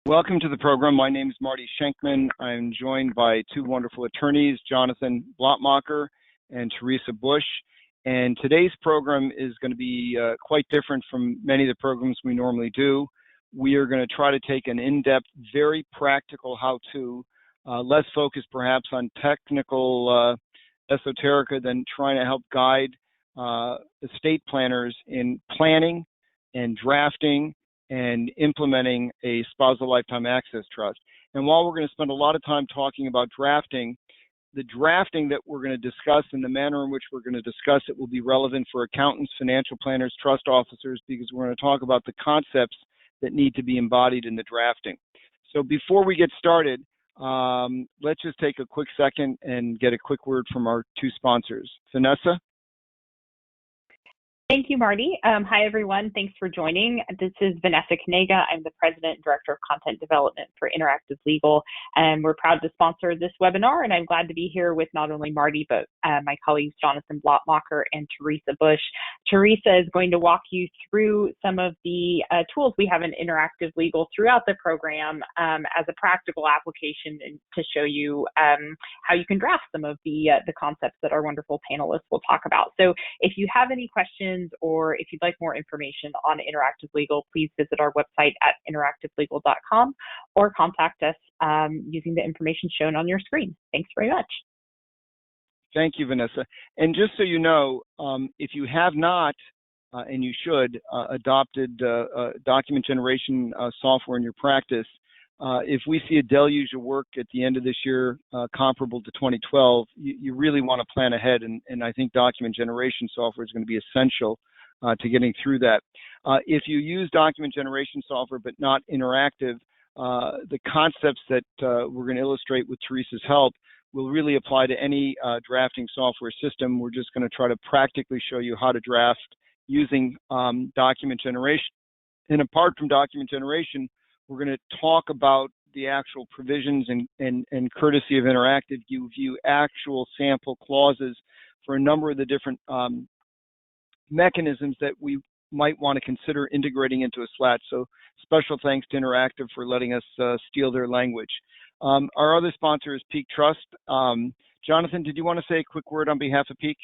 Welcome to the program. My name is Marty Schenkman. I'm joined by two wonderful attorneys, Jonathan Blattmacher and Teresa Bush. And today's program is going to be quite different from many of the programs we normally do. We are going to try to take an in-depth, very practical how-to, less focused perhaps on technical esoterica than trying to help guide estate planners in planning and drafting and implementing a spousal lifetime access trust. And while we're going to spend a lot of time talking about drafting, the drafting that we're going to discuss and the manner in which we're going to discuss it will be relevant for accountants, financial planners, trust officers, because we're going to talk about the concepts that need to be embodied in the drafting. So before we get started, let's just take a quick second and get a quick word from our two sponsors. Vanessa? Thank you, Marty. Hi, everyone. Thanks for joining. This is Vanessa Kanega. I'm the President and Director of Content Development for Interactive Legal, and we're proud to sponsor this webinar, and I'm glad to be here with not only Marty, but my colleagues Jonathan Blattmacher and Teresa Bush. Teresa is going to walk you through some of the tools we have in Interactive Legal throughout the program as a practical application and to show you how you can draft some of the concepts that our wonderful panelists will talk about. So if you have any questions or if you'd like more information on Interactive Legal, please visit our website at interactivelegal.com or contact us using the information shown on your screen. Thanks very much. Thank you, Vanessa. And just so you know, if you have not, and you should, adopted document generation software in your practice, if we see a deluge of work at the end of this year comparable to 2012, you really want to plan ahead, and I think document generation software is going to be essential to getting through that. If you use document generation software but not interactive, the concepts that we're going to illustrate with Teresa's help will really apply to any drafting software system. We're just going to try to practically show you how to draft using document generation. And apart from document generation, we're going to talk about the actual provisions and courtesy of interactive. You view actual sample clauses for a number of the different mechanisms that we might want to consider integrating into a SLAT. So special thanks to Interactive for letting us steal their language. Our other sponsor is Peak Trust. Jonathan, did you want to say a quick word on behalf of Peak?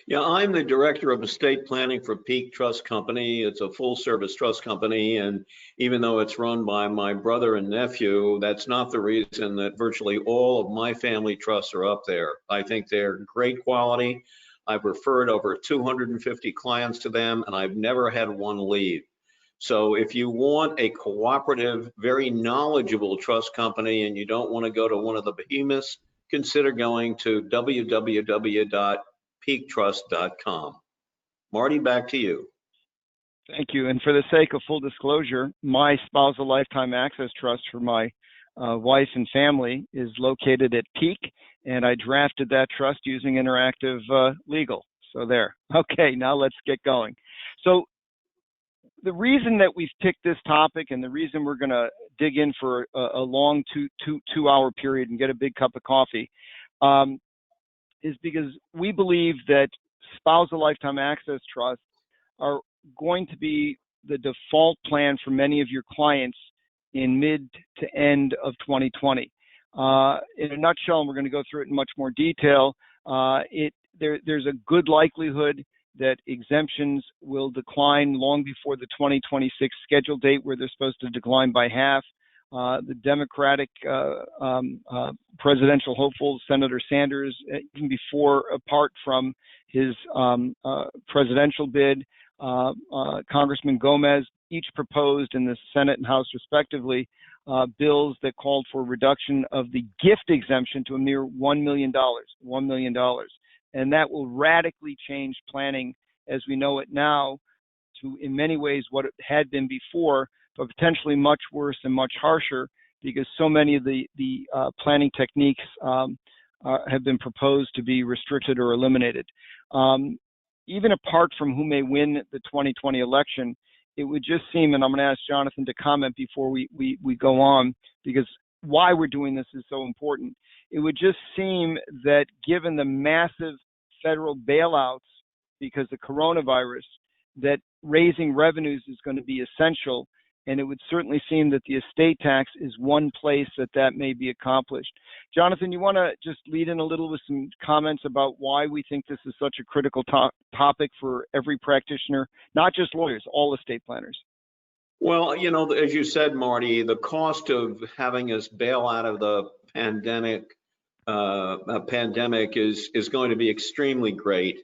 Yeah, I'm the Director of Estate Planning for Peak Trust Company. It's a full-service trust company, and even though it's run by my brother and nephew, that's not the reason that virtually all of my family trusts are up there. I think they're great quality. I've referred over 250 clients to them, and I've never had one leave. So if you want a cooperative, very knowledgeable trust company and you don't want to go to one of the behemoths, consider going to www.peaktrust.com. Marty, back to you. Thank you. And for the sake of full disclosure, my spousal lifetime access trust for my wife and family is located at Peak, and I drafted that trust using Interactive Legal. So there. Okay, now let's get going. So the reason that we've picked this topic and the reason we're going to dig in for a long two-hour period and get a big cup of coffee is because we believe that spousal lifetime access trusts are going to be the default plan for many of your clients in mid to end of 2020. In a nutshell, and we're going to go through it in much more detail, there's a good likelihood that exemptions will decline long before the 2026 scheduled date where they're supposed to decline by half. The Democratic presidential hopeful, Senator Sanders, even before, apart from his presidential bid, Congressman Gomez, each proposed in the Senate and House respectively, bills that called for a reduction of the gift exemption to a mere $1 million. And that will radically change planning as we know it now to, in many ways, what it had been before, but potentially much worse and much harsher because so many of the planning techniques have been proposed to be restricted or eliminated. Even apart from who may win the 2020 election, it would just seem, and I'm going to ask Jonathan to comment before we go on, because why we're doing this is so important. It would just seem that given the massive federal bailouts because of coronavirus, that raising revenues is going to be essential and it would certainly seem that the estate tax is one place that may be accomplished. Jonathan, you want to just lead in a little with some comments about why we think this is such a critical topic for every practitioner, not just lawyers, all estate planners? Well, you know, as you said, Marty, the cost of having us bail out of the pandemic is going to be extremely great.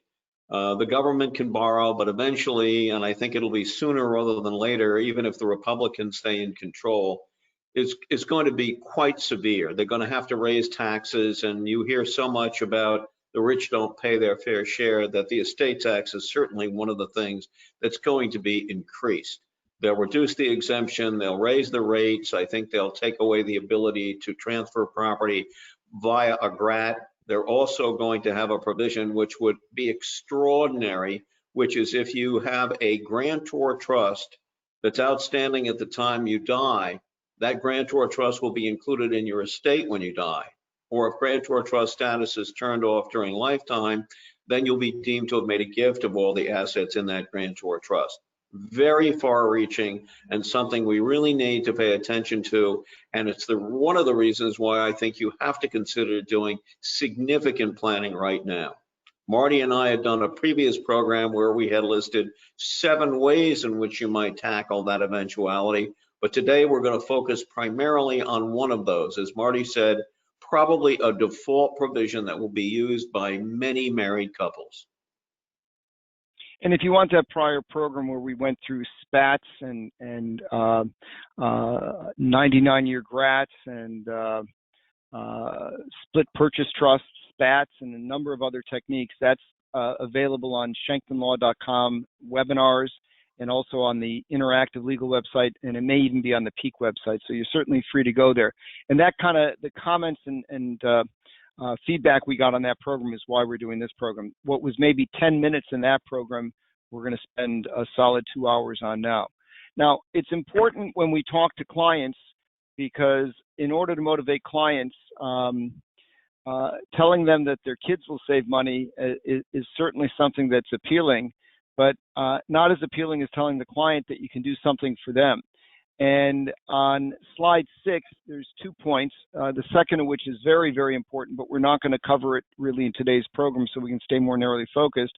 The government can borrow, but eventually, and I think it'll be sooner rather than later, even if the Republicans stay in control, it's going to be quite severe. They're going to have to raise taxes, and you hear so much about the rich don't pay their fair share that the estate tax is certainly one of the things that's going to be increased. They'll reduce the exemption, they'll raise the rates. I think they'll take away the ability to transfer property via a GRAT. They're also going to have a provision which would be extraordinary, which is if you have a grantor trust that's outstanding at the time you die, that grantor trust will be included in your estate when you die. Or if grantor trust status is turned off during lifetime, then you'll be deemed to have made a gift of all the assets in that grantor trust. Very far-reaching and something we really need to pay attention to, and it's one of the reasons why I think you have to consider doing significant planning right now. Marty and I had done a previous program where we had listed 7 ways in which you might tackle that eventuality, but today we're going to focus primarily on one of those. As Marty said, probably a default provision that will be used by many married couples. And if you want that prior program where we went through SPATs and 99-year GRATs and split purchase trusts, SPATs, and a number of other techniques, that's available on shankmanlaw.com webinars and also on the Interactive Legal website, and it may even be on the Peak website. So you're certainly free to go there. And that kind of the comments and feedback we got on that program is why we're doing this program. What was maybe 10 minutes in that program, we're going to spend a solid 2 hours on now. Now, it's important when we talk to clients because in order to motivate clients, telling them that their kids will save money is certainly something that's appealing, but not as appealing as telling the client that you can do something for them. And on slide 6, there's 2 points, the second of which is very, very important, but we're not going to cover it really in today's program so we can stay more narrowly focused.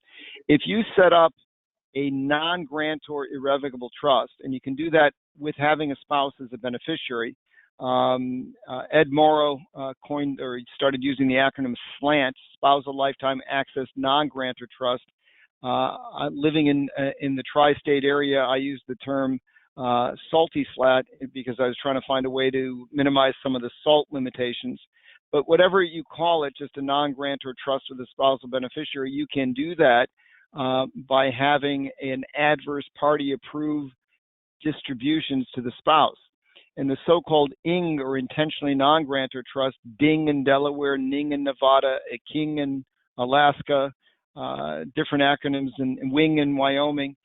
If you set up a non-grantor irrevocable trust, and you can do that with having a spouse as a beneficiary, Ed Morrow coined or started using the acronym SLATs, Spousal Lifetime Access Non-Grantor Trust. Living in the tri-state area, I use the term salty SLAT because I was trying to find a way to minimize some of the SALT limitations. But whatever you call it, just a non-grantor trust with a spousal beneficiary, you can do that by having an adverse party approve distributions to the spouse. And the so-called ING or intentionally non-grantor trust, DING in Delaware, NING in Nevada, a KING in Alaska, different acronyms, and WING in Wyoming,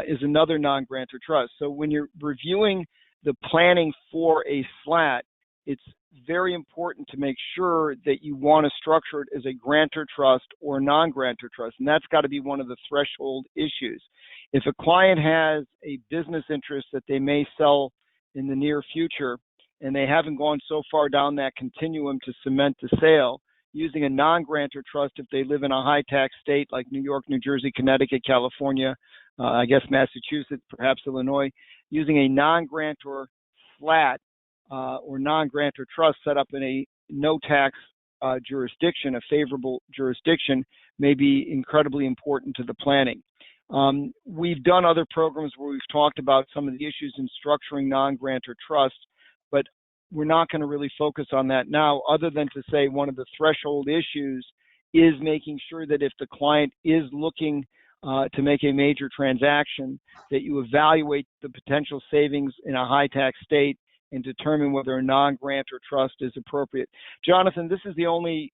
is another non-grantor trust. So when you're reviewing the planning for a SLAT, it's very important to make sure that you want to structure it as a grantor trust or non-grantor trust, and that's got to be one of the threshold issues. If a client has a business interest that they may sell in the near future, and they haven't gone so far down that continuum to cement the sale, using a non-grantor trust if they live in a high-tax state like New York, New Jersey, Connecticut, California, I guess Massachusetts, perhaps Illinois, using a non-grantor SLAT or non-grantor trust set up in a no-tax jurisdiction, a favorable jurisdiction, may be incredibly important to the planning. We've done other programs where we've talked about some of the issues in structuring non-grantor trusts, but we're not going to really focus on that now, other than to say one of the threshold issues is making sure that if the client is looking to make a major transaction, that you evaluate the potential savings in a high tax state and determine whether a non-grantor trust is appropriate. Jonathan, this is the only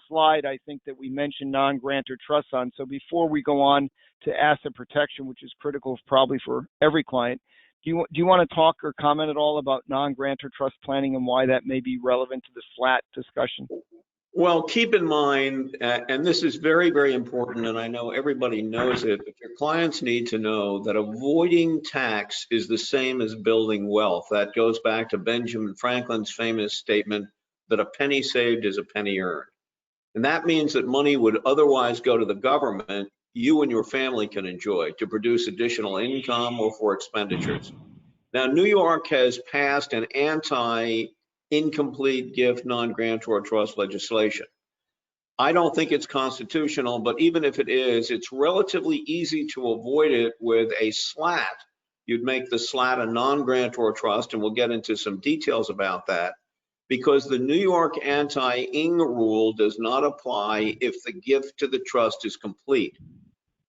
slide I think that we mentioned non-grantor trusts on. So before we go on to asset protection, which is critical probably for every client, do you want to talk or comment at all about non-grantor trust planning and why that may be relevant to the SLAT discussion? Well, keep in mind, and this is very, very important, and I know everybody knows it, but your clients need to know that avoiding tax is the same as building wealth. That goes back to Benjamin Franklin's famous statement that a penny saved is a penny earned. And that means that money would otherwise go to the government, you and your family can enjoy to produce additional income or for expenditures. Now, New York has passed an anti-incomplete gift non-grantor trust legislation. I don't think it's constitutional, but even if it is, it's relatively easy to avoid it with a SLAT. You'd make the SLAT a non-grantor trust, and we'll get into some details about that, because the New York anti-ing rule does not apply if the gift to the trust is complete.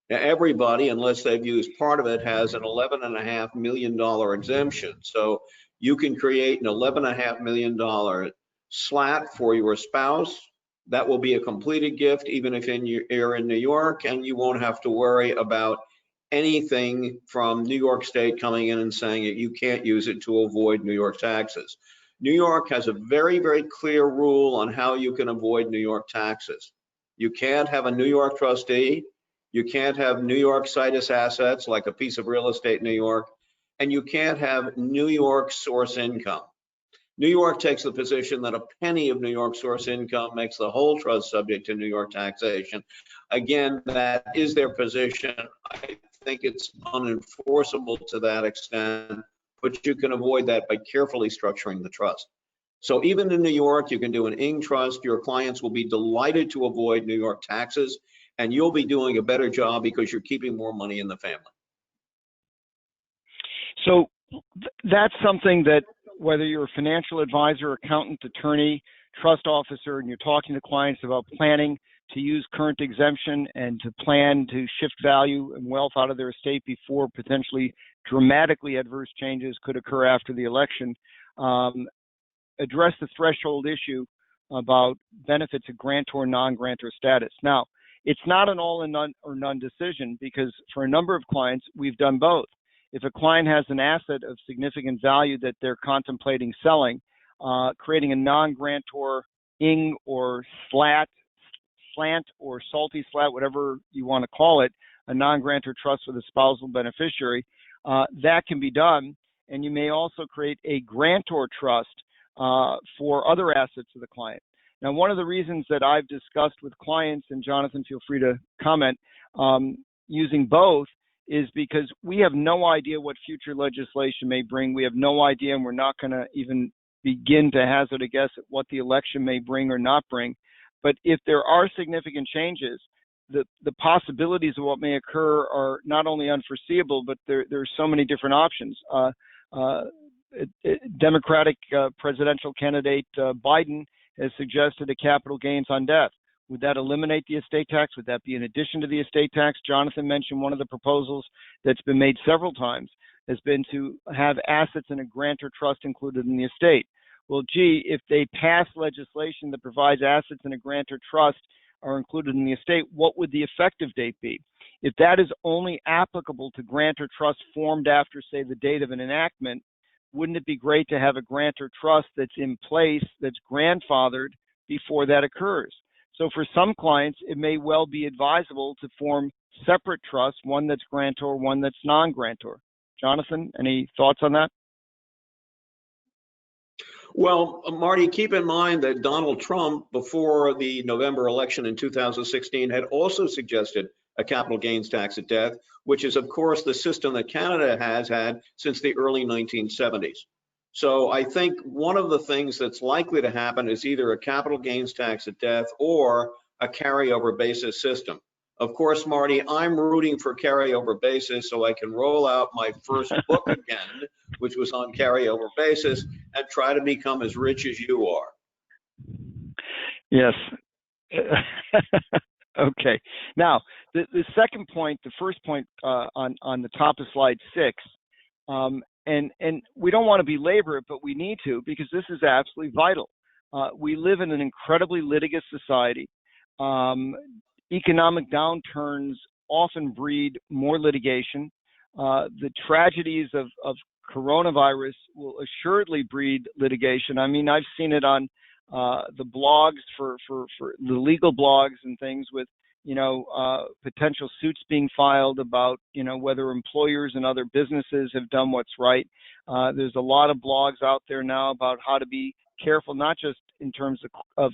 Now, everybody, unless they've used part of it, has an $11.5 million exemption. So you can create an $11.5 million SLAT for your spouse. That will be a completed gift, even if you're in New York, and you won't have to worry about anything from New York State coming in and saying that you can't use it to avoid New York taxes. New York has a very, very clear rule on how you can avoid New York taxes. You can't have a New York trustee. You can't have New York situs assets like a piece of real estate in New York, and you can't have New York source income. New York takes the position that a penny of New York source income makes the whole trust subject to New York taxation. Again, that is their position. I think it's unenforceable to that extent, but you can avoid that by carefully structuring the trust. So even in New York, you can do an ing trust. Your clients will be delighted to avoid New York taxes, and you'll be doing a better job because you're keeping more money in the family. So that's something that whether you're a financial advisor, accountant, attorney, trust officer, and you're talking to clients about planning to use current exemption and to plan to shift value and wealth out of their estate before potentially dramatically adverse changes could occur after the election, address the threshold issue about benefits of grantor, non-grantor status. Now, it's not an all or none decision, because for a number of clients, we've done both. If a client has an asset of significant value that they're contemplating selling, creating a non-grantor ing or slant or salty slat, whatever you want to call it, a non-grantor trust with a spousal beneficiary, that can be done. And you may also create a grantor trust for other assets of the client. Now, one of the reasons that I've discussed with clients, and Jonathan, feel free to comment, using both, is because we have no idea what future legislation may bring. We have no idea, and we're not going to even begin to hazard a guess at what the election may bring or not bring. But if there are significant changes, the possibilities of what may occur are not only unforeseeable, but there are so many different options. Democratic presidential candidate Biden has suggested a capital gains on death. Would that eliminate the estate tax? Would that be in addition to the estate tax? Jonathan mentioned one of the proposals that's been made several times has been to have assets in a grantor trust included in the estate. Well, gee, if they pass legislation that provides assets in a grantor trust are included in the estate, what would the effective date be? If that is only applicable to grantor trusts formed after, say, the date of an enactment, wouldn't it be great to have a grantor trust that's in place, that's grandfathered before that occurs? So for some clients, it may well be advisable to form separate trusts, one that's grantor, one that's non-grantor. Jonathan, any thoughts on that? Well, Marty, keep in mind that Donald Trump, before the November election in 2016, had also suggested a capital gains tax at death, which is, of course, the system that Canada has had since the early 1970s. So I think one of the things that's likely to happen is either a capital gains tax at death or a carryover basis system. Of course, Marty, I'm rooting for carryover basis so I can roll out my first book again, which was on carryover basis, and try to become as rich as you are. Yes. Okay. Now, the second point, the first point on the top of slide 6, and we don't want to belabor it, but we need to, because this is absolutely vital. We live in an incredibly litigious society. Economic downturns often breed more litigation. The tragedies of coronavirus will assuredly breed litigation. I mean, I've seen it on the blogs for the legal blogs and things with, potential suits being filed about, whether employers and other businesses have done what's right. There's a lot of blogs out there now about how to be careful, not just in terms of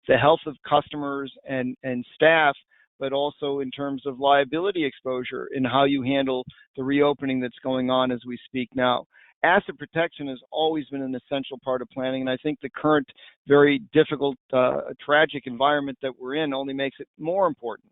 the health of customers and staff, but also in terms of liability exposure and how you handle the reopening that's going on as we speak now. Asset protection has always been an essential part of planning, and I think the current very difficult, tragic environment that we're in only makes it more important.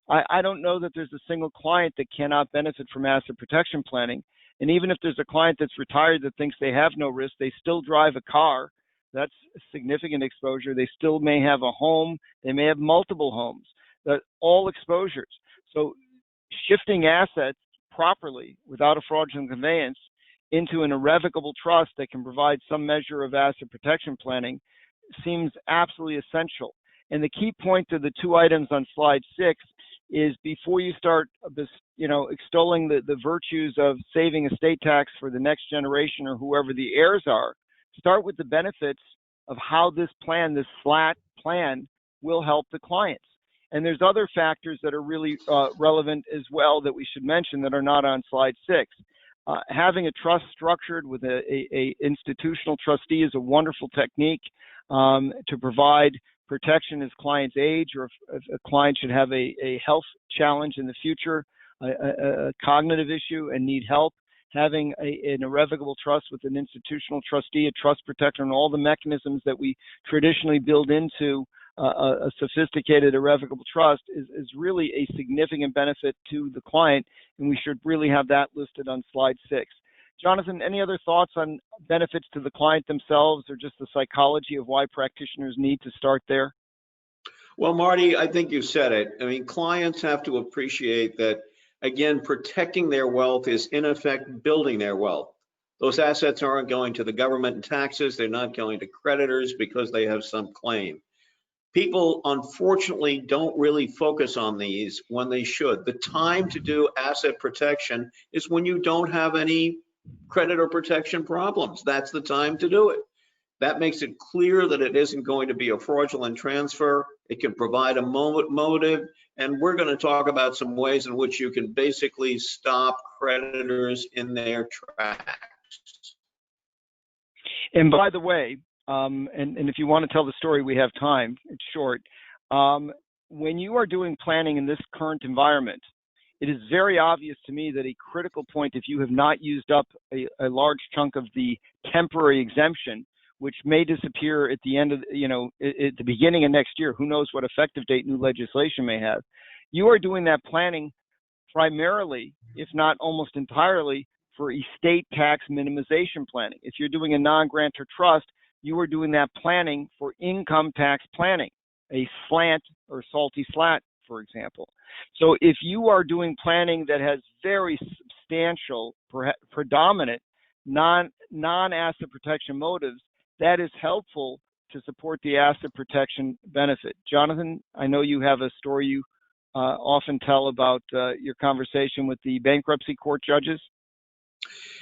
I don't know that there's a single client that cannot benefit from asset protection planning, and even if there's a client that's retired that thinks they have no risk, they still drive a car. That's significant exposure. They still may have a home. They may have multiple homes. All exposures. So shifting assets properly without a fraudulent conveyance into an irrevocable trust that can provide some measure of asset protection planning seems absolutely essential. And the key point to the two items on slide 6 is before you start, extolling the virtues of saving estate tax for the next generation or whoever the heirs are, start with the benefits of how this plan, this SLAT plan, will help the clients. And there's other factors that are really relevant as well that we should mention that are not on slide 6. Having a trust structured with a institutional trustee is a wonderful technique to provide protection as clients age, or if a client should have a health challenge in the future, a cognitive issue and need help. Having an irrevocable trust with an institutional trustee, a trust protector, and all the mechanisms that we traditionally build into a sophisticated irrevocable trust is really a significant benefit to the client, and we should really have that listed on slide 6. Jonathan, any other thoughts on benefits to the client themselves, or just the psychology of why practitioners need to start there? Well, Marty, I think you said it. I mean, clients have to appreciate that, again, protecting their wealth is in effect building their wealth. Those assets aren't going to the government in taxes. They're not going to creditors because they have some claim. People, unfortunately, don't really focus on these when they should. The time to do asset protection is when you don't have any creditor protection problems. That's the time to do it. That makes it clear that it isn't going to be a fraudulent transfer. It can provide a motive, and we're going to talk about some ways in which you can basically stop creditors in their tracks. And by the way, and if you want to tell the story, we have time. It's short. When you are doing planning in this current environment, it is very obvious to me that a critical point, if you have not used up a large chunk of the temporary exemption, which may disappear at the end of, at the beginning of next year, who knows what effective date new legislation may have, you are doing that planning primarily, if not almost entirely, for estate tax minimization planning. If you're doing a non-grantor trust, you are doing that planning for income tax planning, a slant or salty slat, for example. So if you are doing planning that has very substantial, predominant non-asset protection motives, that is helpful to support the asset protection benefit. Jonathan, I know you have a story you often tell about your conversation with the bankruptcy court judges.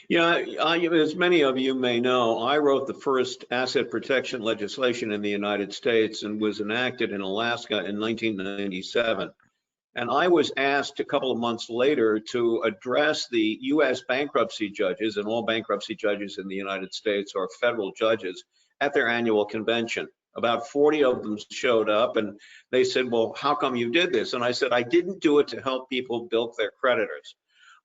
Yeah, as many of you may know, I wrote the first asset protection legislation in the United States and was enacted in Alaska in 1997. And I was asked a couple of months later to address the U.S. bankruptcy judges, and all bankruptcy judges in the United States are federal judges, at their annual convention. About 40 of them showed up, and they said, well, how come you did this? And I said, I didn't do it to help people bilk their creditors.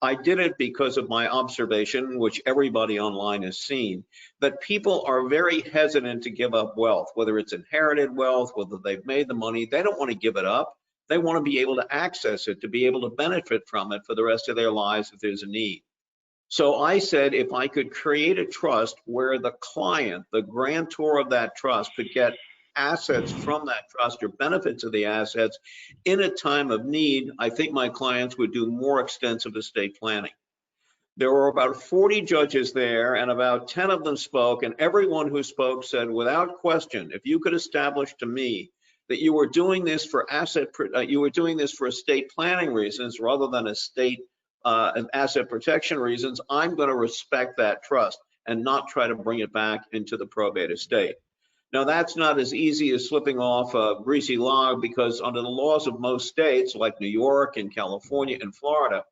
I did it because of my observation, which everybody online has seen, that people are very hesitant to give up wealth, whether it's inherited wealth, whether they've made the money. They don't want to give it up. They want to be able to access it, to be able to benefit from it for the rest of their lives if there's a need. So I said, if I could create a trust where the client, the grantor of that trust, could get assets from that trust or benefits of the assets in a time of need, I think my clients would do more extensive estate planning. There were about 40 judges there, and about 10 of them spoke, and everyone who spoke said, without question, if you could establish to me that you were doing this for estate planning reasons rather than asset protection reasons, I'm going to respect that trust and not try to bring it back into the probate estate. Now, that's not as easy as slipping off a greasy log, because under the laws of most states, like New York and California and Florida,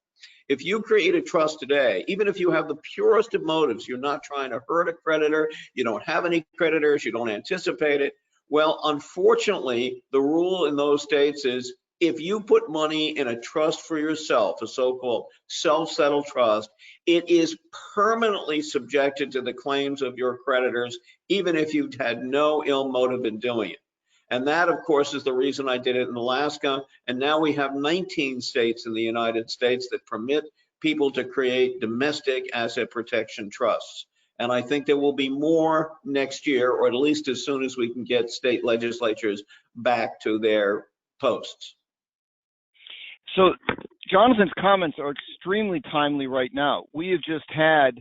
if you create a trust today, even if you have the purest of motives, you're not trying to hurt a creditor, you don't have any creditors, you don't anticipate it. Well, unfortunately, the rule in those states is if you put money in a trust for yourself, a so-called self-settled trust, it is permanently subjected to the claims of your creditors, even if you've had no ill motive in doing it. And that, of course, is the reason I did it in Alaska. And now we have 19 states in the United States that permit people to create domestic asset protection trusts. And I think there will be more next year, or at least as soon as we can get state legislatures back to their posts. So Jonathan's comments are extremely timely right now. We have just had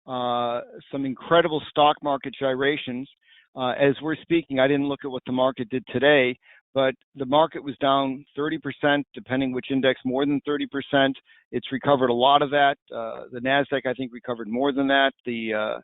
some incredible stock market gyrations. As we're speaking, I didn't look at what the market did today, but the market was down 30%, depending which index, more than 30%. It's recovered a lot of that. The NASDAQ, I think, recovered more than that. The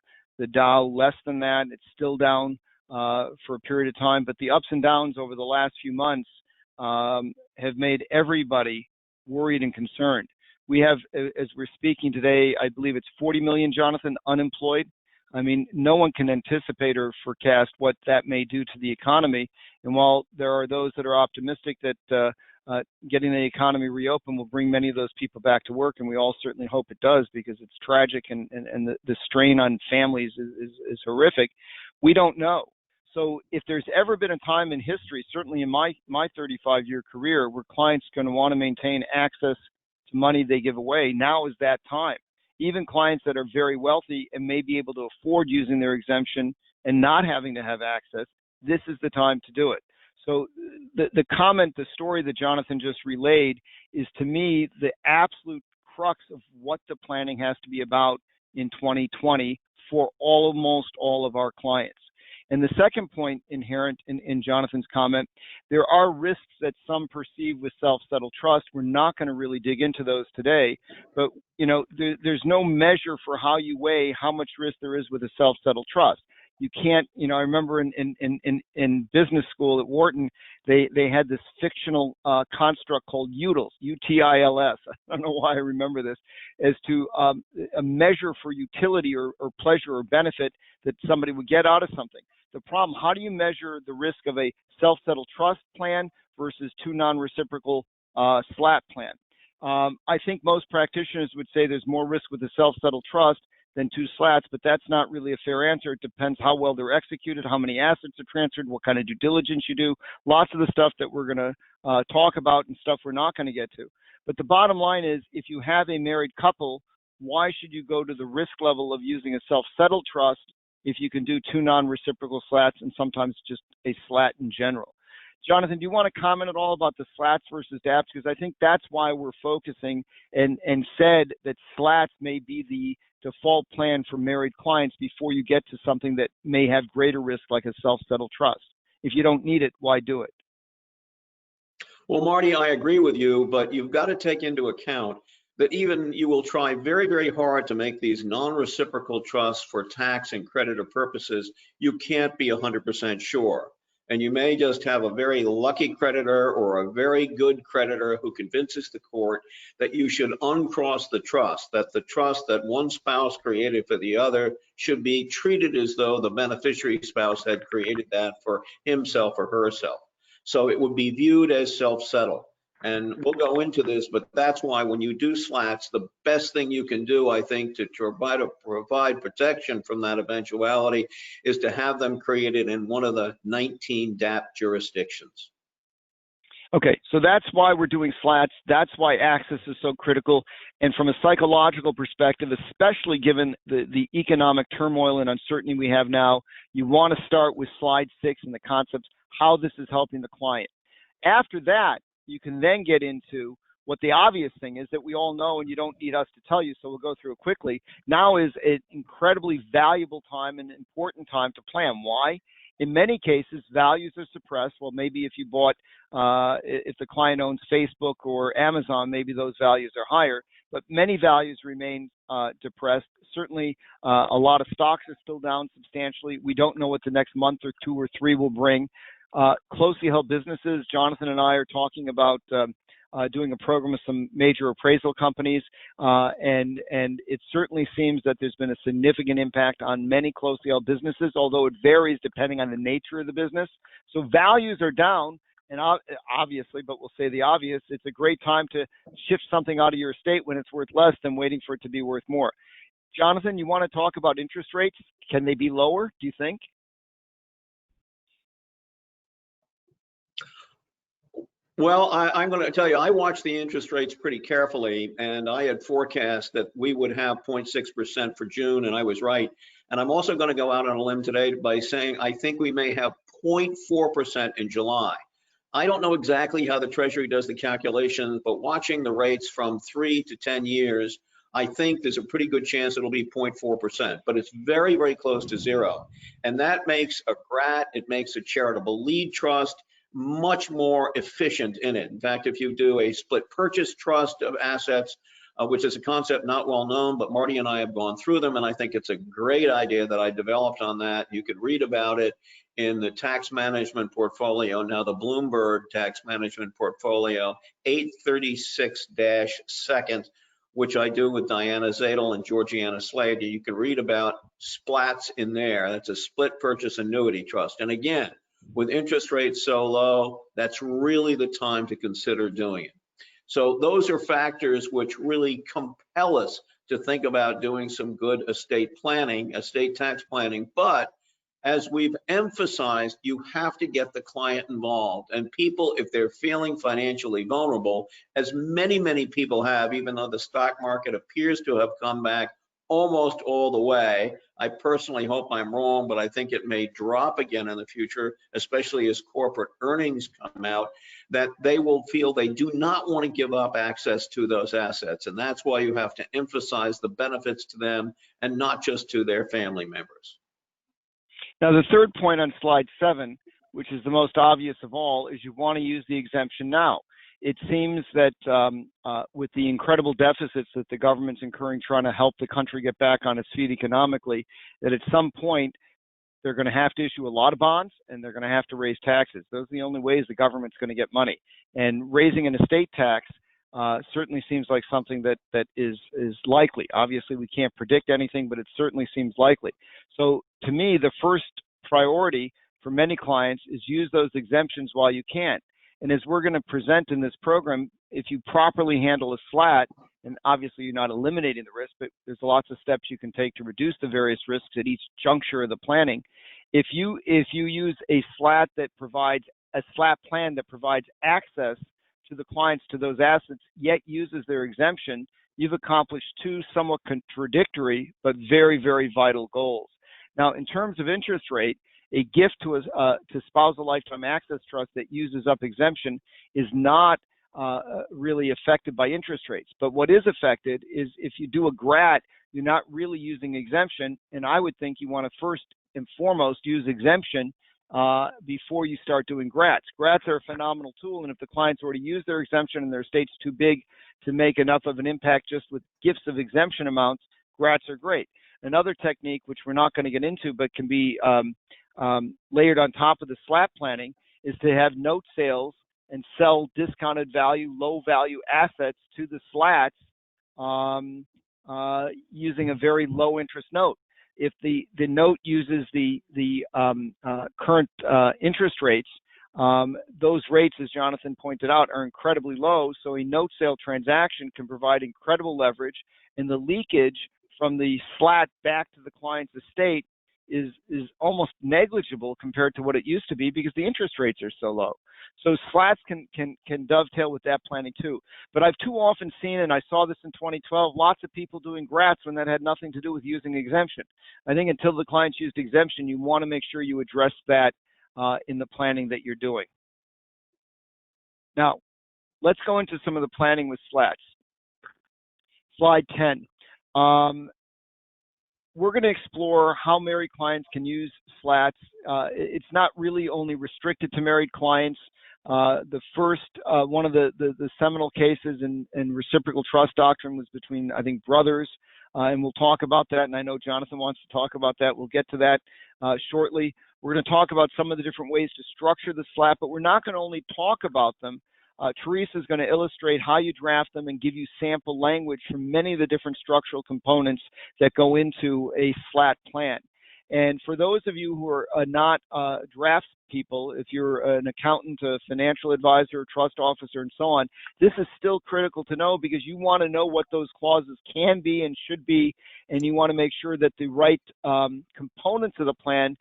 Dow, less than that. It's still down for a period of time, but the ups and downs over the last few months have made everybody worried and concerned. We have, as we're speaking today, I believe it's 40 million, Jonathan, unemployed. I mean, no one can anticipate or forecast what that may do to the economy. And while there are those that are optimistic that getting the economy reopened will bring many of those people back to work, and we all certainly hope it does, because it's tragic and the strain on families is horrific, we don't know. So if there's ever been a time in history, certainly in my 35-year career, where clients are going to want to maintain access to money they give away, now is that time. Even clients that are very wealthy and may be able to afford using their exemption and not having to have access, this is the time to do it. So the comment, the story that Jonathan just relayed is, to me, the absolute crux of what the planning has to be about in 2020 for almost all of our clients. And the second point inherent in Jonathan's comment, there are risks that some perceive with self-settled trust. We're not going to really dig into those today, but there's no measure for how you weigh how much risk there is with a self-settled trust. You can't, I remember in business school at Wharton, they had this fictional construct called UTILS, U-T-I-L-S. I don't know why I remember this, as to a measure for utility or pleasure or benefit that somebody would get out of something. The problem, how do you measure the risk of a self-settled trust plan versus two non-reciprocal SLAT plan? I think most practitioners would say there's more risk with a self-settled trust than two SLATs, but that's not really a fair answer. It depends how well they're executed, how many assets are transferred, what kind of due diligence you do, lots of the stuff that we're going to talk about and stuff we're not going to get to. But the bottom line is, if you have a married couple, why should you go to the risk level of using a self-settled trust if you can do two non-reciprocal SLATs and sometimes just a SLAT in general? Jonathan, do you want to comment at all about the SLATs versus DAPs? Because I think that's why we're focusing and said that SLATs may be the default plan for married clients before you get to something that may have greater risk, like a self-settled trust. If you don't need it, why do it? Well, Marty, I agree with you, but you've got to take into account that even you will try very, very hard to make these non-reciprocal trusts for tax and creditor purposes, you can't be 100% sure. And you may just have a very lucky creditor or a very good creditor who convinces the court that you should uncross the trust, that the trust that one spouse created for the other should be treated as though the beneficiary spouse had created that for himself or herself. So it would be viewed as self-settled. And we'll go into this, but that's why when you do SLATs, the best thing you can do, I think, to provide protection from that eventuality is to have them created in one of the 19 DAP jurisdictions. Okay, so that's why we're doing SLATs. That's why access is so critical. And from a psychological perspective, especially given the economic turmoil and uncertainty we have now, you want to start with slide 6 and the concepts, how this is helping the client. After that, you can then get into what the obvious thing is that we all know, and you don't need us to tell you, so we'll go through it quickly. Now is an incredibly valuable time and important time to plan. Why? In many cases, values are suppressed. Well, maybe if you bought, if the client owns Facebook or Amazon, maybe those values are higher, but many values remain depressed. Certainly, a lot of stocks are still down substantially. We don't know what the next month or 2 or 3 will bring. Closely held businesses, Jonathan and I are talking about doing a program with some major appraisal companies, and it certainly seems that there's been a significant impact on many closely held businesses, although it varies depending on the nature of the business. So values are down, and obviously, but we'll say the obvious, it's a great time to shift something out of your estate when it's worth less than waiting for it to be worth more. Jonathan, you want to talk about interest rates? Can they be lower, do you think? Well, I'm going to tell you, I watched the interest rates pretty carefully, and I had forecast that we would have 0.6% for June, and I was right. And I'm also going to go out on a limb today by saying I think we may have 0.4% in July. I don't know exactly how the Treasury does the calculations, but watching the rates from 3 to 10 years, I think there's a pretty good chance it'll be 0.4%, but it's very, very close to zero. And that makes a GRAT, it makes a charitable lead trust much more efficient in it. In fact, if you do a split purchase trust of assets, which is a concept not well known, but Marty and I have gone through them, and I think it's a great idea that I developed on that. You could read about it in the tax management portfolio, now the Bloomberg tax management portfolio, 836-2nd, which I do with Diana Zadel and Georgiana Slade. You can read about SLATs in there. That's a split purchase annuity trust. And again, with interest rates so low, that's really the time to consider doing it. So those are factors which really compel us to think about doing some good estate planning, estate tax planning. But as we've emphasized, you have to get the client involved. And people, if they're feeling financially vulnerable, as many, many people have, even though the stock market appears to have come back almost all the way. I personally hope I'm wrong, but I think it may drop again in the future, especially as corporate earnings come out, that they will feel they do not want to give up access to those assets. And that's why you have to emphasize the benefits to them and not just to their family members. Now, the third point on slide 7, which is the most obvious of all, is you want to use the exemption now. It seems that with the incredible deficits that the government's incurring trying to help the country get back on its feet economically, that at some point they're going to have to issue a lot of bonds and they're going to have to raise taxes. Those are the only ways the government's going to get money. And raising an estate tax certainly seems like something that is likely. Obviously, we can't predict anything, but it certainly seems likely. So to me, the first priority for many clients is use those exemptions while you can. And as we're going to present in this program, if you properly handle a SLAT, and obviously you're not eliminating the risk, but there's lots of steps you can take to reduce the various risks at each juncture of the planning. If you use a SLAT that provides a SLAT plan that provides access to the clients to those assets, yet uses their exemption, you've accomplished two somewhat contradictory but very, very vital goals. Now, in terms of interest rate, a gift to spousal lifetime access trust that uses up exemption is not really affected by interest rates. But what is affected is if you do a GRAT, you're not really using exemption, and I would think you want to first and foremost use exemption before you start doing GRATs. GRATs are a phenomenal tool, and if the client's already used their exemption and their estate's too big to make enough of an impact just with gifts of exemption amounts, GRATs are great. Another technique, which we're not going to get into, but can be layered on top of the SLAT planning, is to have note sales and sell discounted value, low value assets to the SLATs using a very low interest note. If the note uses the current interest rates, those rates, as Jonathan pointed out, are incredibly low. So a note sale transaction can provide incredible leverage, and the leakage from the SLAT back to the client's estate is almost negligible compared to what it used to be because the interest rates are so low. So SLATs can dovetail with that planning too. But I've too often seen, and I saw this in 2012, lots of people doing GRATs when that had nothing to do with using exemption. I think until the clients used exemption, you want to make sure you address that in the planning that you're doing. Now, let's go into some of the planning with SLATs. Slide 10. We're going to explore how married clients can use SLATs. It's not really only restricted to married clients. The first, one of the seminal cases in reciprocal trust doctrine was between, I think, brothers. and we'll talk about that. And I know Jonathan wants to talk about that. We'll get to that shortly. We're going to talk about some of the different ways to structure the SLAT, but we're not going to only talk about them. Teresa is going to illustrate how you draft them and give you sample language from many of the different structural components that go into a SLAT plan. And for those of you who are not drafts people, if you're an accountant, a financial advisor, a trust officer, and so on, this is still critical to know because you want to know what those clauses can be and should be, and you want to make sure that the right components of the plan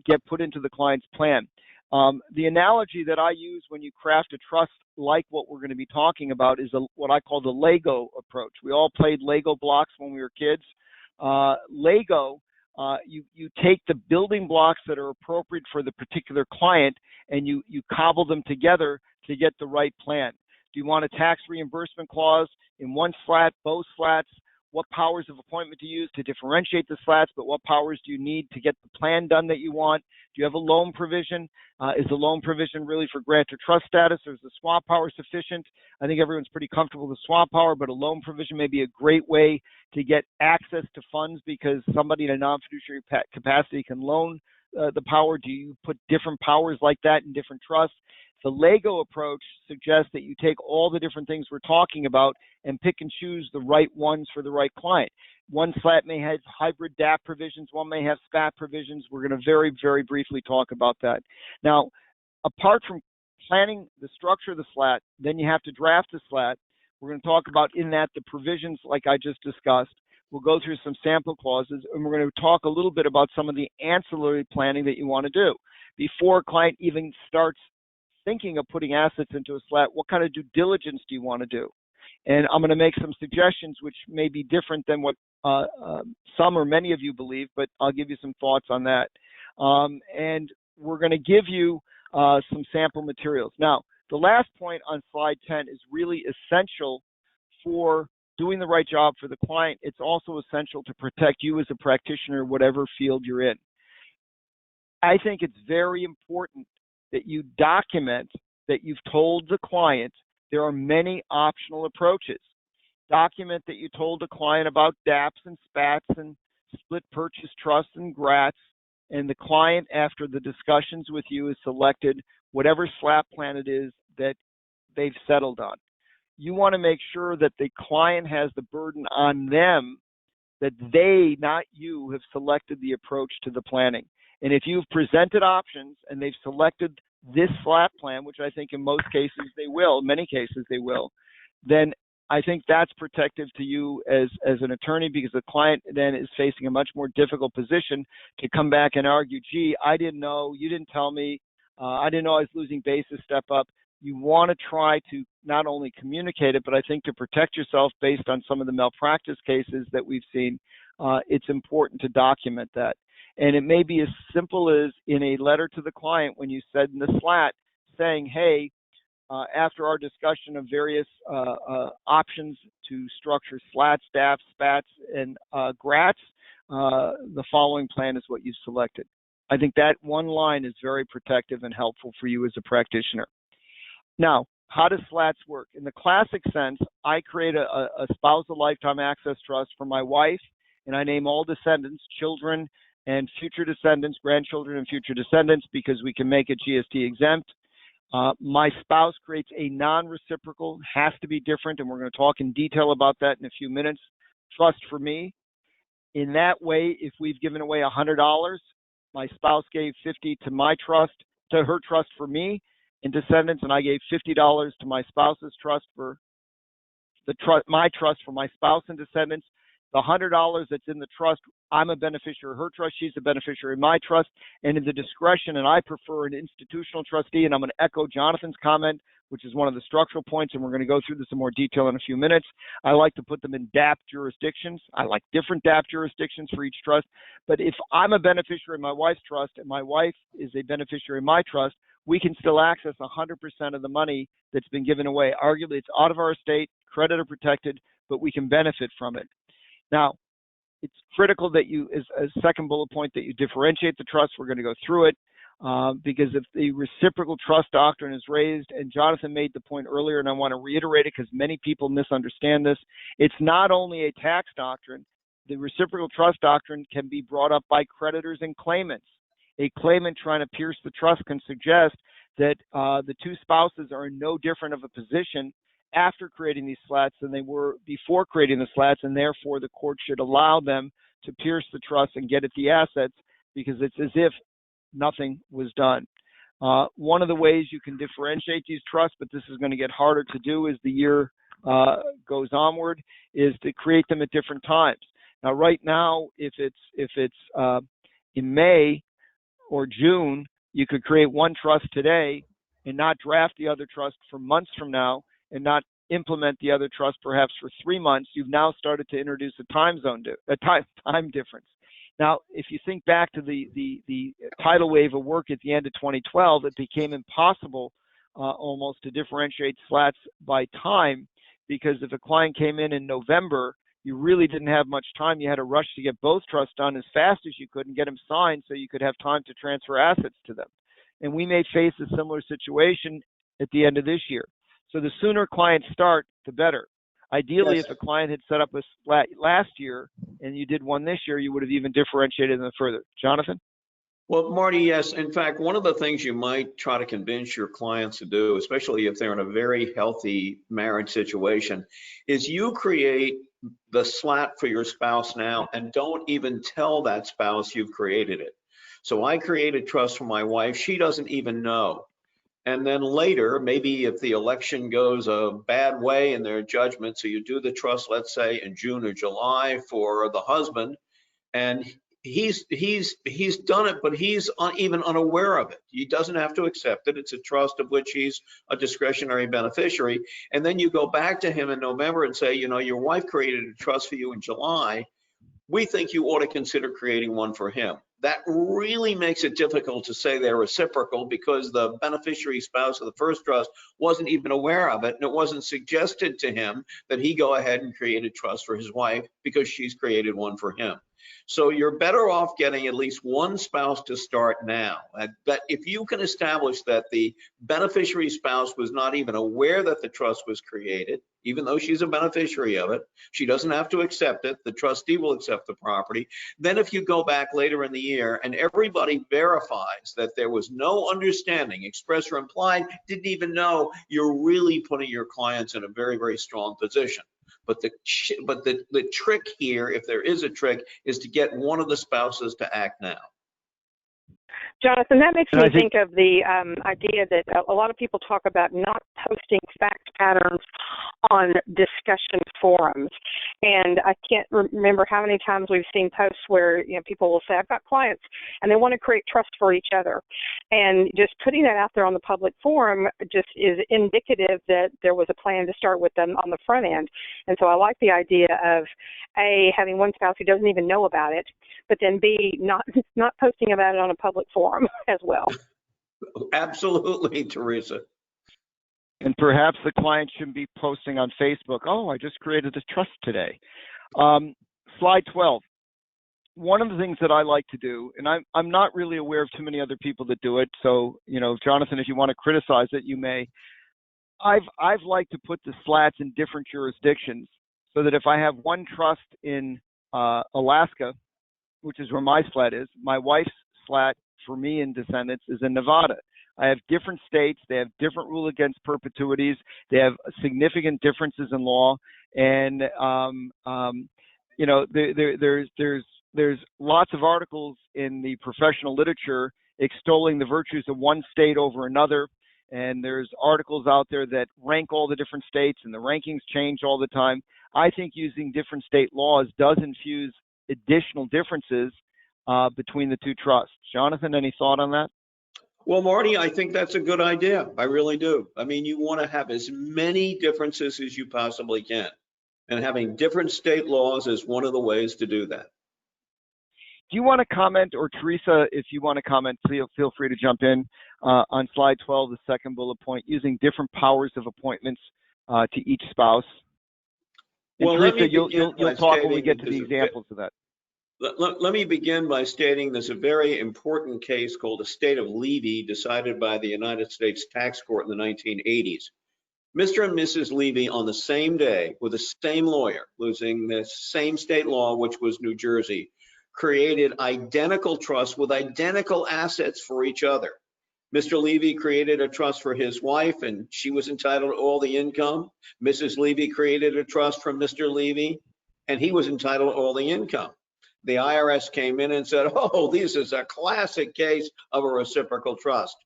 get put into the client's plan. The analogy that I use when you craft a trust like what we're going to be talking about is what I call the Lego approach. We all played Lego blocks when we were kids. Lego, you take the building blocks that are appropriate for the particular client and you cobble them together to get the right plan. Do you want a tax reimbursement clause in one SLAT, both SLATs? What powers of appointment to use to differentiate the SLATs, but what powers do you need to get the plan done that you want? Do you have a loan provision? Is the loan provision really for grantor trust status, or is the swap power sufficient? I think everyone's pretty comfortable with the swap power, but a loan provision may be a great way to get access to funds because somebody in a non-fiduciary capacity can loan the power. Do you put different powers like that in different trusts? The Lego approach suggests that you take all the different things we're talking about and pick and choose the right ones for the right client. One SLAT may have hybrid DAP provisions, one may have SPAT provisions. We're going to very, very briefly talk about that. Now, apart from planning the structure of the SLAT, then you have to draft the SLAT. We're going to talk about in that the provisions like I just discussed. We'll go through some sample clauses, and we're going to talk a little bit about some of the ancillary planning that you want to do. Before a client even starts thinking of putting assets into a SLAT, what kind of due diligence do you want to do? And I'm going to make some suggestions which may be different than what some or many of you believe, but I'll give you some thoughts on that. And we're going to give you some sample materials. Now, the last point on slide 10 is really essential for doing the right job for the client. It's also essential to protect you as a practitioner, whatever field you're in. I think it's very important that you document that you've told the client there are many optional approaches. Document that you told the client about DAPs and SPATs and split purchase trusts and GRATs, and the client, after the discussions with you, has selected whatever SLAT plan it is that they've settled on. You want to make sure that the client has the burden on them that they, not you, have selected the approach to the planning. And if you've presented options and they've selected this SLAT plan, which I think in most cases they will, in many cases they will, then I think that's protective to you as an attorney, because the client then is facing a much more difficult position to come back and argue, gee, I didn't know, you didn't tell me, I didn't know I was losing basis, step up. You want to try to not only communicate it, but I think to protect yourself based on some of the malpractice cases that we've seen, it's important to document that. And it may be as simple as in a letter to the client when you said in the SLAT saying, hey, after our discussion of various options to structure SLATs, DAPs, SPATs, and GRATs, the following plan is what you selected. I think that one line is very protective and helpful for you as a practitioner. Now, how does SLATs work? In the classic sense, I create a spousal lifetime access trust for my wife, and I name all descendants, children, and future descendants, grandchildren and future descendants, because we can make it GST exempt. My spouse creates a non-reciprocal, has to be different, and we're going to talk in detail about that in a few minutes, trust for me. In that way, if we've given away $100, my spouse gave $50 to my trust, to her trust for me and descendants, and I gave $50 to my spouse's trust for my trust for my spouse and descendants. The $100 that's in the trust, I'm a beneficiary of her trust, she's a beneficiary of my trust, and in the discretion, and I prefer an institutional trustee, and I'm going to echo Jonathan's comment, which is one of the structural points, and we're going to go through this in more detail in a few minutes. I like to put them in DAP jurisdictions. I like different DAP jurisdictions for each trust, but if I'm a beneficiary of my wife's trust and my wife is a beneficiary of my trust, we can still access 100% of the money that's been given away. Arguably, it's out of our estate, creditor protected, but we can benefit from it. Now, it's critical that you, as a second bullet point, that you differentiate the trust. We're going to go through it because if the reciprocal trust doctrine is raised, and Jonathan made the point earlier, and I want to reiterate it because many people misunderstand this, it's not only a tax doctrine, the reciprocal trust doctrine can be brought up by creditors and claimants. A claimant trying to pierce the trust can suggest that the two spouses are in no different of a position after creating these SLATs than they were before creating the SLATs, and therefore the court should allow them to pierce the trust and get at the assets because it's as if nothing was done. One of the ways you can differentiate these trusts, but this is going to get harder to do as the year goes onward, is to create them at different times. Now, right now, if it's in May or June, you could create one trust today and not draft the other trust for months from now and not implement the other trust perhaps for 3 months. You've now started to introduce a time difference. Now, if you think back to the tidal wave of work at the end of 2012, it became impossible almost to differentiate SLATs by time, because if a client came in November, you really didn't have much time. You had to rush to get both trusts done as fast as you could and get them signed so you could have time to transfer assets to them. And we may face a similar situation at the end of this year. So the sooner clients start, the better. Ideally, Yes. if a client had set up a SLAT last year and you did one this year, you would have even differentiated them further. Jonathan? Well, Marty, yes. In fact, one of the things you might try to convince your clients to do, especially if they're in a very healthy marriage situation, is you create the SLAT for your spouse now and don't even tell that spouse you've created it. So I created trust for my wife. She doesn't even know. And then later, maybe if the election goes a bad way in their judgment, so you do the trust, let's say in June or July for the husband, and he's done it, but he's even unaware of it. He doesn't have to accept it. It's a trust of which he's a discretionary beneficiary. And then you go back to him in November and say, you know, your wife created a trust for you in July. We think you ought to consider creating one for him. That really makes it difficult to say they're reciprocal because the beneficiary spouse of the first trust wasn't even aware of it, and it wasn't suggested to him that he go ahead and create a trust for his wife because she's created one for him. So you're better off getting at least one spouse to start now. That if you can establish that the beneficiary spouse was not even aware that the trust was created, even though she's a beneficiary of it, she doesn't have to accept it. The trustee will accept the property. Then if you go back later in the year and everybody verifies that there was no understanding, express or implied, didn't even know, you're really putting your clients in a very, very strong position. But the trick here, if there is a trick, is to get one of the spouses to act now. Jonathan, that makes me think of the idea that a lot of people talk about not posting fact patterns on discussion forums. And I can't remember how many times we've seen posts where, you know, people will say, I've got clients and they want to create trust for each other. And just putting that out there on the public forum just is indicative that there was a plan to start with them on the front end. And so I like the idea of A, having one spouse who doesn't even know about it, but then B, not posting about it on a public forum as well. Absolutely, Teresa. And perhaps the client shouldn't be posting on Facebook, oh, I just created a trust today. Slide 12. One of the things that I like to do, and I'm not really aware of too many other people that do it, so, you know, Jonathan, if you want to criticize it, you may. I've liked to put the SLATs in different jurisdictions so that if I have one trust in Alaska, which is where my SLAT is, my wife's SLAT for me and descendants is in Nevada. I have different states. They have different rule against perpetuities. They have significant differences in law. And, you know, there's lots of articles in the professional literature extolling the virtues of one state over another. And there's articles out there that rank all the different states, and the rankings change all the time. I think using different state laws does infuse additional differences between the two trusts. Jonathan, any thought on that? Well, Marty, I think that's a good idea. I really do. I mean, you want to have as many differences as you possibly can. And having different state laws is one of the ways to do that. Do you want to comment, or Teresa, if you want to comment, feel free to jump in on slide 12, the second bullet point, using different powers of appointments to each spouse. And well, Teresa, you'll talk when we get to the examples of that. Let me begin by stating there's a very important case called the State of Levy decided by the United States Tax Court in the 1980s. Mr. and Mrs. Levy on the same day with the same lawyer, using the same state law, which was New Jersey, created identical trusts with identical assets for each other. Mr. Levy created a trust for his wife and she was entitled to all the income. Mrs. Levy created a trust for Mr. Levy and he was entitled to all the income. The IRS came in and said, oh, this is a classic case of a reciprocal trust.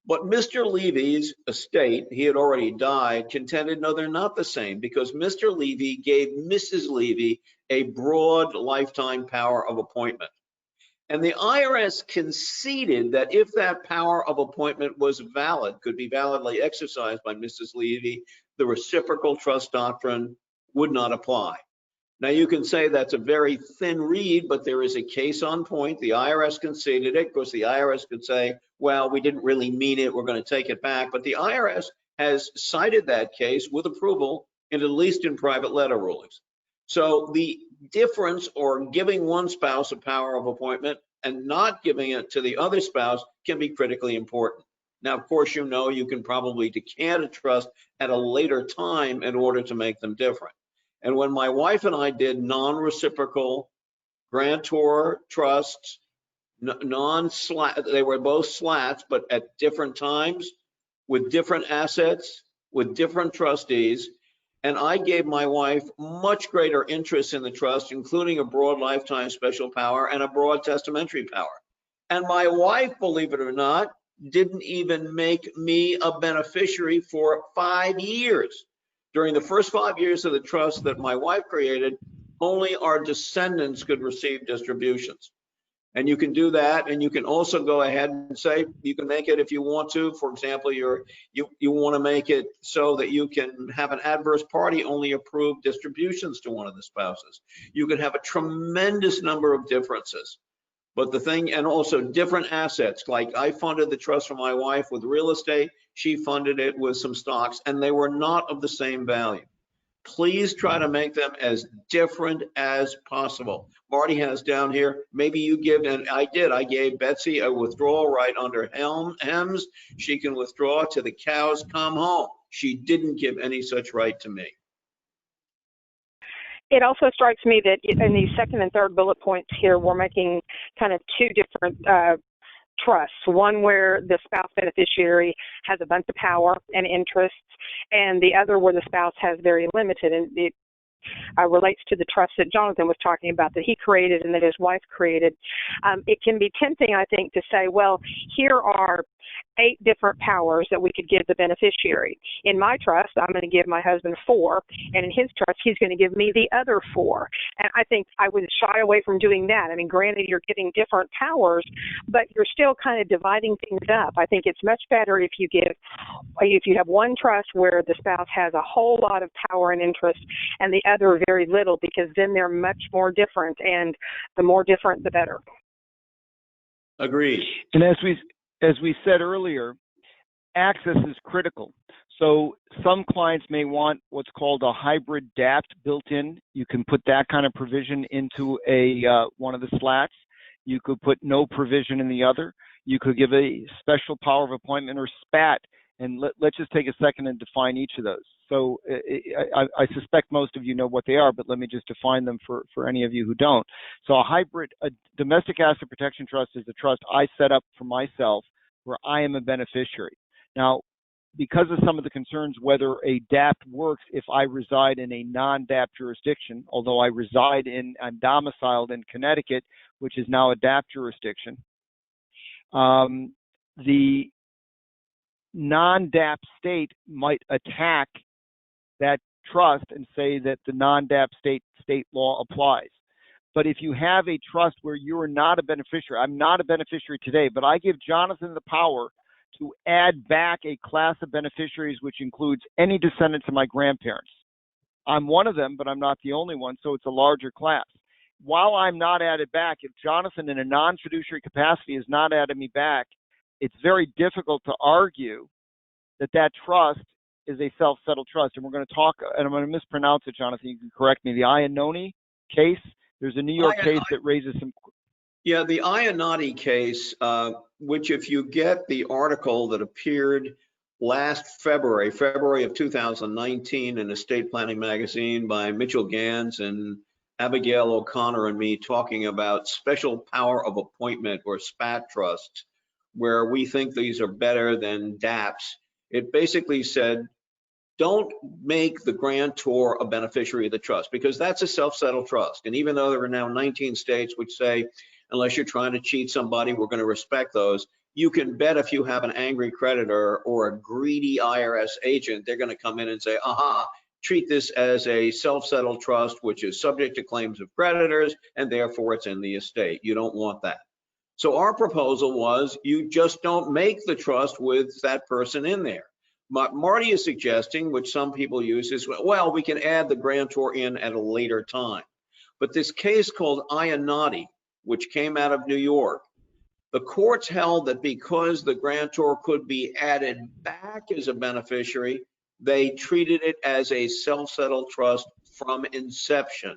But Mr. Levy's estate, he had already died, contended, no, they're not the same because Mr. Levy gave Mrs. Levy a broad lifetime power of appointment. And the IRS conceded that if that power of appointment was valid, could be validly exercised by Mrs. Levy, the reciprocal trust doctrine would not apply. Now you can say that's a very thin read, but there is a case on point. The IRS conceded it. Of course, the IRS could say, well, we didn't really mean it. We're going to take it back. But the IRS has cited that case with approval, at least in private letter rulings. So the difference, or giving one spouse a power of appointment and not giving it to the other spouse, can be critically important. Now, of course, you know you can probably decant a trust at a later time in order to make them different. And when my wife and I did non-reciprocal grantor trusts, non-SLAT, they were both SLATs, but at different times, with different assets, with different trustees, and I gave my wife much greater interest in the trust, including a broad lifetime special power and a broad testamentary power. And my wife, believe it or not, didn't even make me a beneficiary for 5 years. During the first 5 years of the trust that my wife created, only our descendants could receive distributions. And you can do that, and you can also go ahead and say, you can make it if you want to. For example, you want to make it so that you can have an adverse party only approve distributions to one of the spouses. You can have a tremendous number of differences. But the thing, and also different assets, like I funded the trust for my wife with real estate, she funded it with some stocks, and they were not of the same value. Please try to make them as different as possible. Marty has down here, maybe you give, and I did, I gave Betsy a withdrawal right under HEMS. She can withdraw till the cows come home. She didn't give any such right to me. It also strikes me that in these second and third bullet points here, we're making kind of two different trusts, one where the spouse beneficiary has a bunch of power and interests, and the other where the spouse has very limited, and it relates to the trust that Jonathan was talking about that he created and that his wife created. It can be tempting, I think, to say, well, here are 8 different powers that we could give the beneficiary. In my trust, I'm going to give my husband 4, and in his trust, he's going to give me the other 4. And I think I would shy away from doing that. I mean, granted, you're getting different powers, but you're still kind of dividing things up. I think it's much better if you have one trust where the spouse has a whole lot of power and interest, and the other very little, because then they're much more different, and the more different, the better. Agreed. And as we said earlier, access is critical. So some clients may want what's called a hybrid DAPT built in. You can put that kind of provision into one of the SLATs. You could put no provision in the other. You could give a special power of appointment, or SPAT. And let's just take a second and define each of those. So I suspect most of you know what they are, but let me just define them for any of you who don't. So a domestic asset protection trust is a trust I set up for myself where I am a beneficiary. Now, because of some of the concerns whether a DAPT works if I reside in a non-DAPT jurisdiction, although I'm domiciled in Connecticut, which is now a DAPT jurisdiction, the non-DAPT state might attack that trust and say that the non-DAPT state law applies. But if you have a trust where you're not a beneficiary, I'm not a beneficiary today, but I give Jonathan the power to add back a class of beneficiaries which includes any descendants of my grandparents. I'm one of them, but I'm not the only one, so it's a larger class. While I'm not added back, if Jonathan in a non-fiduciary capacity is not added me back, it's very difficult to argue that that trust is a self-settled trust. And we're going to talk, and I'm going to mispronounce it, Jonathan, you can correct me, the Iannone case. There's a New York case that raises some... Yeah, the Iannone case, which if you get the article that appeared last February of 2019, in Estate Planning Magazine by Mitchell Gans and Abigail O'Connor and me, talking about special power of appointment, or SPAT trusts, where we think these are better than DAPs. It basically said, don't make the grantor a beneficiary of the trust, because that's a self-settled trust. And even though there are now 19 states which say, unless you're trying to cheat somebody, we're going to respect those, you can bet if you have an angry creditor or a greedy IRS agent, they're going to come in and say, aha, treat this as a self-settled trust, which is subject to claims of creditors, and therefore it's in the estate. You don't want that. So our proposal was, you just don't make the trust with that person in there. Marty is suggesting, which some people use, is, well, we can add the grantor in at a later time. But this case called Iannotti, which came out of New York, the courts held that because the grantor could be added back as a beneficiary, they treated it as a self-settled trust from inception.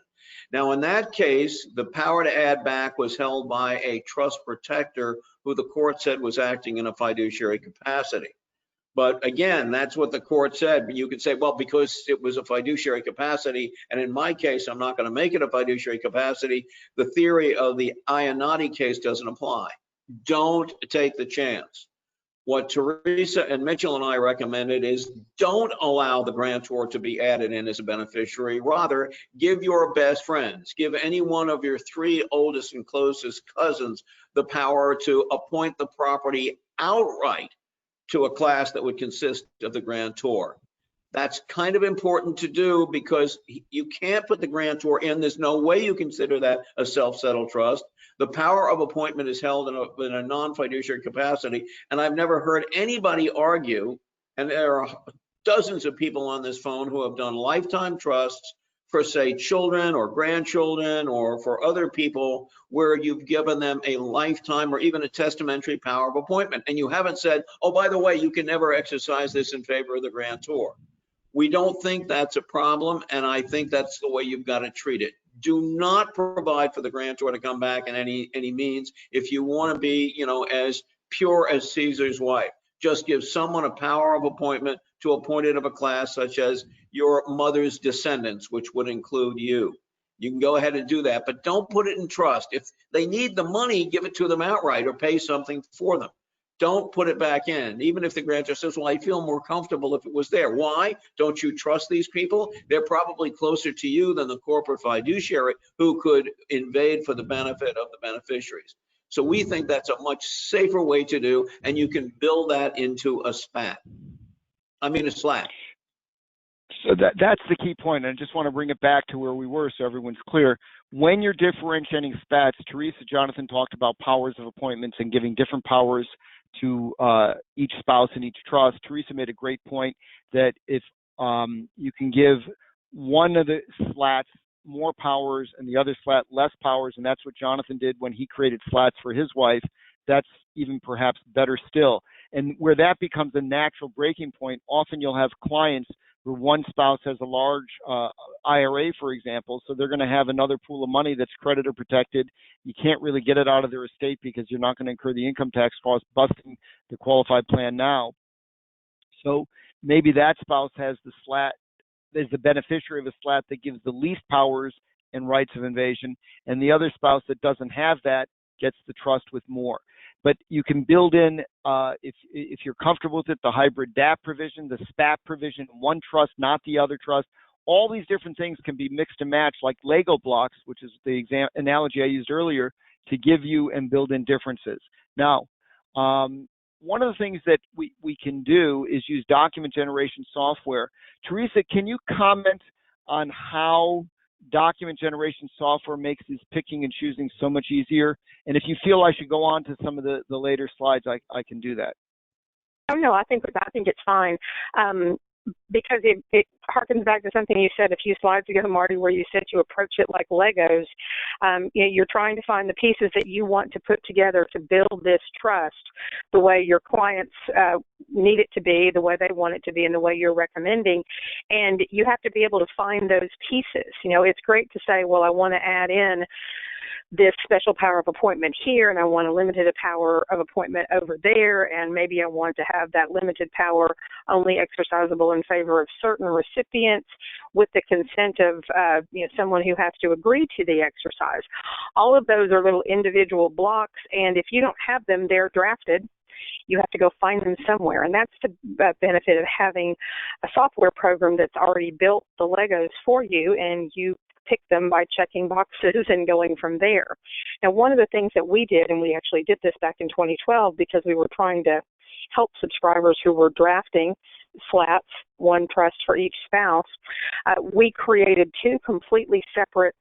Now, in that case, the power to add back was held by a trust protector who the court said was acting in a fiduciary capacity. But again, that's what the court said. You could say, well, because it was a fiduciary capacity, and in my case, I'm not going to make it a fiduciary capacity, the theory of the Iannotti case doesn't apply. Don't take the chance. What Teresa and Mitchell and I recommended is, don't allow the grantor to be added in as a beneficiary. Rather, give your best friends, give any one of your 3 oldest and closest cousins the power to appoint the property outright to a class that would consist of the grantor. That's kind of important to do, because you can't put the grantor in. There's no way you consider that a self-settled trust. The power of appointment is held in a non-fiduciary capacity. And I've never heard anybody argue, and there are dozens of people on this phone who have done lifetime trusts for, say, children or grandchildren, or for other people, where you've given them a lifetime or even a testamentary power of appointment. And you haven't said, oh, by the way, you can never exercise this in favor of the grantor. We don't think that's a problem, and I think that's the way you've got to treat it. Do not provide for the grantor to come back in any means. If you want to be, as pure as Caesar's wife, just give someone a power of appointment to appoint it of a class such as your mother's descendants, which would include you. You can go ahead and do that, but don't put it in trust. If they need the money, give it to them outright or pay something for them. Don't put it back in. Even if the grantor says, well, I feel more comfortable if it was there. Why? Don't you trust these people? They're probably closer to you than the corporate fiduciary who could invade for the benefit of the beneficiaries. So we think that's a much safer way to do, and you can build that into a SPAT. I mean, a SLAT. So that's the key point. And I just want to bring it back to where we were so everyone's clear. When you're differentiating SPATs, Teresa, Jonathan talked about powers of appointments and giving different powers to each spouse in each trust. Teresa made a great point that if you can give one of the SLATs more powers and the other SLAT less powers, and that's what Jonathan did when he created SLATs for his wife, that's even perhaps better still. And where that becomes a natural breaking point, often you'll have clients where one spouse has a large IRA, for example, so they're going to have another pool of money that's creditor protected. You can't really get it out of their estate because you're not going to incur the income tax cost busting the qualified plan now. So maybe that spouse has the SLAT, is the beneficiary of a SLAT that gives the least powers and rights of invasion, and the other spouse that doesn't have that gets the trust with more. But you can build in, if you're comfortable with it, the hybrid DAP provision, the SPAT provision, one trust, not the other trust. All these different things can be mixed and matched like Lego blocks, which is the analogy I used earlier, to give you and build in differences. Now, one of the things that we can do is use document generation software. Teresa, can you comment on how document generation software makes this picking and choosing so much easier? And if you feel I should go on to some of the later slides, I can do that. Oh no, I think it's fine. Because it harkens back to something you said a few slides ago, Marty, where you said you approach it like Legos. You're trying to find the pieces that you want to put together to build this trust the way your clients need it to be, the way they want it to be, and the way you're recommending. And you have to be able to find those pieces. It's great to say, well, I want to add in this special power of appointment here, and I want a limited power of appointment over there, and maybe I want to have that limited power only exercisable in favor of certain recipients with the consent of someone who has to agree to the exercise. All of those are little individual blocks, and if you don't have them, they're drafted. You have to go find them somewhere, and that's the benefit of having a software program that's already built the Legos for you, and you pick them by checking boxes and going from there. Now, one of the things that we did, and we actually did this back in 2012 because we were trying to help subscribers who were drafting SLATs, one trust for each spouse, we created two completely separate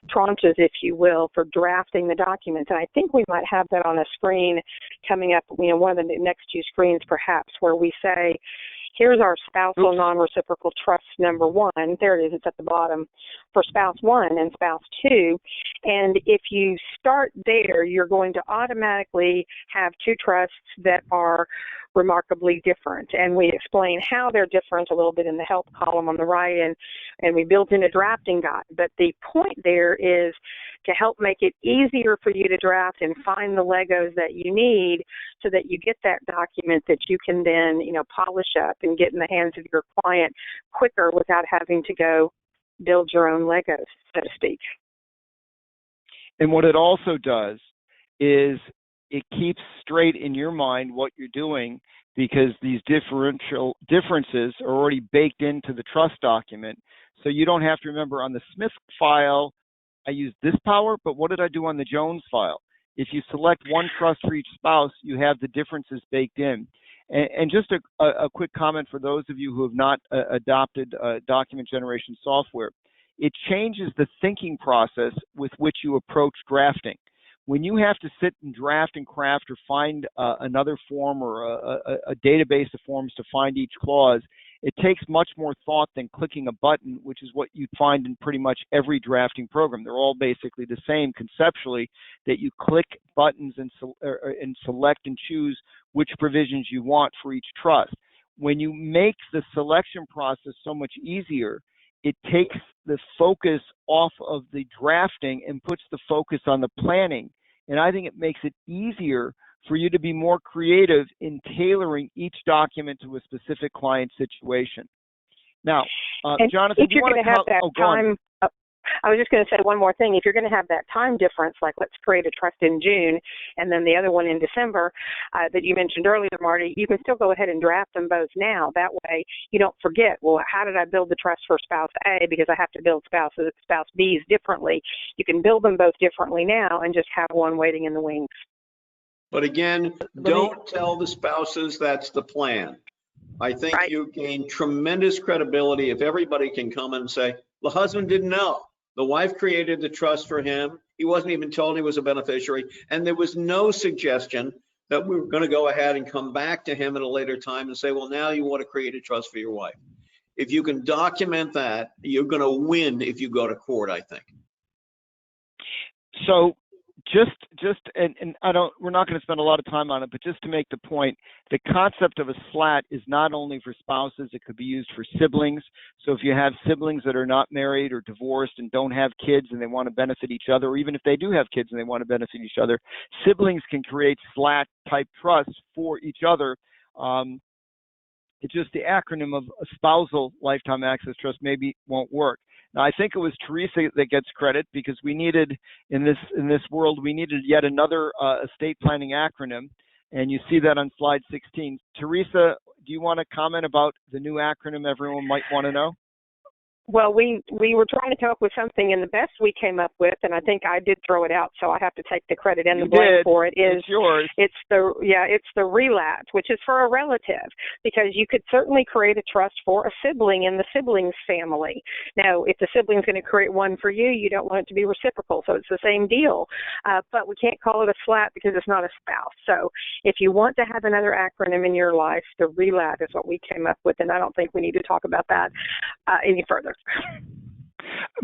tranches, if you will, for drafting the documents. And I think we might have that on a screen coming up, one of the next two screens perhaps, where we say, here's our spousal non-reciprocal trust number one. There it is. It's at the bottom for spouse one and spouse two. And if you start there, you're going to automatically have two trusts that are remarkably different. And we explain how they're different a little bit in the help column on the right, and we built in a drafting guide. But the point there is to help make it easier for you to draft and find the Legos that you need so that you get that document that you can then, polish up and get in the hands of your client quicker without having to go build your own Legos, so to speak. And what it also does is it keeps straight in your mind what you're doing, because these differences are already baked into the trust document. So you don't have to remember on the Smith file, I used this power, but what did I do on the Jones file? If you select one trust for each spouse, you have the differences baked in. And just a quick comment for those of you who have not adopted document generation software. It changes the thinking process with which you approach drafting. When you have to sit and draft and craft or find another form or a database of forms to find each clause, it takes much more thought than clicking a button, which is what you'd find in pretty much every drafting program. They're all basically the same conceptually, that you click buttons and select and choose which provisions you want for each trust. When you make the selection process so much easier, it takes the focus off of the drafting and puts the focus on the planning. And I think it makes it easier for you to be more creative in tailoring each document to a specific client situation. Now, Jonathan, if you're going to have that time, I was just going to say one more thing. If you're going to have that time difference, like let's create a trust in June and then the other one in December that you mentioned earlier, Marty, you can still go ahead and draft them both now. That way you don't forget, well, how did I build the trust for spouse A because I have to build spouse B's differently. You can build them both differently now and just have one waiting in the wings. But again, don't tell the spouses that's the plan. I think you gain tremendous credibility if everybody can come and say, the husband didn't know. The wife created the trust for him. He wasn't even told he was a beneficiary. And there was no suggestion that we were going to go ahead and come back to him at a later time and say, well, now you want to create a trust for your wife. If you can document that, you're going to win if you go to court, I think. So and we're not going to spend a lot of time on it, but just to make the point, the concept of a SLAT is not only for spouses, it could be used for siblings. So if you have siblings that are not married or divorced and don't have kids and they want to benefit each other, or even if they do have kids and they want to benefit each other, siblings can create SLAT type trusts for each other. It's just the acronym of a spousal lifetime access trust maybe won't work. Now, I think it was Teresa that gets credit because we needed, in this world, we needed yet another estate planning acronym, and you see that on slide 16. Teresa, do you want to comment about the new acronym everyone might want to know? Well, we were trying to come up with something, and the best we came up with, and I think I did throw it out, so I have to take the credit and the blame for it. It's yours. It's the RELAT, which is for a relative, because you could certainly create a trust for a sibling in the siblings family. Now, if the sibling's going to create one for you, you don't want it to be reciprocal, so it's the same deal. But we can't call it a SLAT because it's not a spouse. So if you want to have another acronym in your life, the RELAT is what we came up with, and I don't think we need to talk about that any further.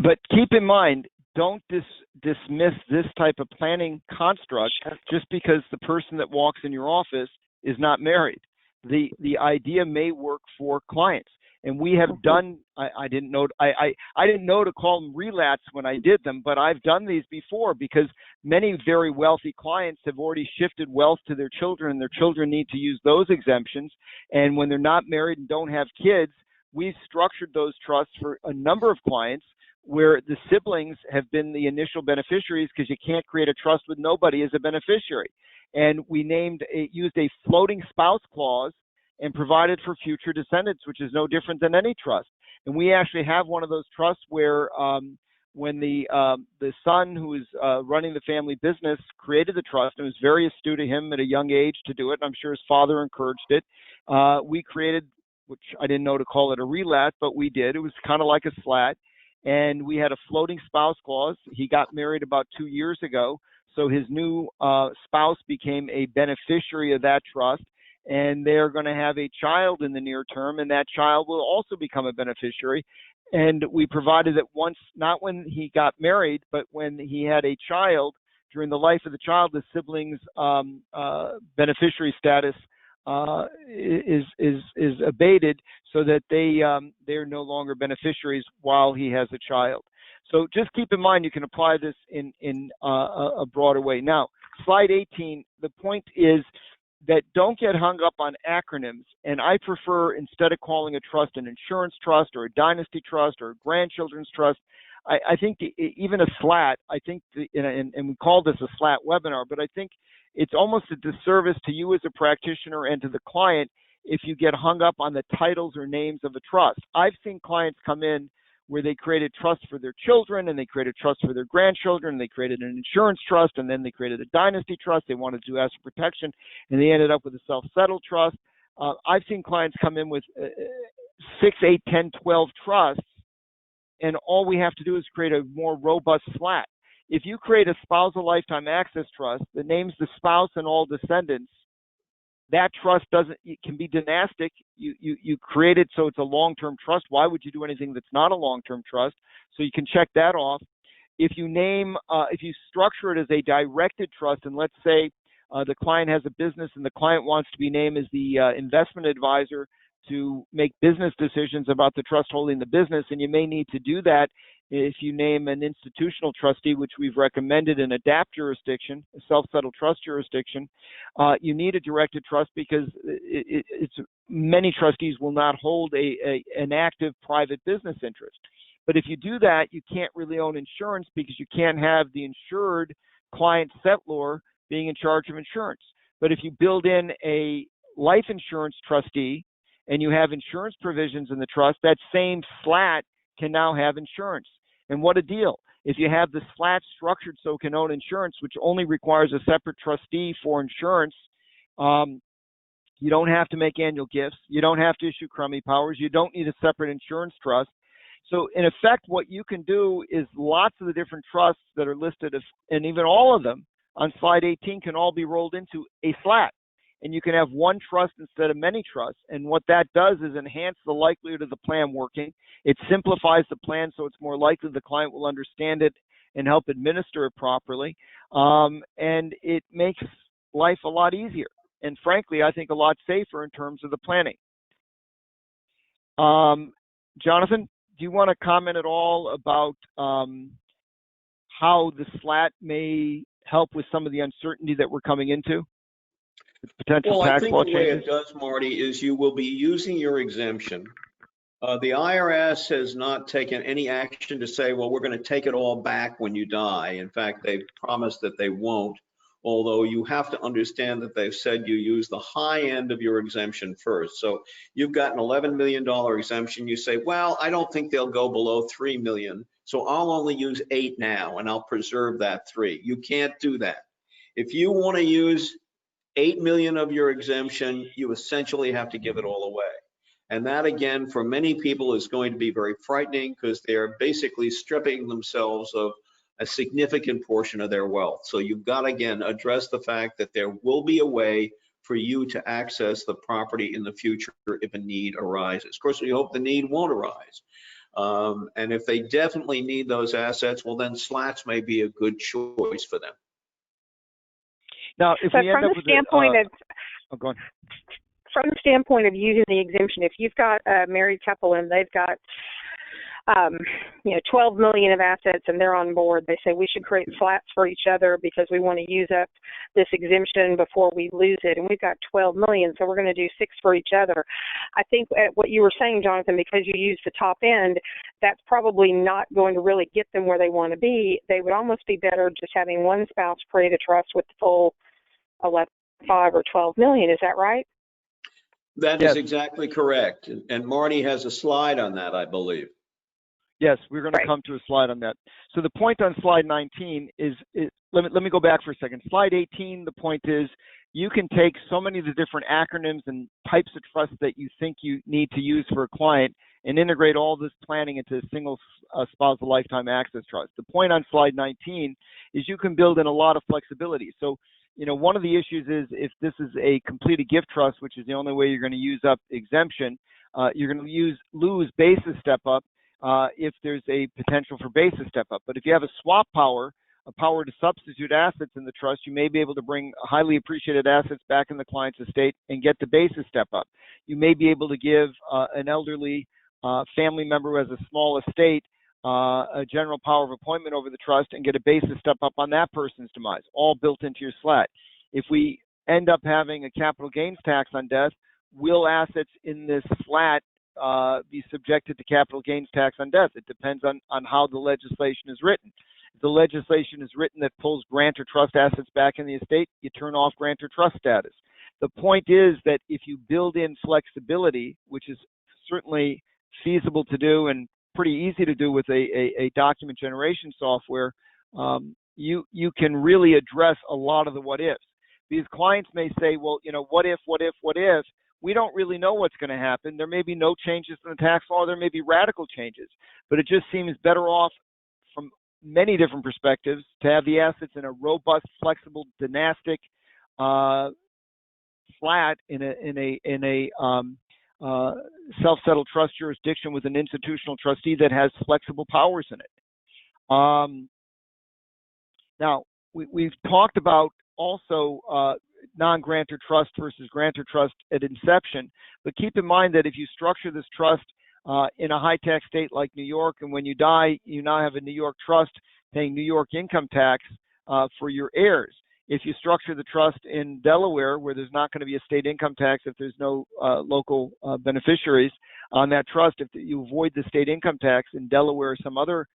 But keep in mind, don't dismiss this type of planning construct just because the person that walks in your office is not married. The idea may work for clients. And we have done, I didn't know to call them relats when I did them, but I've done these before because many very wealthy clients have already shifted wealth to their children, and their children need to use those exemptions. And when they're not married and don't have kids, we've structured those trusts for a number of clients where the siblings have been the initial beneficiaries, because you can't create a trust with nobody as a beneficiary. And we used a floating spouse clause and provided for future descendants, which is no different than any trust. And we actually have one of those trusts where when the son who is running the family business created the trust, and it was very astute of him at a young age to do it, and I'm sure his father encouraged it, we created, which I didn't know to call it a relat, but we did. It was kind of like a SLAT. And we had a floating spouse clause. He got married about 2 years ago, so his new spouse became a beneficiary of that trust, and they're going to have a child in the near term, and that child will also become a beneficiary. And we provided that once, not when he got married, but when he had a child, during the life of the child, the siblings' beneficiary status is abated, so that they're no longer beneficiaries while he has a child. So just keep in mind, you can apply this in a broader way. Now, slide 18, the point is that don't get hung up on acronyms. And I prefer, instead of calling a trust an insurance trust or a dynasty trust or a grandchildren's trust, I think even a SLAT, I think, and we call this a SLAT webinar, but I think it's almost a disservice to you as a practitioner and to the client if you get hung up on the titles or names of a trust. I've seen clients come in where they created trust for their children, and they created trust for their grandchildren, and they created an insurance trust, and then they created a dynasty trust. They wanted to do asset protection, and they ended up with a self-settled trust. I've seen clients come in with 6, 8, 10, 12 trusts, and all we have to do is create a more robust SLAT. If you create a spousal lifetime access trust that names the spouse and all descendants, that trust it can be dynastic. You create it so it's a long-term trust. Why would you do anything that's not a long-term trust? So you can check that off. If you structure it as a directed trust, and let's say the client has a business and the client wants to be named as the investment advisor to make business decisions about the trust holding the business, and you may need to do that if you name an institutional trustee, which we've recommended in ADAPT jurisdiction, a self-settled trust jurisdiction. You need a directed trust because many trustees will not hold an active private business interest. But if you do that, you can't really own insurance because you can't have the insured client settlor being in charge of insurance. But if you build in a life insurance trustee and you have insurance provisions in the trust, that same SLAT can now have insurance. And what a deal. If you have the SLAT structured so it can own insurance, which only requires a separate trustee for insurance, you don't have to make annual gifts. You don't have to issue crummy powers. You don't need a separate insurance trust. So in effect, what you can do is lots of the different trusts that are listed, and even all of them on slide 18 can all be rolled into a SLAT. And you can have one trust instead of many trusts. And what that does is enhance the likelihood of the plan working. It simplifies the plan so it's more likely the client will understand it and help administer it properly. And it makes life a lot easier. And frankly, I think a lot safer in terms of the planning. Jonathan, do you want to comment at all about how the SLAT may help with some of the uncertainty that we're coming into? Potential tax law changes? The way it does, Marty, is you will be using your exemption. The IRS has not taken any action to say, well, we're going to take it all back when you die. In fact, they've promised that they won't, although you have to understand that they've said you use the high end of your exemption first. So you've got an $11 million exemption. You say, well, I don't think they'll go below $3 million, so I'll only use 8 now, and I'll preserve that 3. You can't do that. If you want to use 8 million of your exemption, you essentially have to give it all away. And that, again, for many people is going to be very frightening because they're basically stripping themselves of a significant portion of their wealth. So you've got to, again, address the fact that there will be a way for you to access the property in the future if a need arises. Of course, we hope the need won't arise. And if they definitely need those assets, well, then SLATs may be a good choice for them. Now, if we end up with standpoint of, go on. from the standpoint of using the exemption, if you've got a married couple and they've got 12 million of assets and they're on board, they say we should create SLATs for each other because we want to use up this exemption before we lose it. And we've got 12 million, so we're going to do 6 for each other. I think what you were saying, Jonathan, because you used the top end, that's probably not going to really get them where they want to be. They would almost be better just having one spouse create a trust with the full 11, 5 or 12 million. Is that right? That is exactly correct. And Marty has a slide on that, I believe. Yes, we're going to come to a slide on that. So the point on slide 19 is let me go back for a second. Slide 18, the point is you can take so many of the different acronyms and types of trust that you think you need to use for a client and integrate all this planning into a single spousal lifetime access trust. The point on slide 19 is you can build in a lot of flexibility. So, one of the issues is if this is a completed gift trust, which is the only way you're going to use up exemption, you're going to lose basis step up if there's a potential for basis step up. But if you have a swap power, a power to substitute assets in the trust, you may be able to bring highly appreciated assets back in the client's estate and get the basis step up. You may be able to give an elderly family member who has a small estate a general power of appointment over the trust and get a basis step up on that person's demise, all built into your SLAT. If we end up having a capital gains tax on death, will assets in this SLAT be subjected to capital gains tax on death? It depends on how the legislation is written. If the legislation is written that pulls grantor trust assets back in the estate, you turn off grantor trust status. The point is that if you build in flexibility, which is certainly feasible to do and pretty easy to do with a document generation software, you can really address a lot of the what ifs. These clients may say, well, what if? We don't really know what's going to happen. There may be no changes in the tax law. There may be radical changes, but it just seems better off from many different perspectives to have the assets in a robust, flexible, dynastic SLAT in a self-settled trust jurisdiction with an institutional trustee that has flexible powers in it. Now, we've talked about also non-grantor trust versus grantor trust at inception, but keep in mind that if you structure this trust in a high-tax state like New York, and when you die, you now have a New York trust paying New York income tax for your heirs. If you structure the trust in Delaware, where there's not going to be a state income tax if there's no local beneficiaries on that trust, if you avoid the state income tax in Delaware or some other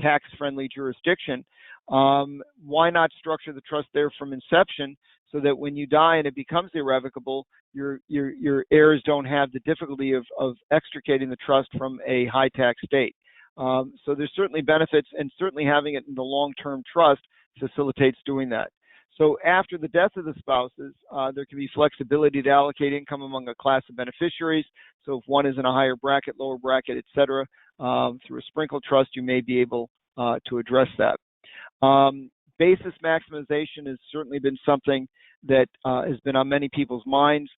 tax-friendly jurisdiction, why not structure the trust there from inception so that when you die and it becomes irrevocable, your heirs don't have the difficulty of extricating the trust from a high-tax state. So there's certainly benefits, and certainly having it in the long-term trust facilitates doing that. So after the death of the spouses, there can be flexibility to allocate income among a class of beneficiaries. So if one is in a higher bracket, lower bracket, et cetera, through a sprinkle trust, you may be able to address that. Basis maximization has certainly been something that has been on many people's minds.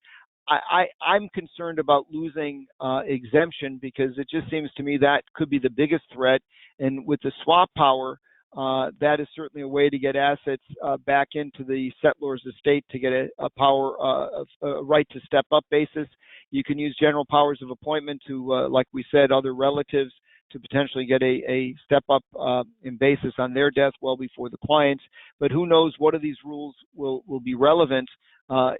I'm concerned about losing exemption because it just seems to me that could be the biggest threat. And with the swap power, that is certainly a way to get assets back into the settlor's estate to get a power of a right to step up basis. You can use general powers of appointment to, like we said, other relatives to potentially get a step up in basis on their death well before the clients. But who knows what of these rules will be relevant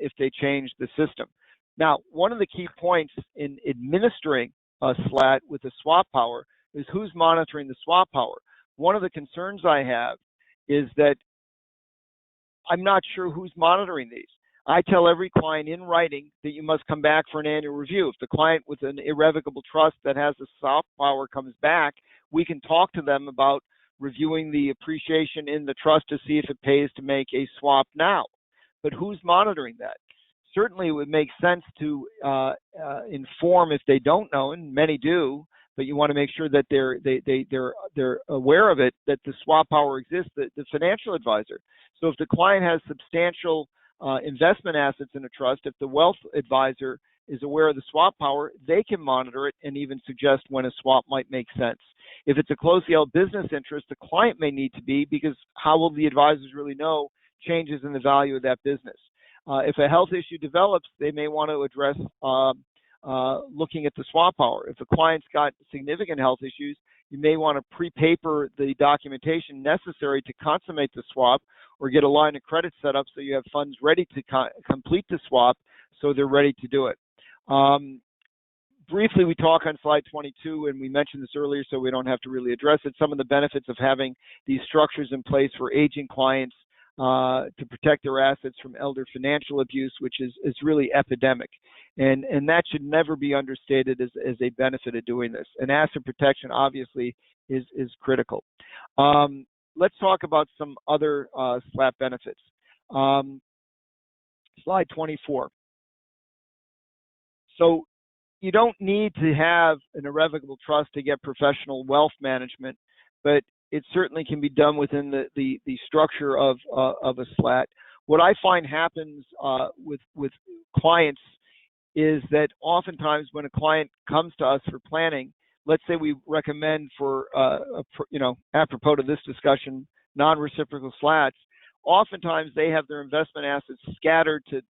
if they change the system. Now, one of the key points in administering a SLAT with a swap power is who's monitoring the swap power. One of the concerns I have is that I'm not sure who's monitoring these. I tell every client in writing that you must come back for an annual review. If the client with an irrevocable trust that has a swap power comes back, we can talk to them about reviewing the appreciation in the trust to see if it pays to make a swap now. But who's monitoring that? Certainly it would make sense to inform if they don't know, and many do, but you want to make sure that they're aware of it, that the swap power exists, the financial advisor. So if the client has substantial investment assets in a trust, if the wealth advisor is aware of the swap power, they can monitor it and even suggest when a swap might make sense. If it's a closely held business interest, the client may need to be, because how will the advisors really know changes in the value of that business? If a health issue develops, they may want to address looking at the swap power. If a client's got significant health issues, you may want to pre-paper the documentation necessary to consummate the swap, or get a line of credit set up so you have funds ready to complete the swap, so they're ready to do it. Briefly, we talk on slide 22, and we mentioned this earlier, so we don't have to really address it. Some of the benefits of having these structures in place for aging clients to protect their assets from elder financial abuse, which is really epidemic. And that should never be understated as a benefit of doing this. And asset protection, obviously, is critical. Let's talk about some other SLAT benefits. Slide 24. So you don't need to have an irrevocable trust to get professional wealth management, but it certainly can be done within the structure of a SLAT. What I find happens with clients is that oftentimes when a client comes to us for planning, let's say we recommend for, apropos to this discussion, non-reciprocal SLATs, oftentimes they have their investment assets scattered to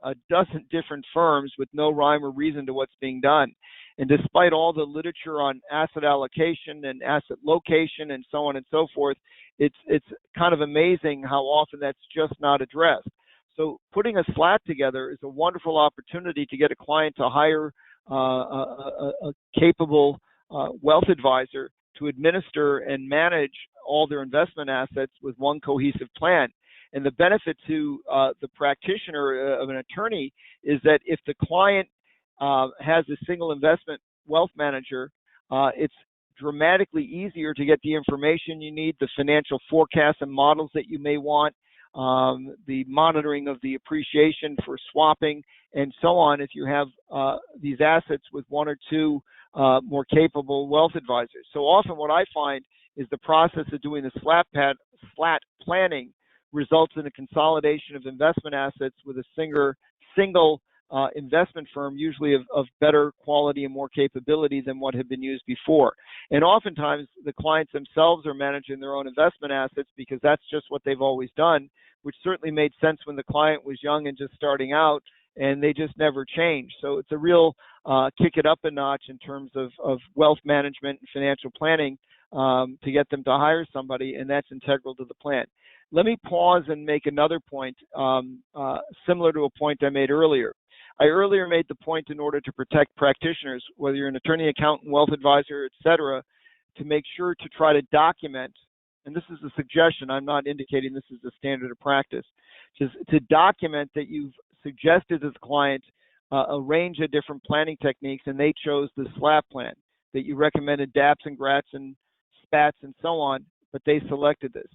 a dozen different firms with no rhyme or reason to what's being done. And despite all the literature on asset allocation and asset location and so on and so forth, it's kind of amazing how often that's just not addressed. So putting a SLAT together is a wonderful opportunity to get a client to hire a capable wealth advisor to administer and manage all their investment assets with one cohesive plan. And the benefit to the practitioner of an attorney is that if the client has a single investment wealth manager, it's dramatically easier to get the information you need, the financial forecasts and models that you may want, the monitoring of the appreciation for swapping, and so on, if you have these assets with one or two more capable wealth advisors. So often what I find is the process of doing the SLAT planning results in a consolidation of investment assets with a single investment firm, usually of better quality and more capability than what had been used before. And oftentimes the clients themselves are managing their own investment assets because that's just what they've always done, which certainly made sense when the client was young and just starting out, and they just never changed. So it's a real kick it up a notch in terms of wealth management and financial planning to get them to hire somebody, and that's integral to the plan. Let me pause and make another point similar to a point I made earlier. I earlier made the point in order to protect practitioners, whether you're an attorney, accountant, wealth advisor, etc., to make sure to try to document, and this is a suggestion, I'm not indicating this is the standard of practice, just to document that you've suggested to the client a range of different planning techniques and they chose the SLAT plan, that you recommended DAPs and GRATs and SPATs and so on, but they selected this.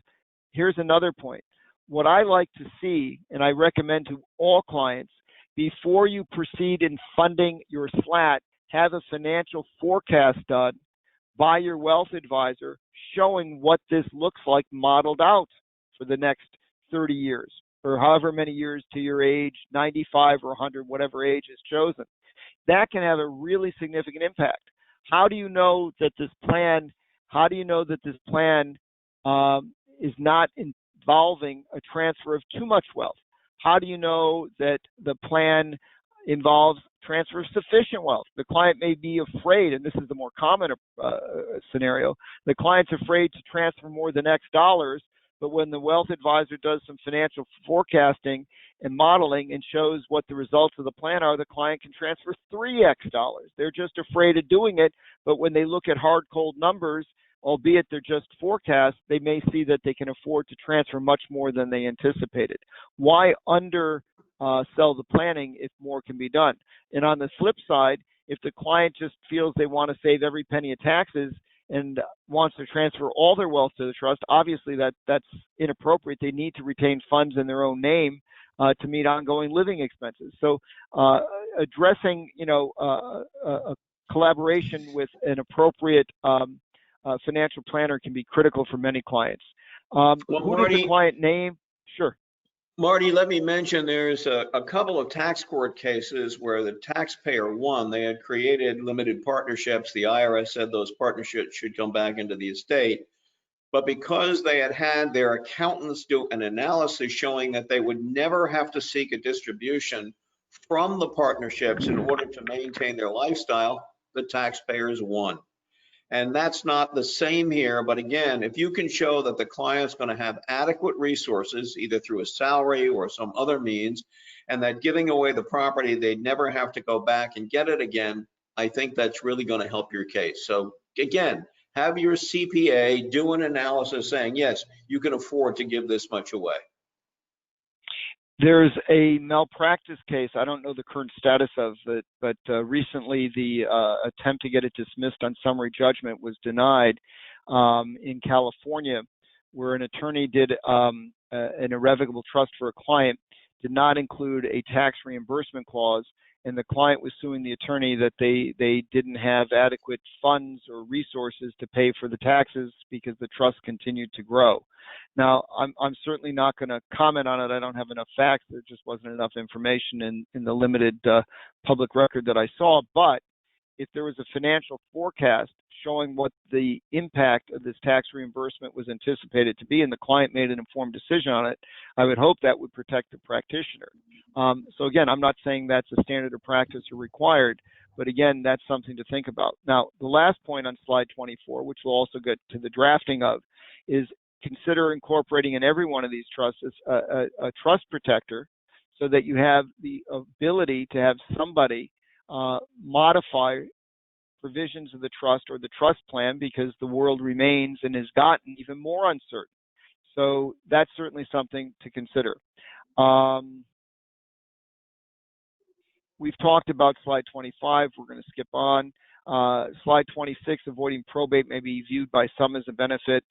Here's another point. What I like to see, and I recommend to all clients, before you proceed in funding your SLAT, have a financial forecast done by your wealth advisor showing what this looks like modeled out for the next 30 years or however many years to your age, 95 or 100, whatever age is chosen. That can have a really significant impact. How do you know that this plan is not involving a transfer of too much wealth? How do you know that the plan involves transfer of sufficient wealth? The client may be afraid, and this is the more common scenario, the client's afraid to transfer more than X dollars, but when the wealth advisor does some financial forecasting and modeling and shows what the results of the plan are, the client can transfer 3X dollars. They're just afraid of doing it, but when they look at hard, cold numbers, albeit they're just forecasts, they may see that they can afford to transfer much more than they anticipated. Why undersell the planning if more can be done? And on the flip side, if the client just feels they want to save every penny of taxes and wants to transfer all their wealth to the trust, obviously that's inappropriate. They need to retain funds in their own name to meet ongoing living expenses. So addressing, a collaboration with an appropriate financial planner can be critical for many clients. Who does the client name? Sure. Marty, let me mention there's a couple of tax court cases where the taxpayer won. They had created limited partnerships. The IRS said those partnerships should come back into the estate. But because they had their accountants do an analysis showing that they would never have to seek a distribution from the partnerships in order to maintain their lifestyle, the taxpayers won. And that's not the same here. But again, if you can show that the client's going to have adequate resources, either through a salary or some other means, and that giving away the property, they'd never have to go back and get it again, I think that's really going to help your case. So again, have your CPA do an analysis saying, yes, you can afford to give this much away. There's a malpractice case, I don't know the current status of it, but recently the attempt to get it dismissed on summary judgment was denied in California, where an attorney did an irrevocable trust for a client, did not include a tax reimbursement clause, and the client was suing the attorney that they didn't have adequate funds or resources to pay for the taxes because the trust continued to grow. Now, I'm certainly not going to comment on it. I don't have enough facts. There just wasn't enough information in the limited public record that I saw. But if there was a financial forecast showing what the impact of this tax reimbursement was anticipated to be, and the client made an informed decision on it, I would hope that would protect the practitioner. So again, I'm not saying that's a standard of practice or required, but again, that's something to think about. Now, the last point on slide 24, which we'll also get to the drafting of, is consider incorporating in every one of these trusts a trust protector so that you have the ability to have somebody modify provisions of the trust or the trust plan because the world remains and has gotten even more uncertain. So that's certainly something to consider. We've talked about slide 25. We're going to skip on. Slide 26, avoiding probate may be viewed by some as a benefit.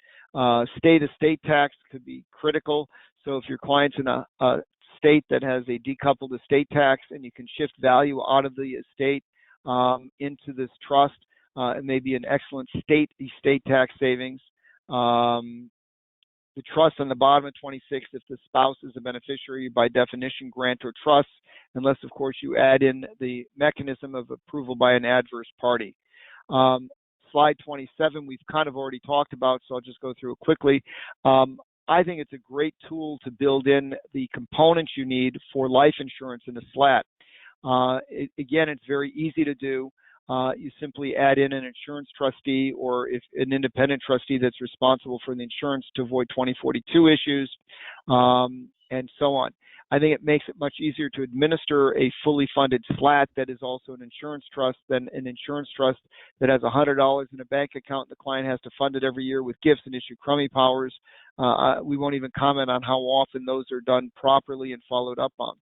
State estate tax could be critical. So if your client's in a state that has a decoupled estate tax and you can shift value out of the estate into this trust, it may be an excellent state estate tax savings. The trust on the bottom of 26, if the spouse is a beneficiary, by definition, grant or trust, unless, of course, you add in the mechanism of approval by an adverse party. Slide 27, we've kind of already talked about, so I'll just go through it quickly. I think it's a great tool to build in the components you need for life insurance in a SLAT. Again, it's very easy to do. You simply add in an insurance trustee or if an independent trustee that's responsible for the insurance to avoid 2042 issues, and so on. I think it makes it much easier to administer a fully funded SLAT that is also an insurance trust than an insurance trust that has $100 in a bank account and the client has to fund it every year with gifts and issue crummy powers. We won't even comment on how often those are done properly and followed up on.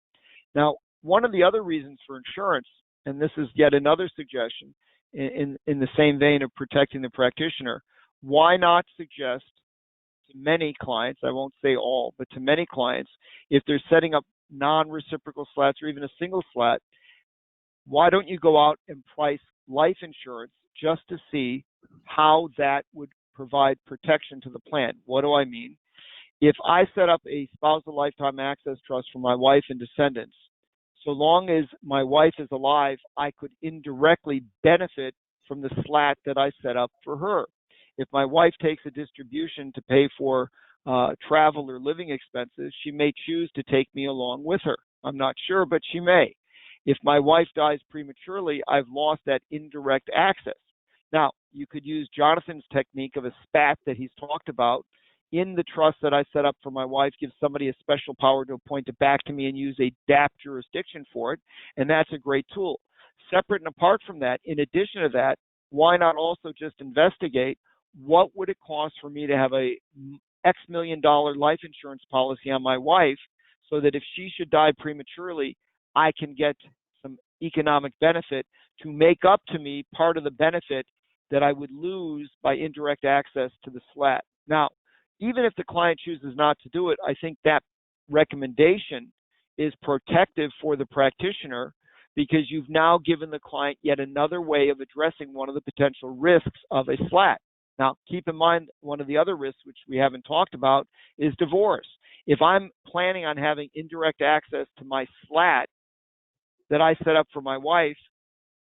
Now, one of the other reasons for insurance, and this is yet another suggestion in the same vein of protecting the practitioner, why not suggest to many clients, I won't say all, but to many clients, if they're setting up non-reciprocal SLATs or even a single SLAT, why don't you go out and price life insurance just to see how that would provide protection to the plan? What do I mean? If I set up a spousal lifetime access trust for my wife and descendants, so long as my wife is alive, I could indirectly benefit from the SLAT that I set up for her. If my wife takes a distribution to pay for travel or living expenses, she may choose to take me along with her. I'm not sure, but she may. If my wife dies prematurely, I've lost that indirect access. Now, you could use Jonathan's technique of a SPAT that he's talked about in the trust that I set up for my wife, give somebody a special power to appoint it back to me and use a DAP jurisdiction for it, and that's a great tool. Separate and apart from that, in addition to that, why not also just investigate what would it cost for me to have a X million dollar life insurance policy on my wife so that if she should die prematurely, I can get some economic benefit to make up to me part of the benefit that I would lose by indirect access to the SLAT. Now, even if the client chooses not to do it, I think that recommendation is protective for the practitioner because you've now given the client yet another way of addressing one of the potential risks of a SLAT. Now, keep in mind, one of the other risks, which we haven't talked about, is divorce. If I'm planning on having indirect access to my SLAT that I set up for my wife,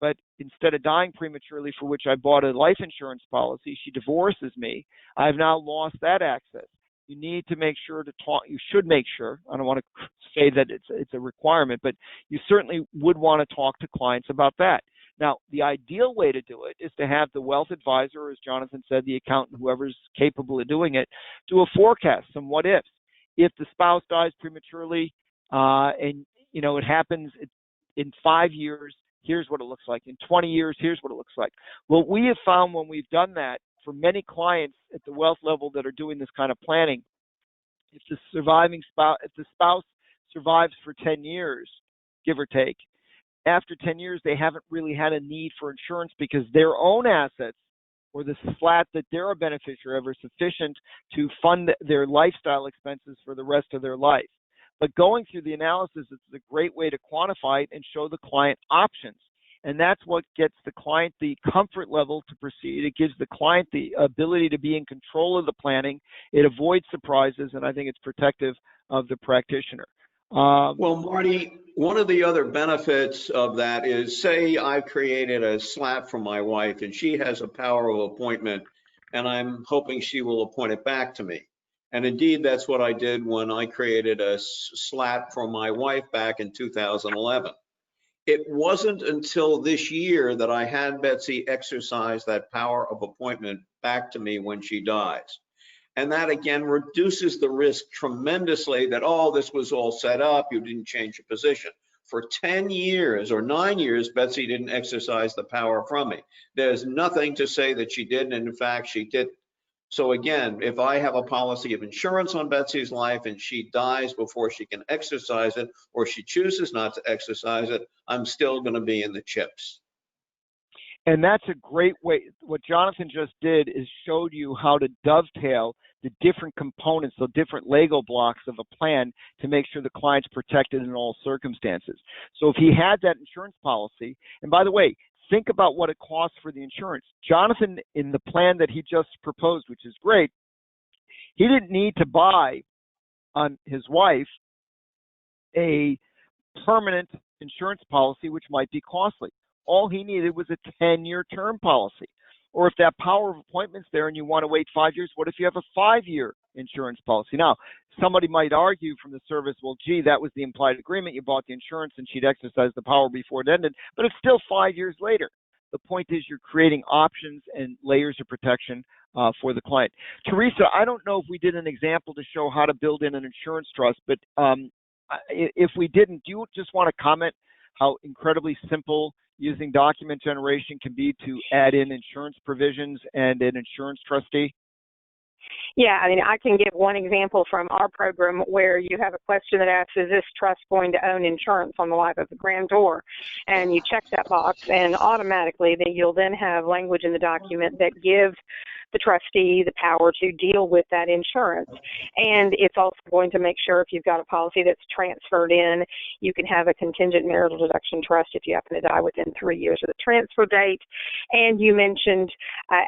but instead of dying prematurely, for which I bought a life insurance policy, she divorces me. I've now lost that access. You need to make sure to talk. You should make sure. I don't want to say that it's a requirement, but you certainly would want to talk to clients about that. Now, the ideal way to do it is to have the wealth advisor, or as Jonathan said, the accountant, whoever's capable of doing it, do a forecast, some what ifs. If the spouse dies prematurely, and it happens in 5 years, here's what it looks like. In 20 years, here's what it looks like. What we have found when we've done that for many clients at the wealth level that are doing this kind of planning, if the spouse survives for 10 years, give or take, after 10 years, they haven't really had a need for insurance because their own assets or the SLAT that they're a beneficiary of are sufficient to fund their lifestyle expenses for the rest of their life. But going through the analysis, it's a great way to quantify it and show the client options. And that's what gets the client the comfort level to proceed. It gives the client the ability to be in control of the planning. It avoids surprises, and I think it's protective of the practitioner. Well, Marty, one of the other benefits of that is, say I've created a SLAT for my wife and she has a power of appointment, and I'm hoping she will appoint it back to me. And indeed, that's what I did when I created a SLAT for my wife back in 2011. It wasn't until this year that I had Betsy exercise that power of appointment back to me when she dies. And that, again, reduces the risk tremendously that, oh, this was all set up, you didn't change your position. For 10 years or 9 years, Betsy didn't exercise the power from me. There's nothing to say that she didn't, and in fact, she didn't. So again, if I have a policy of insurance on Betsy's life and she dies before she can exercise it, or she chooses not to exercise it, I'm still going to be in the chips. And that's a great way. What Jonathan just did is showed you how to dovetail the different components, the different Lego blocks of a plan to make sure the client's protected in all circumstances. So if he had that insurance policy, and by the way, think about what it costs for the insurance. Jonathan, in the plan that he just proposed, which is great, he didn't need to buy on his wife a permanent insurance policy, which might be costly. All he needed was a 10-year term policy. Or if that power of appointment's there and you want to wait 5 years, what if you have a 5-year insurance policy? Now, somebody might argue from the service, well, gee, that was the implied agreement. You bought the insurance and she'd exercise the power before it ended, but it's still 5 years later. The point is you're creating options and layers of protection for the client. Teresa, I don't know if we did an example to show how to build in an insurance trust, but if we didn't, do you just want to comment how incredibly simple using document generation can be to add in insurance provisions and an insurance trustee? Yeah, I mean, I can give one example from our program where you have a question that asks, is this trust going to own insurance on the life of the grantor? And you check that box, and automatically you'll then have language in the document that gives the trustee the power to deal with that insurance. And it's also going to make sure if you've got a policy that's transferred in, you can have a contingent marital deduction trust if you happen to die within 3 years of the transfer date. And you mentioned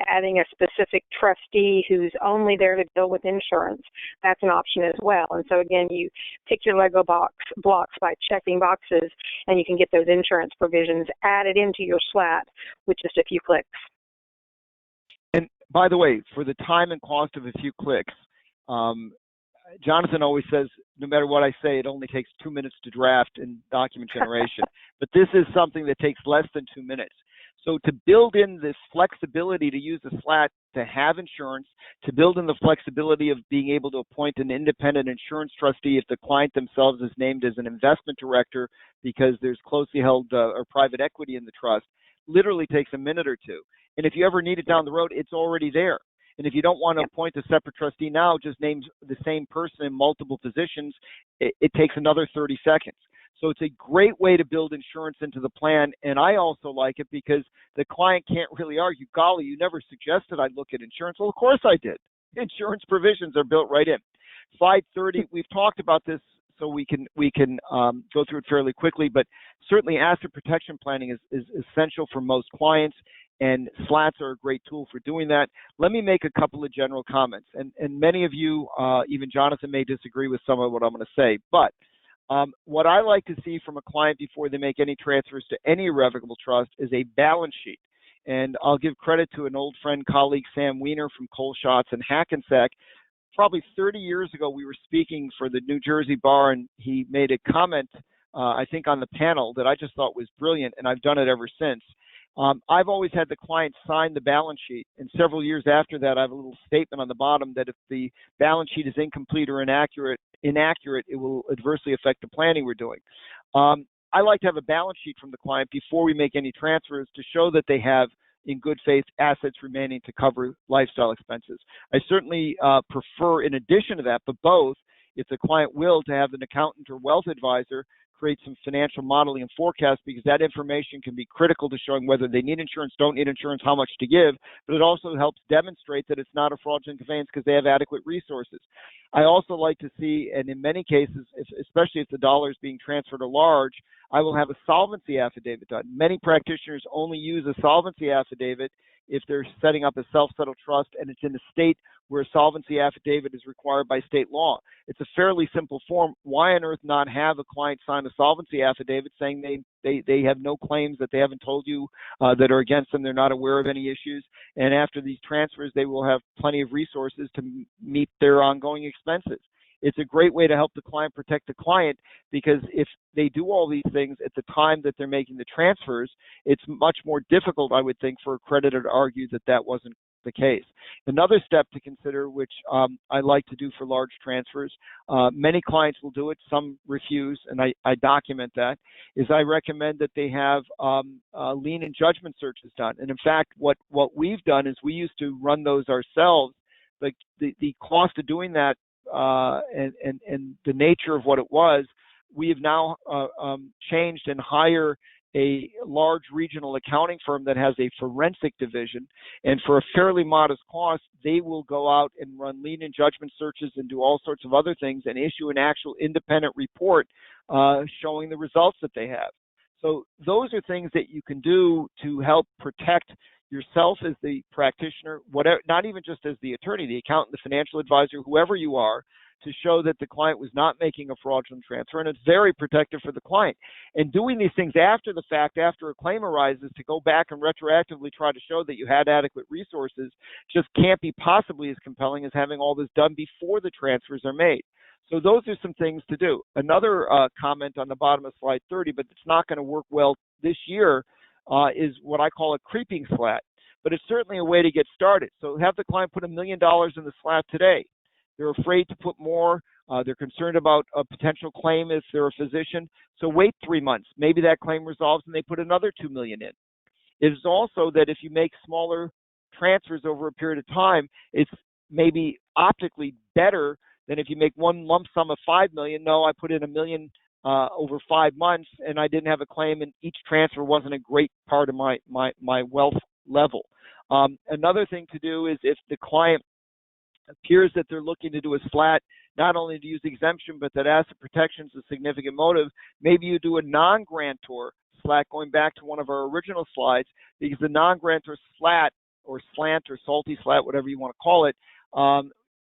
adding a specific trustee who's only there to deal with insurance. That's an option as well. And so again, you pick your Lego blocks by checking boxes, and you can get those insurance provisions added into your SLAT with just a few clicks. And by the way, for the time and cost of a few clicks, Jonathan always says, no matter what I say, it only takes 2 minutes to draft in document generation. But this is something that takes less than 2 minutes. So to build in this flexibility to use a SLAT to have insurance, to build in the flexibility of being able to appoint an independent insurance trustee if the client themselves is named as an investment director because there's closely held or private equity in the trust, literally takes a minute or two. And if you ever need it down the road, it's already there. And if you don't want to appoint a separate trustee now, just name the same person in multiple positions, it takes another 30 seconds. So it's a great way to build insurance into the plan. And I also like it because the client can't really argue, golly, you never suggested I look at insurance. Well, of course I did. Insurance provisions are built right in. Slide 30, we've talked about this, so we can go through it fairly quickly, but certainly asset protection planning is essential for most clients, and SLATs are a great tool for doing that. Let me make a couple of general comments, and many of you, even Jonathan, may disagree with some of what I'm going to say, but What I like to see from a client before they make any transfers to any irrevocable trust is a balance sheet. And I'll give credit to an old friend, colleague, Sam Weiner from Coleshots and Hackensack. Probably 30 years ago, we were speaking for the New Jersey bar, and he made a comment, I think, on the panel that I just thought was brilliant, and I've done it ever since. I've always had the client sign the balance sheet, and several years after that, I have a little statement on the bottom that if the balance sheet is incomplete or inaccurate, it will adversely affect the planning we're doing. I like to have a balance sheet from the client before we make any transfers to show that they have, in good faith, assets remaining to cover lifestyle expenses. I certainly prefer, in addition to that, but both, if the client will, to have an accountant or wealth advisor create some financial modeling and forecast, because that information can be critical to showing whether they need insurance, don't need insurance, how much to give, but it also helps demonstrate that it's not a fraudulent conveyance because they have adequate resources. I also like to see, and in many cases, especially if the dollars being transferred are large, I will have a solvency affidavit done. Many practitioners only use a solvency affidavit if they're setting up a self-settled trust and it's in a state where a solvency affidavit is required by state law. It's a fairly simple form. Why on earth not have a client sign a solvency affidavit saying they have no claims, that they haven't told you that are against them, they're not aware of any issues, and after these transfers they will have plenty of resources to meet their ongoing expenses. It's a great way to help the client protect the client, because if they do all these things at the time that they're making the transfers, it's much more difficult, I would think, for a creditor to argue that that wasn't the case. Another step to consider, which I like to do for large transfers, many clients will do it, some refuse, and I document that, is I recommend that they have lien and judgment searches done. And in fact, what we've done is we used to run those ourselves, but the cost of doing that and the nature of what it was, we have now changed and hire a large regional accounting firm that has a forensic division, and for a fairly modest cost, they will go out and run lien and judgment searches and do all sorts of other things and issue an actual independent report showing the results that they have. So those are things that you can do to help protect yourself as the practitioner, whatever, not even just as the attorney, the accountant, the financial advisor, whoever you are, to show that the client was not making a fraudulent transfer, and it's very protective for the client. And doing these things after the fact, after a claim arises, to go back and retroactively try to show that you had adequate resources just can't be possibly as compelling as having all this done before the transfers are made. So those are some things to do. Another comment on the bottom of slide 30, but it's not going to work well this year, is what I call a creeping SLAT. But it's certainly a way to get started. So have the client put $1 million in the SLAT today. They're afraid to put more. They're concerned about a potential claim if they're a physician. So wait 3 months. Maybe that claim resolves and they put another $2 million in. It is also that if you make smaller transfers over a period of time, it's maybe optically better than if you make one lump sum of $5 million. No, I put in $1 million over 5 months and I didn't have a claim, and each transfer wasn't a great part of my wealth level. Another thing to do is, if the client appears that they're looking to do a SLAT, not only to use exemption, but that asset protection is a significant motive, maybe you do a non-grantor SLAT, going back to one of our original slides, because the non-grantor SLAT, or slant, or salty SLAT, whatever you want to call it,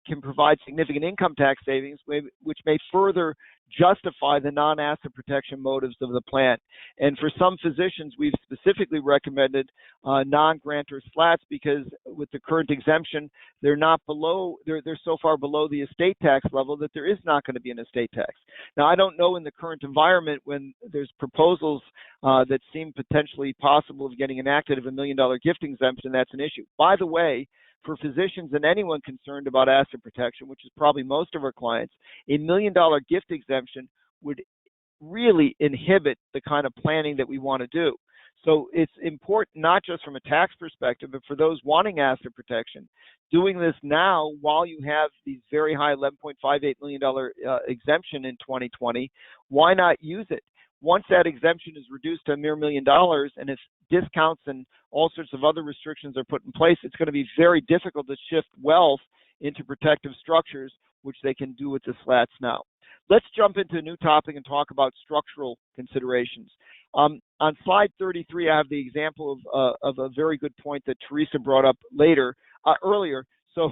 can provide significant income tax savings, which may further justify the non-asset protection motives of the plan. And for some physicians, we've specifically recommended non-grantor SLATs, because with the current exemption, they're so far below the estate tax level that there is not going to be an estate tax. Now, I don't know in the current environment, when there's proposals that seem potentially possible of getting enacted of $1 million gift exemption, that's an issue. By the way, for physicians and anyone concerned about asset protection, which is probably most of our clients, a $1 million gift exemption would really inhibit the kind of planning that we want to do. So it's important, not just from a tax perspective, but for those wanting asset protection, doing this now while you have these very high $11.58 million exemption in 2020, why not use it? Once that exemption is reduced to a mere $1 million, and if discounts and all sorts of other restrictions are put in place, it's going to be very difficult to shift wealth into protective structures, which they can do with the SLATs now. Let's jump into a new topic and talk about structural considerations. On slide 33, I have the example of a very good point that Teresa brought up earlier. So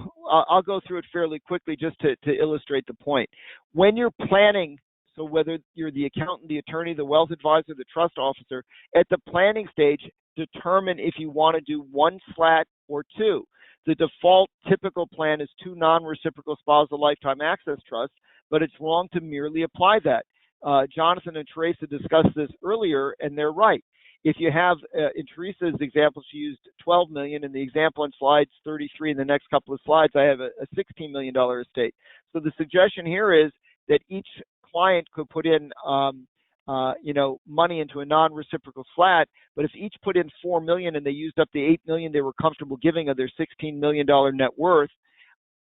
I'll go through it fairly quickly just to illustrate the point. When you're planning So whether you're the accountant, the attorney, the wealth advisor, the trust officer, at the planning stage, determine if you want to do one SLAT or two. The default typical plan is two non-reciprocal spousal lifetime access trusts, but it's wrong to merely apply that. Jonathan and Teresa discussed this earlier, and they're right. If you have, in Teresa's example, she used $12 million. In the example on slides 33 in the next couple of slides, I have a $16 million estate. So the suggestion here is that each client could put in, money into a non-reciprocal SLAT, but if each put in $4 million and they used up the $8 million they were comfortable giving of their $16 million net worth,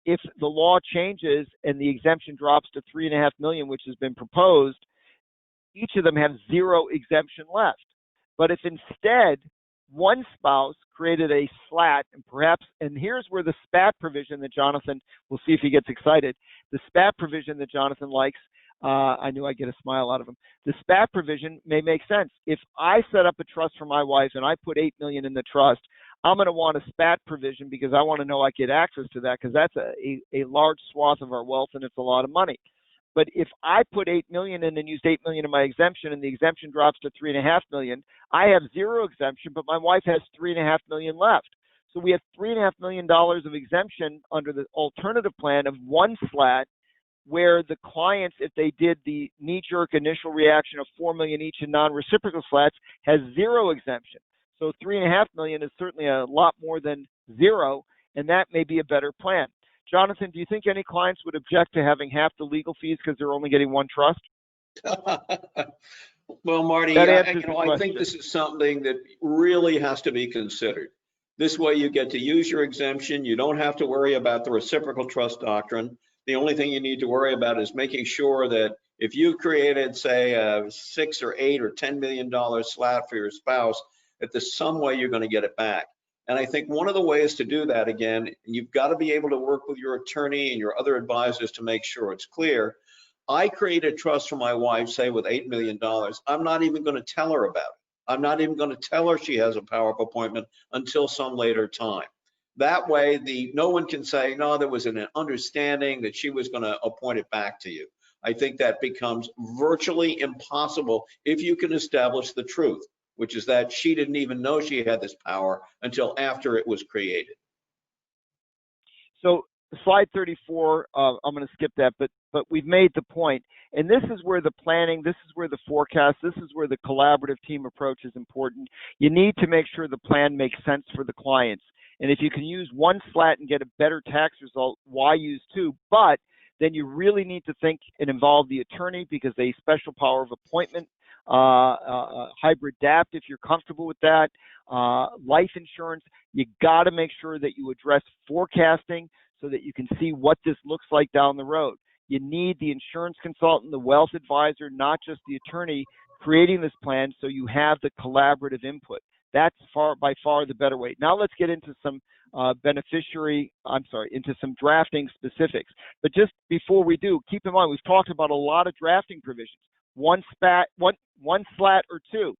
if the law changes and the exemption drops to $3.5 million, which has been proposed, each of them have zero exemption left. But if instead one spouse created a SLAT, and here's where the SPAT provision that Jonathan, we'll see if he gets excited, the SPAT provision that Jonathan likes, I knew I'd get a smile out of him. The SPAT provision may make sense. If I set up a trust for my wife and I put $8 million in the trust, I'm going to want a SPAT provision because I want to know I get access to that, because that's a large swath of our wealth and it's a lot of money. But if I put $8 million in and used $8 million in my exemption and the exemption drops to $3.5 million, I have zero exemption, but my wife has $3.5 million left. So we have $3.5 million of exemption under the alternative plan of one SLAT, where the clients, if they did the knee-jerk initial reaction of $4 million each in non-reciprocal SLATs, has zero exemption. So $3.5 million is certainly a lot more than zero, and that may be a better plan. Jonathan, do you think any clients would object to having half the legal fees because they're only getting one trust? Well, Marty, I think this is something that really has to be considered. This way you get to use your exemption. You don't have to worry about the reciprocal trust doctrine. The only thing you need to worry about is making sure that if you created, say, a $6 or $8 or $10 million SLAT for your spouse, that there's some way you're going to get it back. And I think one of the ways to do that, again, you've got to be able to work with your attorney and your other advisors to make sure it's clear. I created a trust for my wife, say with $8 million. I'm not even going to tell her about it. I'm not even going to tell her she has a power of appointment until some later time. That way, no one can say, no, there was an understanding that she was going to appoint it back to you. I think that becomes virtually impossible if you can establish the truth, which is that she didn't even know she had this power until after it was created. So slide 34, I'm going to skip that, but we've made the point. And this is where the planning, this is where the forecast, this is where the collaborative team approach is important. You need to make sure the plan makes sense for the clients. And if you can use one SLAT and get a better tax result, why use two? But then you really need to think and involve the attorney, because a special power of appointment, hybrid DAPT if you're comfortable with that, life insurance. You got to make sure that you address forecasting so that you can see what this looks like down the road. You need the insurance consultant, the wealth advisor, not just the attorney, creating this plan so you have the collaborative input. That's by far the better way. Now let's get into some into some drafting specifics. But just before we do, keep in mind, we've talked about a lot of drafting provisions. One SLAT or two.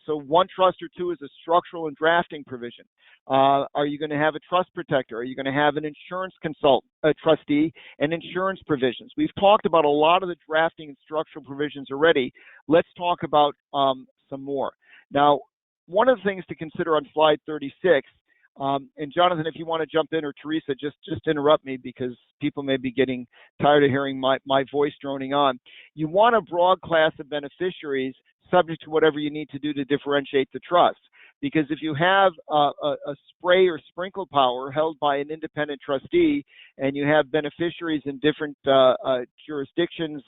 So one trust or two is a structural and drafting provision. Are you going to have a trust protector? Are you going to have an insurance consultant, a trustee, and insurance provisions? We've talked about a lot of the drafting and structural provisions already. Let's talk about some more. Now, one of the things to consider on slide 36, and Jonathan, if you want to jump in, or Teresa, just interrupt me, because people may be getting tired of hearing my voice droning on. You want a broad class of beneficiaries subject to whatever you need to do to differentiate the trust. Because if you have a spray or sprinkle power held by an independent trustee, and you have beneficiaries in different jurisdictions,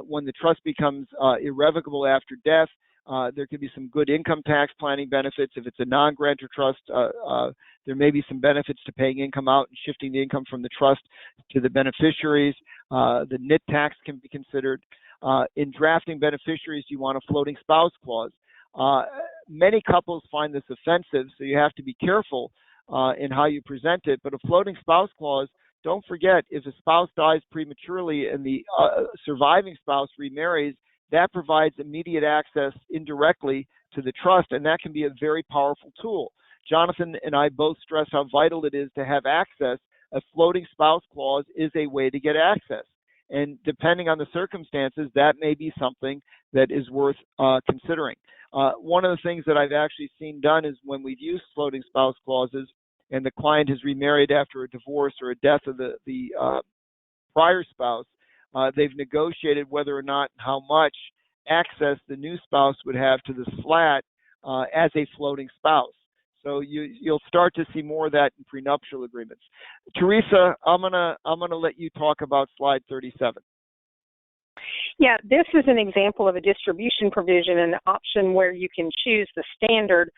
when the trust becomes irrevocable after death, there could be some good income tax planning benefits. If it's a non-grantor trust, there may be some benefits to paying income out and shifting the income from the trust to the beneficiaries. The NIT tax can be considered. In drafting beneficiaries, you want a floating spouse clause. Many couples find this offensive, so you have to be careful in how you present it. But a floating spouse clause, don't forget, if a spouse dies prematurely and the surviving spouse remarries, that provides immediate access indirectly to the trust, and that can be a very powerful tool. Jonathan and I both stress how vital it is to have access. A floating spouse clause is a way to get access. And depending on the circumstances, that may be something that is worth considering. One of the things that I've actually seen done is when we've used floating spouse clauses and the client has remarried after a divorce or a death of the prior spouse, they've negotiated whether or not how much access the new spouse would have to the SLAT as a floating spouse. So you'll start to see more of that in prenuptial agreements. Teresa, I'm gonna let you talk about slide 37. Yeah, this is an example of a distribution provision, an option where you can choose the standard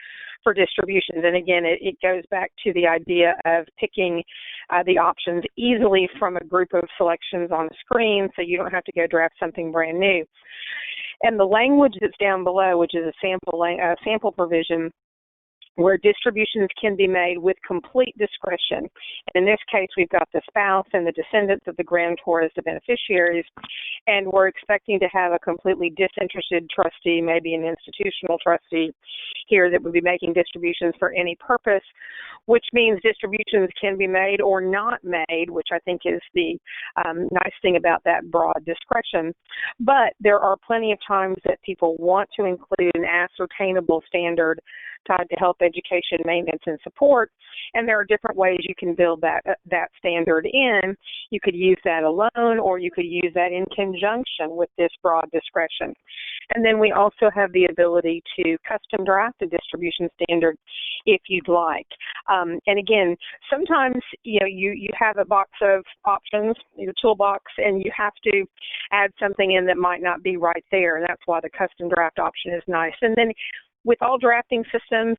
for distributions. And again, it goes back to the idea of picking the options easily from a group of selections on the screen, so you don't have to go draft something brand new. And the language that's down below, which is a sample provision, where distributions can be made with complete discretion. And in this case, we've got the spouse and the descendants of the grantor as the beneficiaries, and we're expecting to have a completely disinterested trustee, maybe an institutional trustee here, that would be making distributions for any purpose, which means distributions can be made or not made, which I think is the nice thing about that broad discretion. But there are plenty of times that people want to include an ascertainable standard tied to health, education, maintenance, and support, and there are different ways you can build that standard in. You could use that alone, or you could use that in conjunction with this broad discretion. And then we also have the ability to custom draft a distribution standard if you'd like. And again, sometimes you have a box of options, your toolbox, and you have to add something in that might not be right there, and that's why the custom draft option is nice. And then with all drafting systems,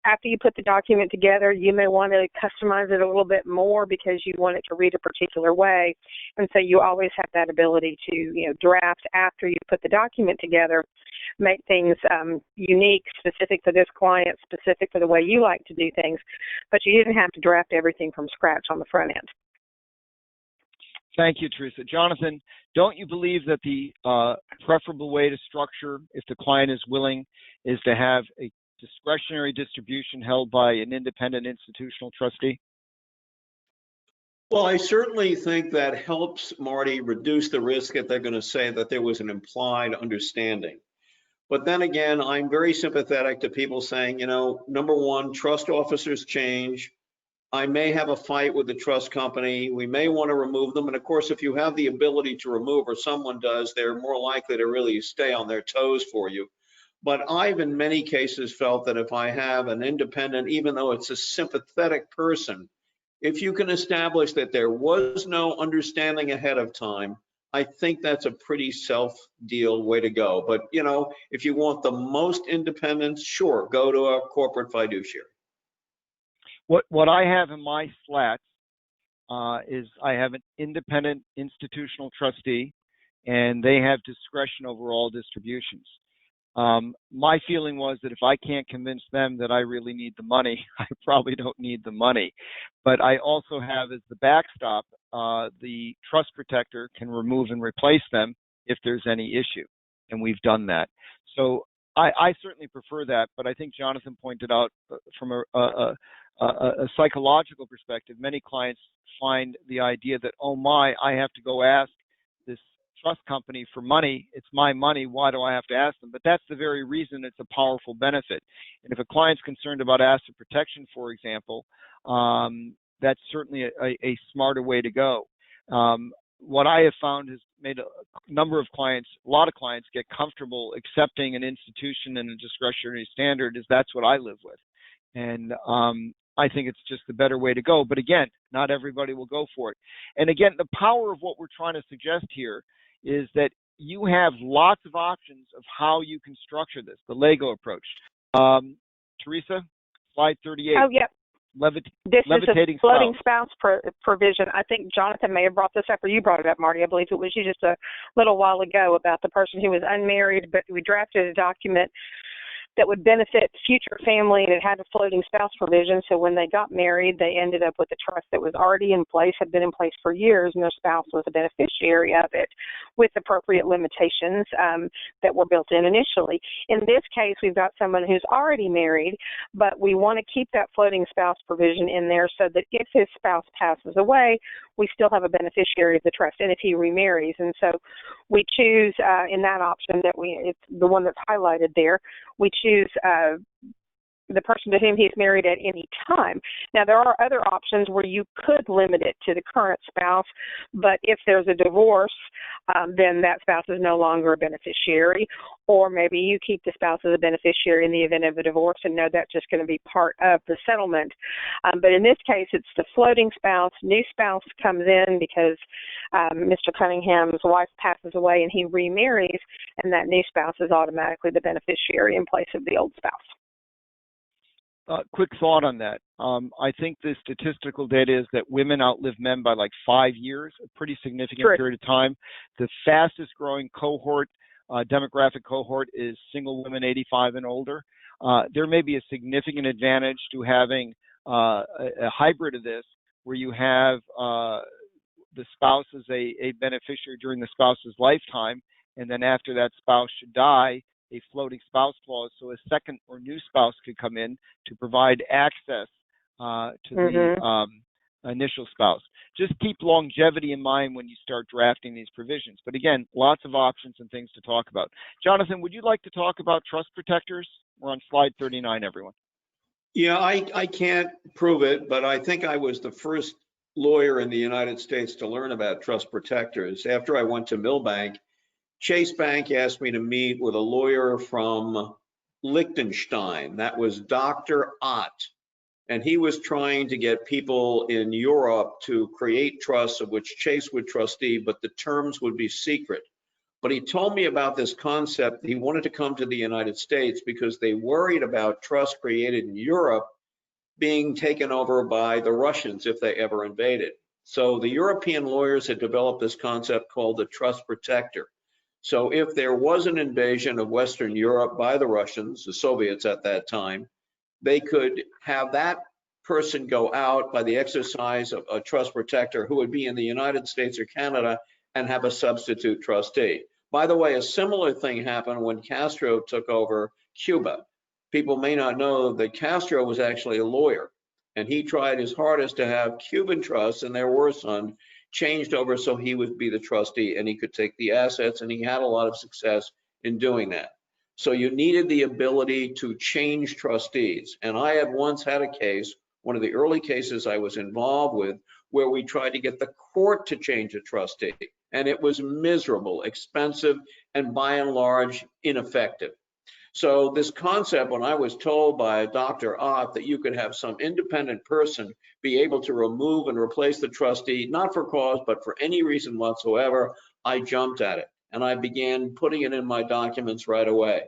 after you put the document together, you may want to customize it a little bit more because you want it to read a particular way. And so you always have that ability to draft after you put the document together, make things unique, specific for this client, specific for the way you like to do things. But you didn't have to draft everything from scratch on the front end. Thank you, Teresa. Jonathan, don't you believe that the preferable way to structure, if the client is willing, is to have a discretionary distribution held by an independent institutional trustee? Well, I certainly think that helps, Marty, reduce the risk that they're going to say that there was an implied understanding. But then again, I'm very sympathetic to people saying, number one, trust officers change. I may have a fight with the trust company. We may want to remove them. And of course, if you have the ability to remove, or someone does, they're more likely to really stay on their toes for you. But I've in many cases felt that if I have an independent, even though it's a sympathetic person, if you can establish that there was no understanding ahead of time, I think that's a pretty self-deal way to go. But, if you want the most independence, sure, go to a corporate fiduciary. What I have in my SLATs is I have an independent institutional trustee, and they have discretion over all distributions. My feeling was that if I can't convince them that I really need the money, I probably don't need the money. But I also have as the backstop, the trust protector can remove and replace them if there's any issue, and we've done that. So I certainly prefer that, but I think Jonathan pointed out from a psychological perspective, many clients find the idea that, oh my, I have to go ask this trust company for money. It's my money. Why do I have to ask them? But that's the very reason it's a powerful benefit. And if a client's concerned about asset protection, for example, that's certainly a smarter way to go. What I have found has made a lot of clients get comfortable accepting an institution and a discretionary standard, is that's what I live with. And I think it's just the better way to go. But again, not everybody will go for it. And again, the power of what we're trying to suggest here is that you have lots of options of how you can structure this, the Lego approach. Teresa, slide 38. Oh, yeah. This is a floating spouse provision. I think Jonathan may have brought this up, or you brought it up, Marty. I believe it was you just a little while ago about the person who was unmarried, but we drafted a document that would benefit future family, and it had a floating spouse provision. So when they got married, they ended up with a trust that was already in place, had been in place for years, and their spouse was a beneficiary of it with appropriate limitations that were built in initially. In this case, we've got someone who's already married, but we want to keep that floating spouse provision in there so that if his spouse passes away, we still have a beneficiary of the trust, and if he remarries. And so we choose in that option it's the one that's highlighted there, we choose the person to whom he's married at any time. Now, there are other options where you could limit it to the current spouse, but if there's a divorce, then that spouse is no longer a beneficiary, or maybe you keep the spouse as a beneficiary in the event of a divorce and know that's just going to be part of the settlement. But in this case, it's the floating spouse. New spouse comes in because Mr. Cunningham's wife passes away and he remarries, and that new spouse is automatically the beneficiary in place of the old spouse. Quick thought on that. I think the statistical data is that women outlive men by like 5 years, a pretty significant period of time. The fastest growing cohort, demographic cohort, is single women 85 and older. There may be a significant advantage to having a hybrid of this, where you have the spouse as a beneficiary during the spouse's lifetime, and then after that spouse should die, a floating spouse clause, so a second or new spouse could come in to provide access to the initial spouse. Just keep longevity in mind when you start drafting these provisions. But again, lots of options and things to talk about. Jonathan, would you like to talk about trust protectors? We're on slide 39, everyone. Yeah, I can't prove it, but I think I was the first lawyer in the United States to learn about trust protectors. After I went to Milbank, Chase Bank asked me to meet with a lawyer from Liechtenstein. That was Dr. Ott. And he was trying to get people in Europe to create trusts of which Chase would trustee, but the terms would be secret. But he told me about this concept. He wanted to come to the United States because they worried about trusts created in Europe being taken over by the Russians if they ever invaded. So the European lawyers had developed this concept called the trust protector. So if there was an invasion of Western Europe by the Russians, the Soviets at that time, they could have that person go out by the exercise of a trust protector who would be in the United States or Canada and have a substitute trustee. By the way, a similar thing happened when Castro took over Cuba. People may not know that Castro was actually a lawyer, and he tried his hardest to have Cuban trusts, and there were some, changed over so he would be the trustee and he could take the assets, and he had a lot of success in doing that. So you needed the ability to change trustees. And I had once had a case, one of the early cases I was involved with, where we tried to get the court to change a trustee, and it was miserable, expensive, and by and large ineffective. So this concept, when I was told by Dr. Ott that you could have some independent person be able to remove and replace the trustee, not for cause, but for any reason whatsoever, I jumped at it. And I began putting it in my documents right away.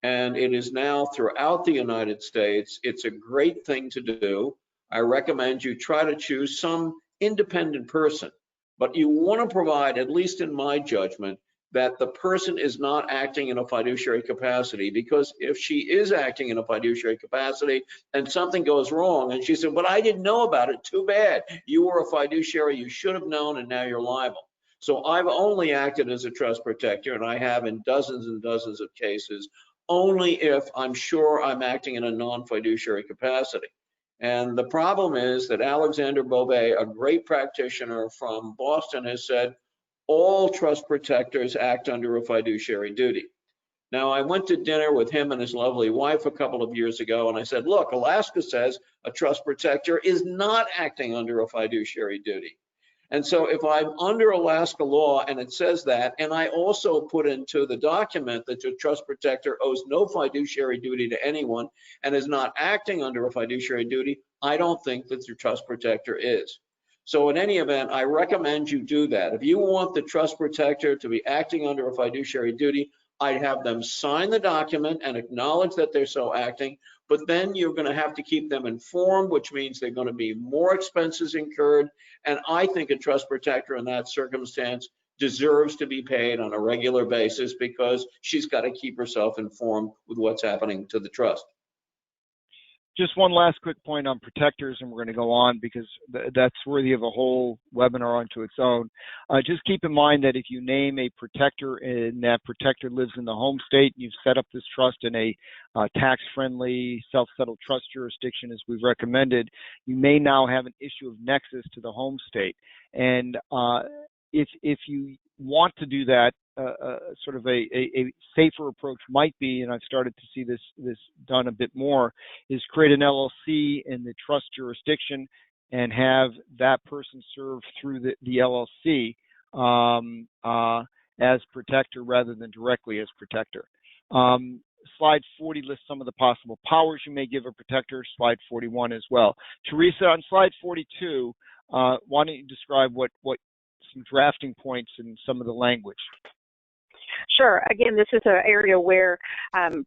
And it is now throughout the United States. It's a great thing to do. I recommend you try to choose some independent person, but you want to provide, at least in my judgment, that the person is not acting in a fiduciary capacity, because if she is acting in a fiduciary capacity and something goes wrong and she said, but I didn't know about it, too bad. You were a fiduciary, you should have known, and now you're liable. So I've only acted as a trust protector, and I have in dozens and dozens of cases, only if I'm sure I'm acting in a non-fiduciary capacity. And the problem is that Alexander Beauvais, a great practitioner from Boston, has said, all trust protectors act under a fiduciary duty. Now, I went to dinner with him and his lovely wife a couple of years ago, and I said, look, Alaska says a trust protector is not acting under a fiduciary duty. And so if I'm under Alaska law and it says that, and I also put into the document that your trust protector owes no fiduciary duty to anyone and is not acting under a fiduciary duty, I don't think that your trust protector is. So in any event, I recommend you do that. If you want the trust protector to be acting under a fiduciary duty, I'd have them sign the document and acknowledge that they're so acting, but then you're going to have to keep them informed, which means they're going to be more expenses incurred. And I think a trust protector in that circumstance deserves to be paid on a regular basis because she's got to keep herself informed with what's happening to the trust. Just one last quick point on protectors, and we're going to go on because that's worthy of a whole webinar unto its own. Just keep in mind that if you name a protector and that protector lives in the home state, you've set up this trust in a tax-friendly, self-settled trust jurisdiction as we've recommended, you may now have an issue of nexus to the home state. And if you want to do that, sort of a safer approach might be, and I've started to see this done a bit more, is create an LLC in the trust jurisdiction and have that person serve through the LLC as protector rather than directly as protector. Slide 40 lists some of the possible powers you may give a protector, slide 41 as well. Teresa, on slide 42, why don't you describe what some drafting points in some of the language? Sure. Again, this is an area where,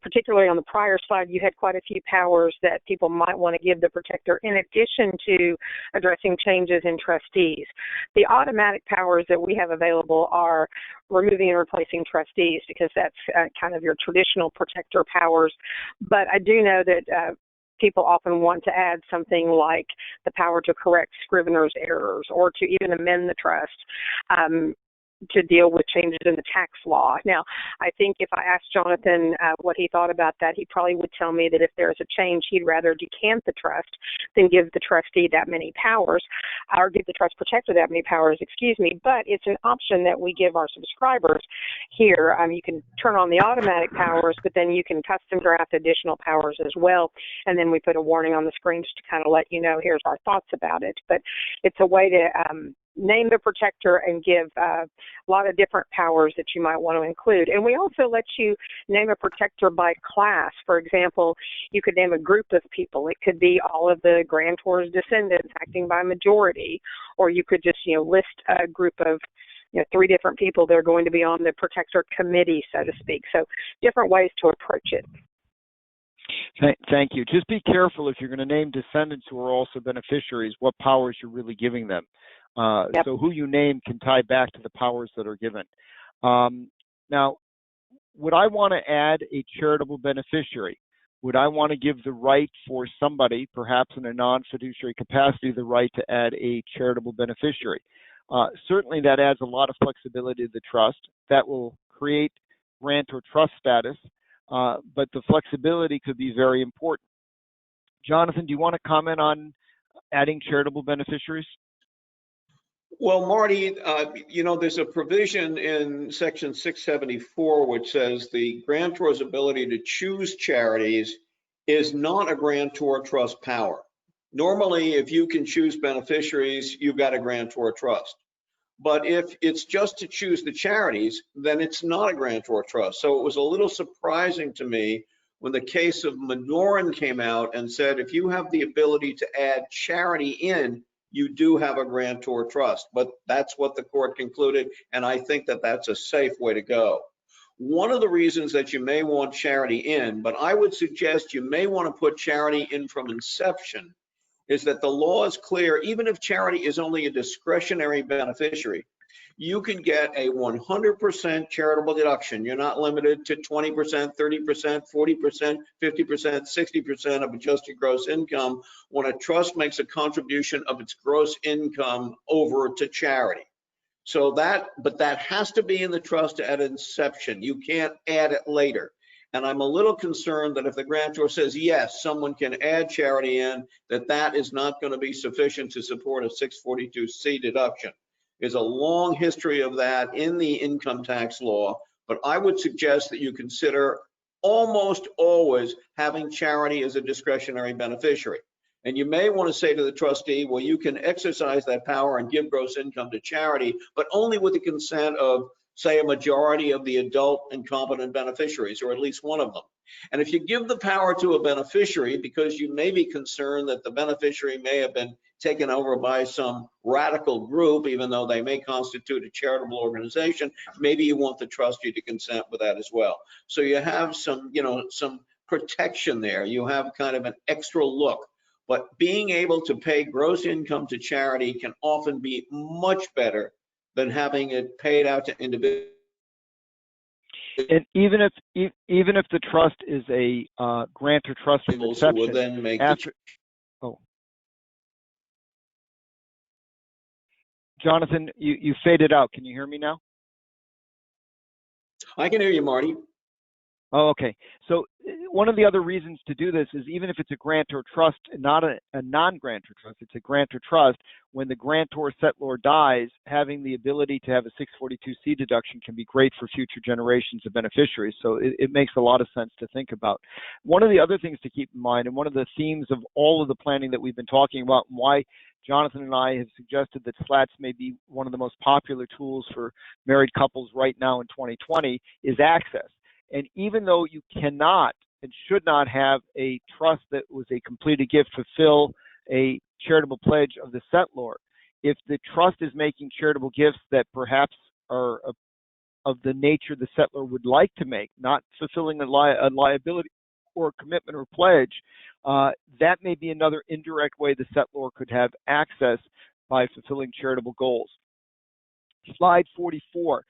particularly on the prior slide, you had quite a few powers that people might want to give the protector in addition to addressing changes in trustees. The automatic powers that we have available are removing and replacing trustees because that's kind of your traditional protector powers. But I do know that people often want to add something like the power to correct scrivener's errors or to even amend the trust to deal with changes in the tax law. Now, I think if I asked Jonathan what he thought about that, he probably would tell me that if there's a change, he'd rather decant the trust than give the trustee that many powers, or give the trust protector that many powers, excuse me. But it's an option that we give our subscribers here. You can turn on the automatic powers, but then you can custom draft additional powers as well. And then we put a warning on the screen just to kind of let you know, here's our thoughts about it. But it's a way to name the protector and give a lot of different powers that you might want to include. And we also let you name a protector by class. For example, you could name a group of people. It could be all of the grantor's descendants acting by majority, or you could just, list a group of 3 different people that are going to be on the protector committee, so to speak. So different ways to approach it. Thank you. Just be careful if you're going to name descendants who are also beneficiaries, what powers you're really giving them. Yep. So who you name can tie back to the powers that are given. Now, would I want to add a charitable beneficiary? Would I want to give the right for somebody, perhaps in a non-fiduciary capacity, the right to add a charitable beneficiary? Certainly that adds a lot of flexibility to the trust. That will create grant or trust status, but the flexibility could be very important. Jonathan, do you want to comment on adding charitable beneficiaries? Well, Marty, there's a provision in Section 674 which says the grantor's ability to choose charities is not a grantor trust power. Normally, if you can choose beneficiaries, you've got a grantor trust. But if it's just to choose the charities, then it's not a grantor trust. So it was a little surprising to me when the case of Minoran came out and said, if you have the ability to add charity in, you do have a grantor trust. But that's what the court concluded, and I think that that's a safe way to go. One of the reasons that you may want charity in, but I would suggest you may want to put charity in from inception, is that the law is clear. Even if charity is only a discretionary beneficiary, you can get a 100% charitable deduction. You're not limited to 20%, 30%, 40%, 50%, 60% of adjusted gross income when a trust makes a contribution of its gross income over to charity. But that has to be in the trust at inception. You can't add it later. And I'm a little concerned that if the grantor says, yes, someone can add charity in, that is not going to be sufficient to support a 642C deduction. There's a long history of that in the income tax law, but I would suggest that you consider almost always having charity as a discretionary beneficiary. And you may want to say to the trustee, well, you can exercise that power and give gross income to charity, but only with the consent of, say, a majority of the adult and competent beneficiaries, or at least one of them. And if you give the power to a beneficiary because you may be concerned that the beneficiary may have been taken over by some radical group, even though they may constitute a charitable organization, maybe you want the trustee to consent with that as well. So you have some protection there. You have kind of an extra look. But being able to pay gross income to charity can often be much better than having it paid out to individuals And even if the trust is a grantor trust with exception, will then make after, Jonathan, you faded out. Can you hear me now? I can hear you, Marty. Oh, okay. So one of the other reasons to do this is even if it's a grantor trust, not a non-grantor trust, it's a grantor trust, when the grantor settlor dies, having the ability to have a 642C deduction can be great for future generations of beneficiaries. So it makes a lot of sense to think about. One of the other things to keep in mind, and one of the themes of all of the planning that we've been talking about, and why Jonathan and I have suggested that SLATs may be one of the most popular tools for married couples right now in 2020, is access. And even though you cannot and should not have a trust that was a completed gift fulfill a charitable pledge of the settlor, if the trust is making charitable gifts that perhaps are of the nature the settlor would like to make, not fulfilling a liability or commitment or pledge, that may be another indirect way the settlor could have access by fulfilling charitable goals. Slide 44,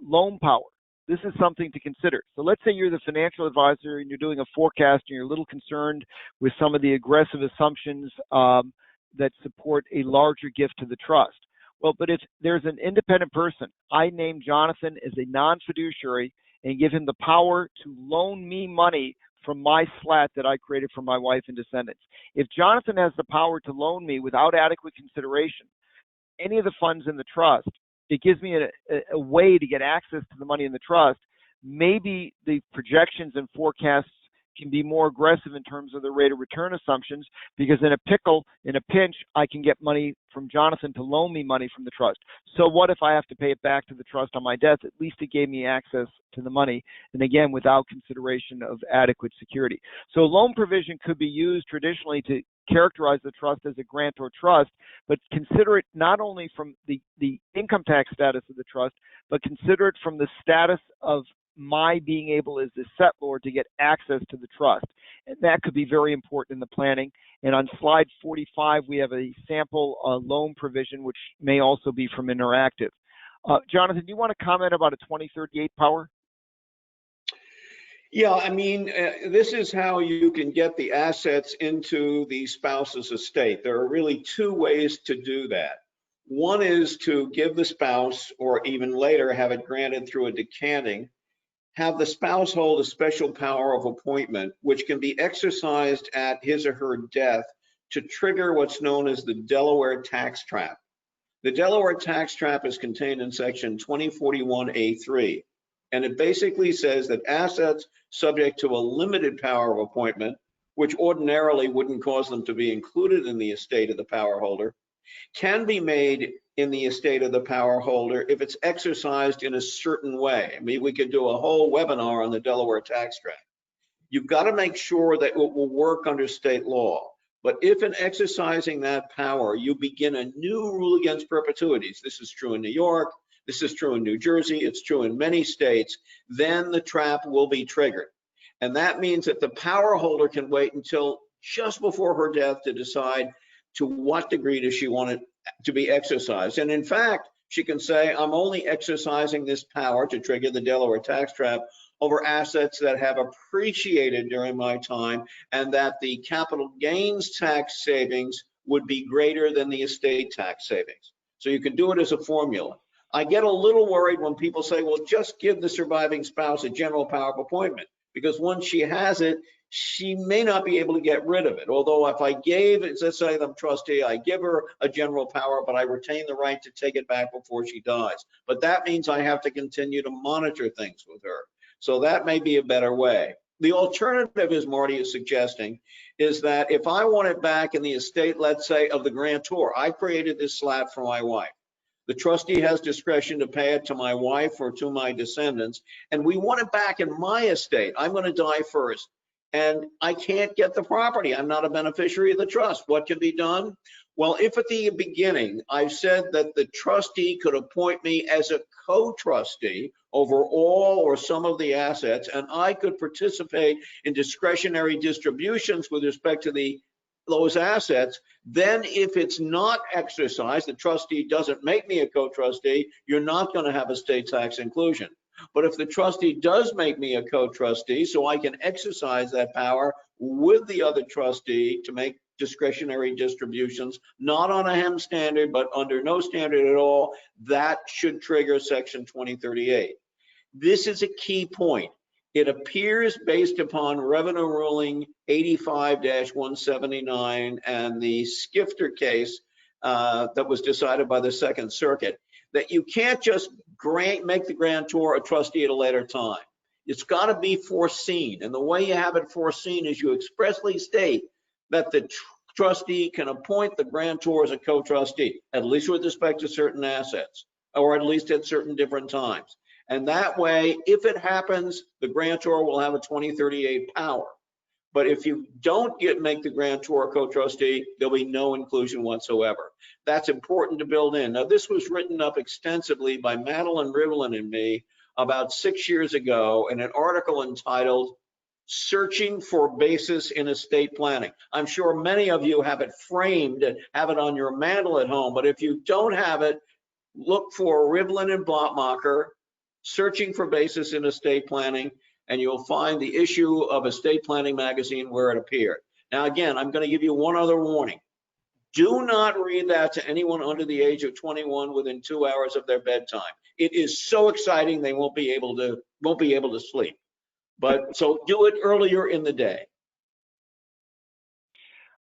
loan power. This is something to consider. So let's say you're the financial advisor and you're doing a forecast and you're a little concerned with some of the aggressive assumptions that support a larger gift to the trust. Well, but if there's an independent person, I name Jonathan as a non-fiduciary and give him the power to loan me money from my SLAT that I created for my wife and descendants. If Jonathan has the power to loan me without adequate consideration any of the funds in the trust, it gives me a way to get access to the money in the trust. Maybe the projections and forecasts can be more aggressive in terms of the rate of return assumptions, because in a pinch, I can get money from Jonathan to loan me money from the trust. So what if I have to pay it back to the trust on my death? At least it gave me access to the money, and again, without consideration of adequate security. So loan provision could be used traditionally to characterize the trust as a grantor trust, but consider it not only from the income tax status of the trust, but consider it from the status of my being able as the settlor to get access to the trust. And that could be very important in the planning. And on slide 45, we have a sample loan provision, which may also be from Interactive. Jonathan, do you want to comment about a 2038 power? Yeah, I mean, this is how you can get the assets into the spouse's estate. There are really two ways to do that. One is to give the spouse, or even later have it granted through a decanting, have the spouse hold a special power of appointment, which can be exercised at his or her death to trigger what's known as the Delaware tax trap. The Delaware tax trap is contained in section 2041A3, and it basically says that assets subject to a limited power of appointment, which ordinarily wouldn't cause them to be included in the estate of the power holder, can be made in the estate of the power holder if it's exercised in a certain way. I mean, we could do a whole webinar on the Delaware tax trap. You've got to make sure that it will work under state law. But if in exercising that power, you begin a new rule against perpetuities, this is true in New York, this is true in New Jersey, it's true in many states, then the trap will be triggered. And that means that the power holder can wait until just before her death to decide to what degree does she want it to be exercised. And in fact, she can say, I'm only exercising this power to trigger the Delaware tax trap over assets that have appreciated during my time, and that the capital gains tax savings would be greater than the estate tax savings. So you can do it as a formula. I get a little worried when people say, well, just give the surviving spouse a general power of appointment, because once she has it, she may not be able to get rid of it. Although if I gave, let's say I'm trustee, I give her a general power, but I retain the right to take it back before she dies. But that means I have to continue to monitor things with her. So that may be a better way. The alternative, as Marty is suggesting, is that if I want it back in the estate, let's say, of the grantor, I created this SLAT for my wife. The trustee has discretion to pay it to my wife or to my descendants, and we want it back in my estate. I'm going to die first, and I can't get the property. I'm not a beneficiary of the trust. What can be done? Well, if at the beginning I've said that the trustee could appoint me as a co-trustee over all or some of the assets, and I could participate in discretionary distributions with respect to those assets, then if it's not exercised, the trustee doesn't make me a co-trustee, you're not going to have estate tax inclusion. But if the trustee does make me a co-trustee, so I can exercise that power with the other trustee to make discretionary distributions, not on a HEM standard, but under no standard at all, that should trigger Section 2038. This is a key point. It appears, based upon Revenue Ruling 85-179 and the Skifter case that was decided by the Second Circuit, that you can't just make the grantor a trustee at a later time. It's got to be foreseen. And the way you have it foreseen is you expressly state that the trustee can appoint the grantor as a co-trustee, at least with respect to certain assets, or at least at certain different times. And that way, if it happens, the grantor will have a 2038 power. But if you don't make the grantor a co-trustee, there'll be no inclusion whatsoever. That's important to build in. Now, this was written up extensively by Madeline Rivlin and me about 6 years ago in an article entitled Searching for Basis in Estate Planning. I'm sure many of you have it framed, have it on your mantle at home, but if you don't have it, look for Rivlin and Blottmacher, Searching for Basis in Estate Planning, and you'll find the issue of Estate Planning magazine where it appeared. Now, again, I'm going to give you one other warning. Do not read that to anyone under the age of 21 within 2 hours of their bedtime. It is so exciting they won't be able to sleep. But so do it earlier in the day.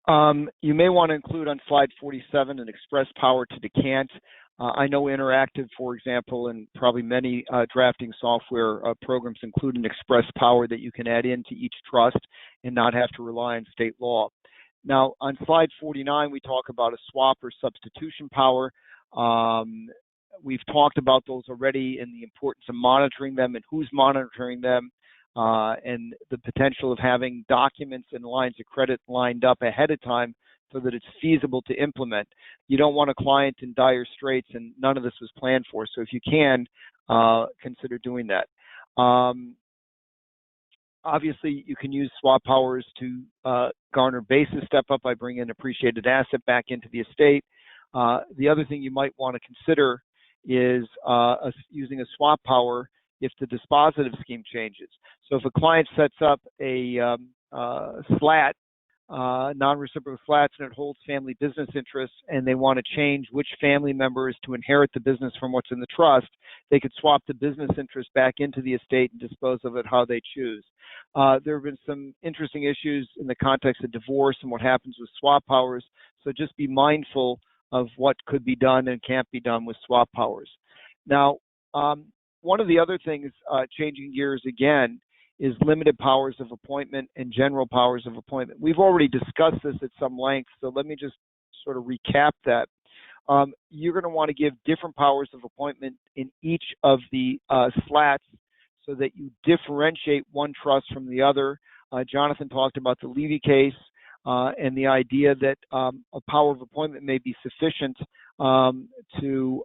You may want to include on slide 47 an express power to decant. I know Interactive, for example, and probably many drafting software programs include an express power that you can add into each trust and not have to rely on state law. Now, on slide 49, we talk about a swap or substitution power. We've talked about those already and the importance of monitoring them and who's monitoring them, and the potential of having documents and lines of credit lined up ahead of time so that it's feasible to implement. You don't want a client in dire straits, and none of this was planned for. So if you can, consider doing that. Obviously, you can use swap powers to garner basis step up by bringing an appreciated asset back into the estate. The other thing you might want to consider is using a swap power if the dispositive scheme changes. So if a client sets up a SLAT, non-reciprocal SLATs, and it holds family business interests, and they want to change which family member is to inherit the business from what's in the trust, they could swap the business interest back into the estate and dispose of it how they choose. There have been some interesting issues in the context of divorce and what happens with swap powers, so just be mindful of what could be done and can't be done with swap powers. Now, one of the other things, changing gears again, is limited powers of appointment and general powers of appointment. We've already discussed this at some length, so let me just sort of recap that. You're going to want to give different powers of appointment in each of the SLATs so that you differentiate one trust from the other. Jonathan talked about the Levy case and the idea that a power of appointment may be sufficient to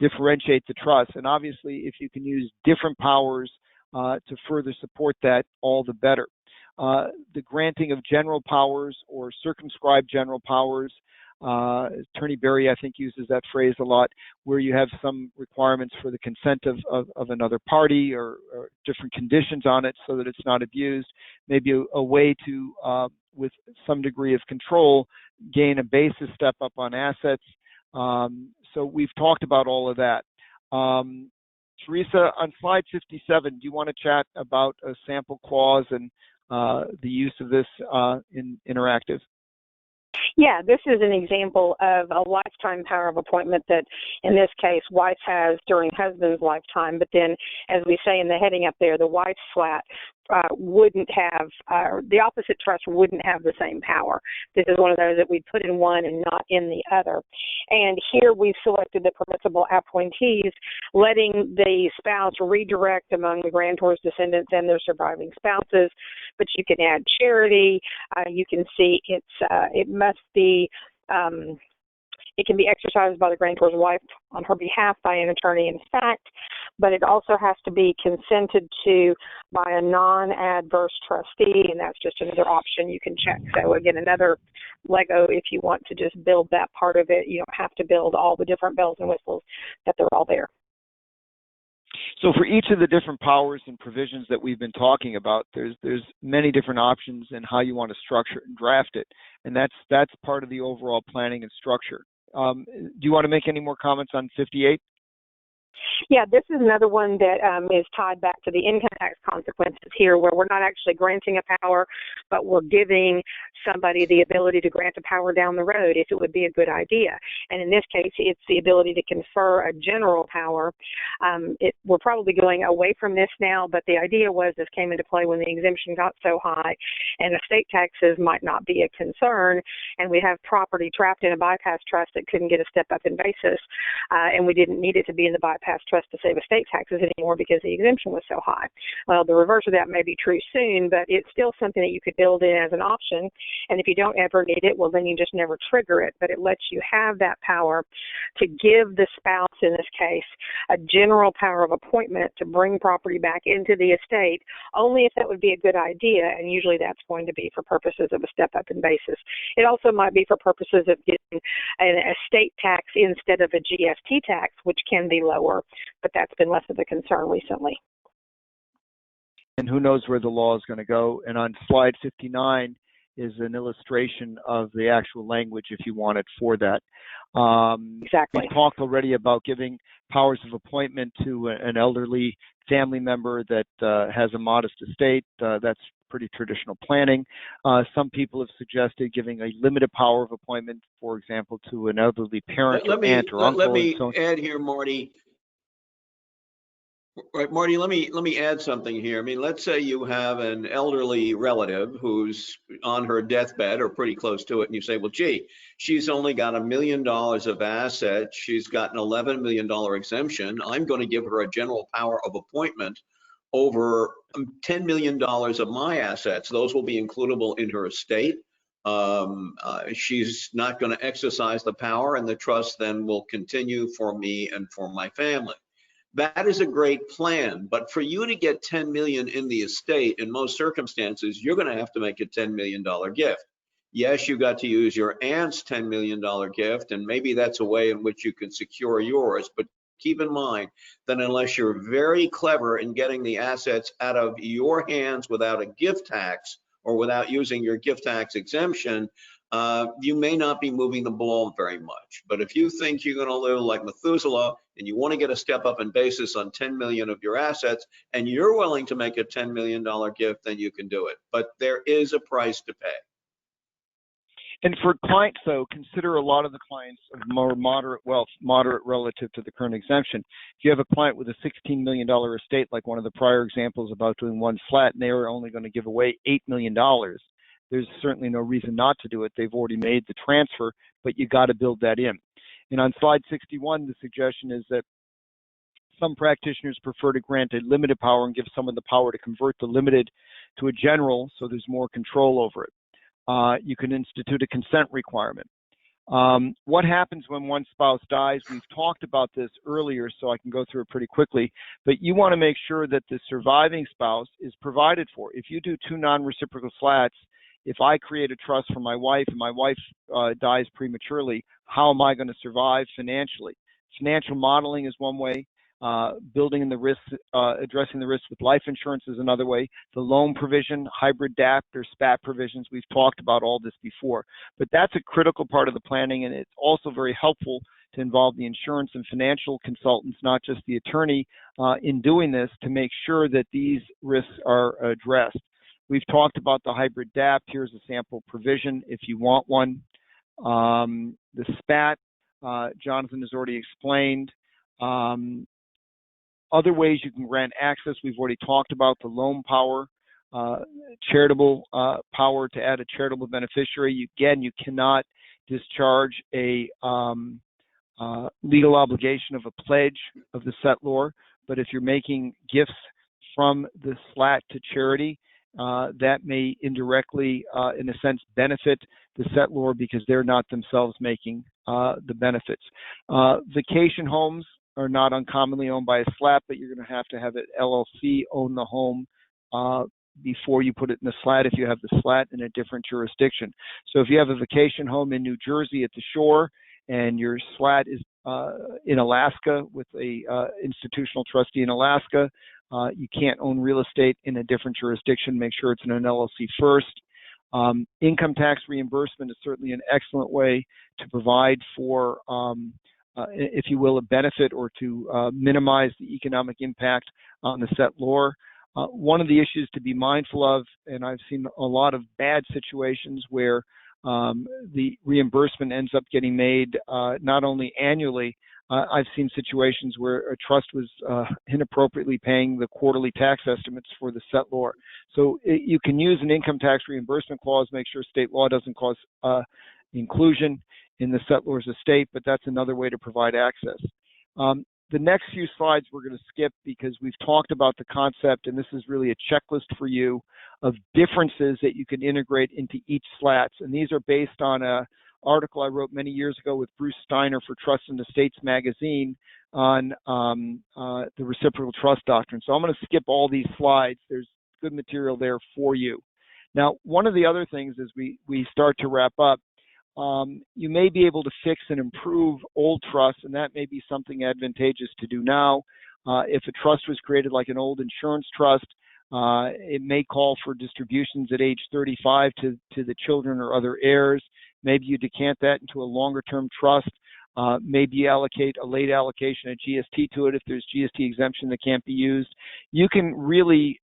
differentiate the trust. And obviously, if you can use different powers to further support that, all the better. The granting of general powers or circumscribed general powers, Attorney Berry, I think, uses that phrase a lot, where you have some requirements for the consent of another party or different conditions on it so that it's not abused, maybe a way to, with some degree of control, gain a basis step up on assets. So we've talked about all of that. Teresa, on slide 57, do you want to chat about a sample clause and the use of this in Interactive? Yeah, this is an example of a lifetime power of appointment that, in this case, wife has during husband's lifetime. But then, as we say in the heading up there, the wife's SLAT wouldn't have, the opposite trust wouldn't have the same power. This is one of those that we put in one and not in the other. And here we've selected the permissible appointees, letting the spouse redirect among the grantor's descendants and their surviving spouses. But you can add charity. You can see it must be, it can be exercised by the grantor's wife on her behalf by an attorney in fact, but it also has to be consented to by a non-adverse trustee, and that's just another option you can check. So again, another Lego if you want to just build that part of it. You don't have to build all the different bells and whistles, that they're all there. So for each of the different powers and provisions that we've been talking about, there's many different options in how you want to structure and draft it, and that's part of the overall planning and structure. Do you want to make any more comments on 58? Yeah, this is another one that is tied back to the income tax consequences here, where we're not actually granting a power, but we're giving somebody the ability to grant a power down the road if it would be a good idea. And in this case, it's the ability to confer a general power. We're probably going away from this now, but the idea was this came into play when the exemption got so high, and estate taxes might not be a concern, and we have property trapped in a bypass trust that couldn't get a step-up in basis, and we didn't need it to be in the bypass trust to save estate taxes anymore because the exemption was so high. Well, the reverse of that may be true soon, but it's still something that you could build in as an option. And if you don't ever need it, well, then you just never trigger it. But it lets you have that power to give the spouse, in this case, a general power of appointment to bring property back into the estate, only if that would be a good idea. And usually that's going to be for purposes of a step-up in basis. It also might be for purposes of getting an estate tax instead of a GST tax, which can be lower, but that's been less of a concern recently. And who knows where the law is going to go. And on slide 59 is an illustration of the actual language if you want it for that. Exactly. We've talked already about giving powers of appointment to an elderly family member that has a modest estate. That's pretty traditional planning. Some people have suggested giving a limited power of appointment, for example, to an elderly parent or aunt or uncle. Let me add here, Marty. Right, Marty, let me add something here. I mean, let's say you have an elderly relative who's on her deathbed or pretty close to it, and you say, well, gee, she's only got $1 million of assets. She's got an $11 million exemption. I'm going to give her a general power of appointment over $10 million of my assets. Those will be includable in her estate. She's not going to exercise the power, and the trust then will continue for me and for my family. That is a great plan, but for you to get $10 million in the estate, in most circumstances, you're going to have to make a $10 million gift. Yes, you got to use your aunt's $10 million gift, and maybe that's a way in which you can secure yours, but keep in mind that unless you're very clever in getting the assets out of your hands without a gift tax or without using your gift tax exemption, you may not be moving the ball very much. But if you think you're going to live like Methuselah and you want to get a step up in basis on 10 million of your assets and you're willing to make a $10 million gift, then you can do it. But there is a price to pay. And for clients, though, consider a lot of the clients of more moderate wealth, moderate relative to the current exemption. If you have a client with a $16 million estate, like one of the prior examples about doing one SLAT, and they are only going to give away $8 million, there's certainly no reason not to do it. They've already made the transfer, but you got to build that in. And on slide 61, the suggestion is that some practitioners prefer to grant a limited power and give someone the power to convert the limited to a general, so there's more control over it. You can institute a consent requirement. What happens when one spouse dies? We've talked about this earlier, so I can go through it pretty quickly, but you want to make sure that the surviving spouse is provided for. If you do two non-reciprocal SLATs, if I create a trust for my wife and my wife dies prematurely, how am I going to survive financially? Financial modeling is one way. Building in the risk, addressing the risk with life insurance is another way. The loan provision, hybrid DAP or SPAT provisions, we've talked about all this before. But that's a critical part of the planning, and it's also very helpful to involve the insurance and financial consultants, not just the attorney, in doing this to make sure that these risks are addressed. We've talked about the hybrid DAP. Here's a sample provision if you want one. The SPAT, Jonathan has already explained. Other ways you can grant access, we've already talked about the loan power, charitable power to add a charitable beneficiary. Again, you cannot discharge a legal obligation of a pledge of the settlor, but if you're making gifts from the SLAT to charity, that may indirectly, in a sense, benefit the settlor because they're not themselves making the benefits. Vacation homes are not uncommonly owned by a SLAT, but you're going to have an LLC own the home before you put it in the SLAT if you have the SLAT in a different jurisdiction. So if you have a vacation home in New Jersey at the shore and your SLAT is in Alaska with a institutional trustee in Alaska. You can't own real estate in a different jurisdiction. Make sure it's in an LLC first. Income tax reimbursement is certainly an excellent way to provide for, if you will, a benefit or to minimize the economic impact on the settlor. One of the issues to be mindful of, and I've seen a lot of bad situations where the reimbursement ends up getting made not only annually. I've seen situations where a trust was inappropriately paying the quarterly tax estimates for the settlor. So you can use an income tax reimbursement clause, make sure state law doesn't cause inclusion in the settlor's estate, but that's another way to provide access. The next few slides we're going to skip because we've talked about the concept, and this is really a checklist for you of differences that you can integrate into each SLATs. And these are based on an article I wrote many years ago with Bruce Steiner for Trust and Estates magazine on the reciprocal trust doctrine. So I'm going to skip all these slides. There's good material there for you. Now, one of the other things as we start to wrap up, you may be able to fix and improve old trusts, and that may be something advantageous to do now. If a trust was created like an old insurance trust, it may call for distributions at age 35 to the children or other heirs. Maybe you decant that into a longer-term trust. Maybe you allocate a late allocation of GST to it if there's GST exemption that can't be used. You can really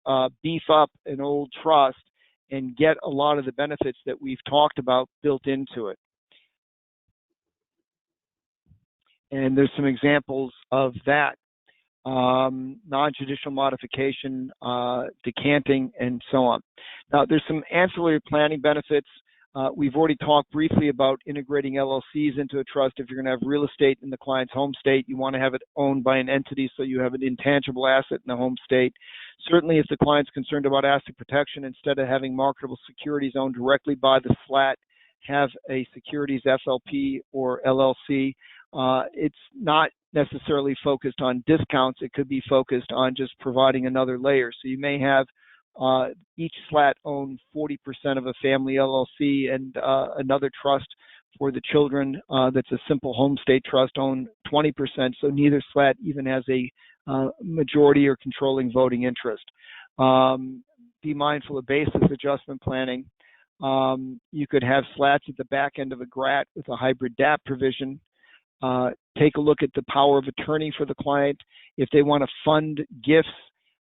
beef up an old trust and get a lot of the benefits that we've talked about built into it. And there's some examples of that. Non-judicial modification, decanting, and so on. Now, there's some ancillary planning benefits. We've already talked briefly about integrating LLCs into a trust. If you're going to have real estate in the client's home state, you want to have it owned by an entity so you have an intangible asset in the home state. Certainly, if the client's concerned about asset protection, instead of having marketable securities owned directly by the SLAT, have a securities FLP or LLC. It's not necessarily focused on discounts. It could be focused on just providing another layer. So you may have each SLAT own 40% of a family LLC and another trust for the children that's a simple home state trust own 20%. So neither SLAT even has a majority or controlling voting interest. Be mindful of basis adjustment planning. You could have SLATs at the back end of a GRAT with a hybrid DAP provision. Take a look at the power of attorney for the client. If they want to fund gifts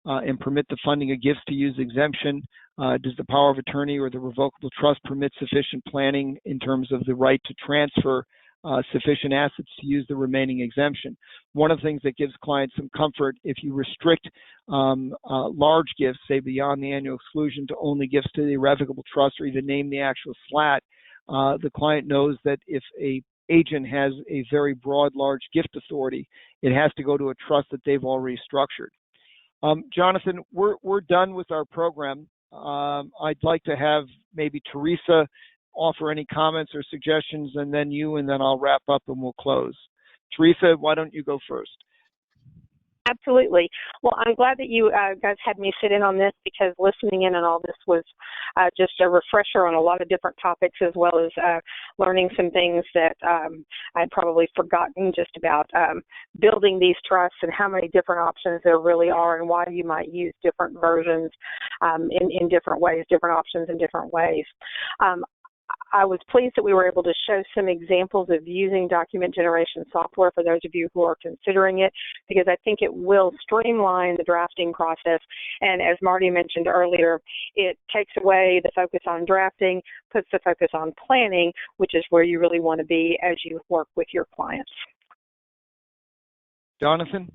and permit the funding of gifts to use exemption, does the power of attorney or the revocable trust permit sufficient planning in terms of the right to transfer sufficient assets to use the remaining exemption? One of the things that gives clients some comfort, if you restrict large gifts, say beyond the annual exclusion, to only gifts to the irrevocable trust or even name the actual SLAT, the client knows that if a agent has a very broad, large gift authority, it has to go to a trust that they've already structured. Jonathan, we're done with our program. I'd like to have maybe Teresa offer any comments or suggestions, and then you, and then I'll wrap up and we'll close. Teresa, why don't you go first? Absolutely. Well, I'm glad that you guys had me sit in on this, because listening in on all this was just a refresher on a lot of different topics, as well as learning some things that I'd probably forgotten just about building these trusts and how many different options there really are, and why you might use different versions in different ways, different options in different ways. I was pleased that we were able to show some examples of using document generation software for those of you who are considering it, because I think it will streamline the drafting process. And as Marty mentioned earlier, it takes away the focus on drafting, puts the focus on planning, which is where you really want to be as you work with your clients. Jonathan,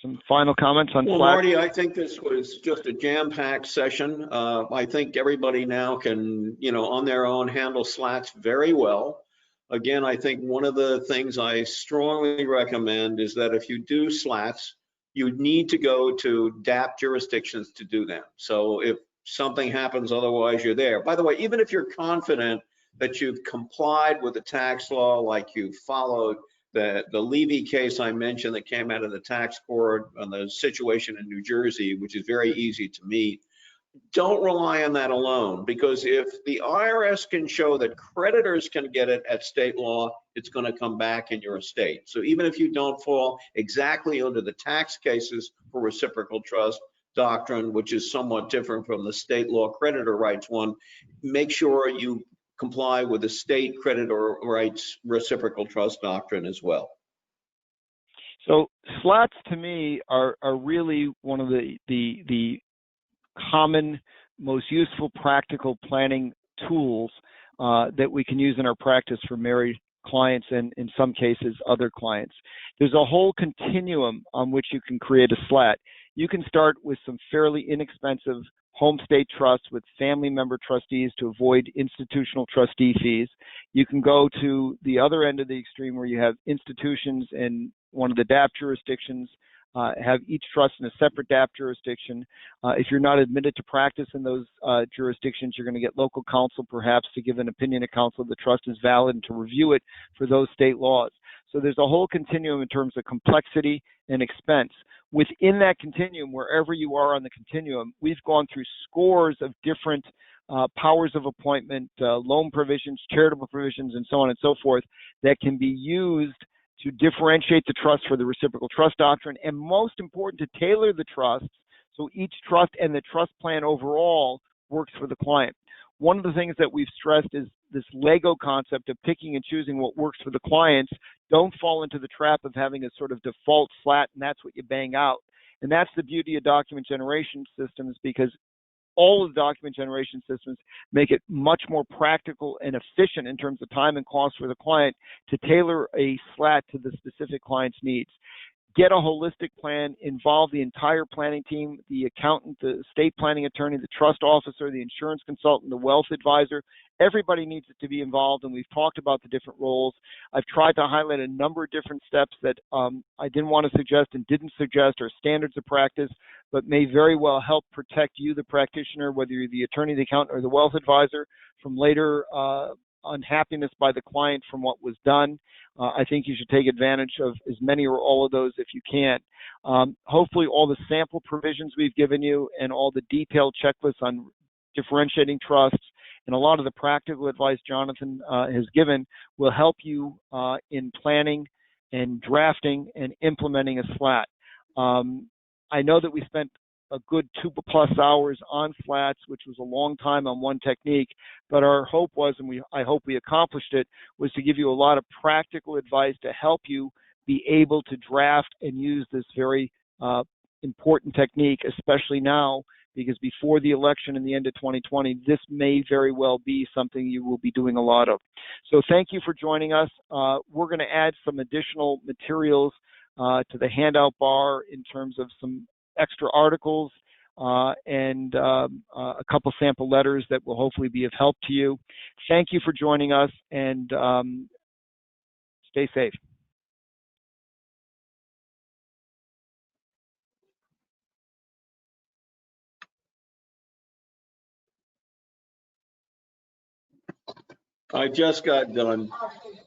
some final comments on Well, SLAT? Marty, I think this was just a jam-packed session. I think everybody now can, on their own handle SLATs very well. Again, I think one of the things I strongly recommend is that if you do SLATs, you need to go to DAP jurisdictions to do them. So if something happens, otherwise you're there. By the way, even if you're confident that you've complied with the tax law, like you've followed the Levy case I mentioned that came out of the tax court on the situation in New Jersey, which is very easy to meet. don't rely on that alone, because if the IRS can show that creditors can get it at state law, it's going to come back in your estate. So even if you don't fall exactly under the tax cases for reciprocal trust doctrine, which is somewhat different from the state law creditor rights one, make sure you comply with the state creditor rights reciprocal trust doctrine as well. So SLATs to me are really one of the common, most useful, practical planning tools that we can use in our practice for married clients and in some cases other clients. There's a whole continuum on which you can create a SLAT. You can start with some fairly inexpensive home state trusts with family member trustees to avoid institutional trustee fees. You can go to the other end of the extreme where you have institutions in one of the DAP jurisdictions, have each trust in a separate DAP jurisdiction. If you're not admitted to practice in those jurisdictions, you're going to get local counsel perhaps to give an opinion to counsel the trust is valid and to review it for those state laws. So there's a whole continuum in terms of complexity and expense. Within that continuum, wherever you are on the continuum, we've gone through scores of different powers of appointment, loan provisions, charitable provisions, and so on and so forth that can be used to differentiate the trust for the reciprocal trust doctrine, and most important, to tailor the trusts so each trust and the trust plan overall works for the client. One of the things that we've stressed is this Lego concept of picking and choosing what works for the clients. Don't fall into the trap of having a sort of default SLAT and that's what you bang out. And that's the beauty of document generation systems, because all of the document generation systems make it much more practical and efficient in terms of time and cost for the client to tailor a SLAT to the specific client's needs. Get a holistic plan, involve the entire planning team, the accountant, the estate planning attorney, the trust officer, the insurance consultant, the wealth advisor. Everybody needs to be involved, and we've talked about the different roles. I've tried to highlight a number of different steps that I didn't want to suggest and didn't suggest are standards of practice, but may very well help protect you, the practitioner, whether you're the attorney, the accountant, or the wealth advisor, from later unhappiness by the client from what was done. I think you should take advantage of as many or all of those if you can. Hopefully all the sample provisions we've given you and all the detailed checklists on differentiating trusts and a lot of the practical advice Jonathan has given will help you in planning and drafting and implementing a SLAT. I know that we spent a good 2+ hours on SLATs, which was a long time on one technique, but our hope was, and I hope we accomplished it, was to give you a lot of practical advice to help you be able to draft and use this very important technique, especially now, because before the election in the end of 2020, this may very well be something you will be doing a lot of. So thank you for joining us. We're going to add some additional materials to the handout bar in terms of some extra articles and a couple sample letters that will hopefully be of help to you. Thank you for joining us, and stay safe. I just got done.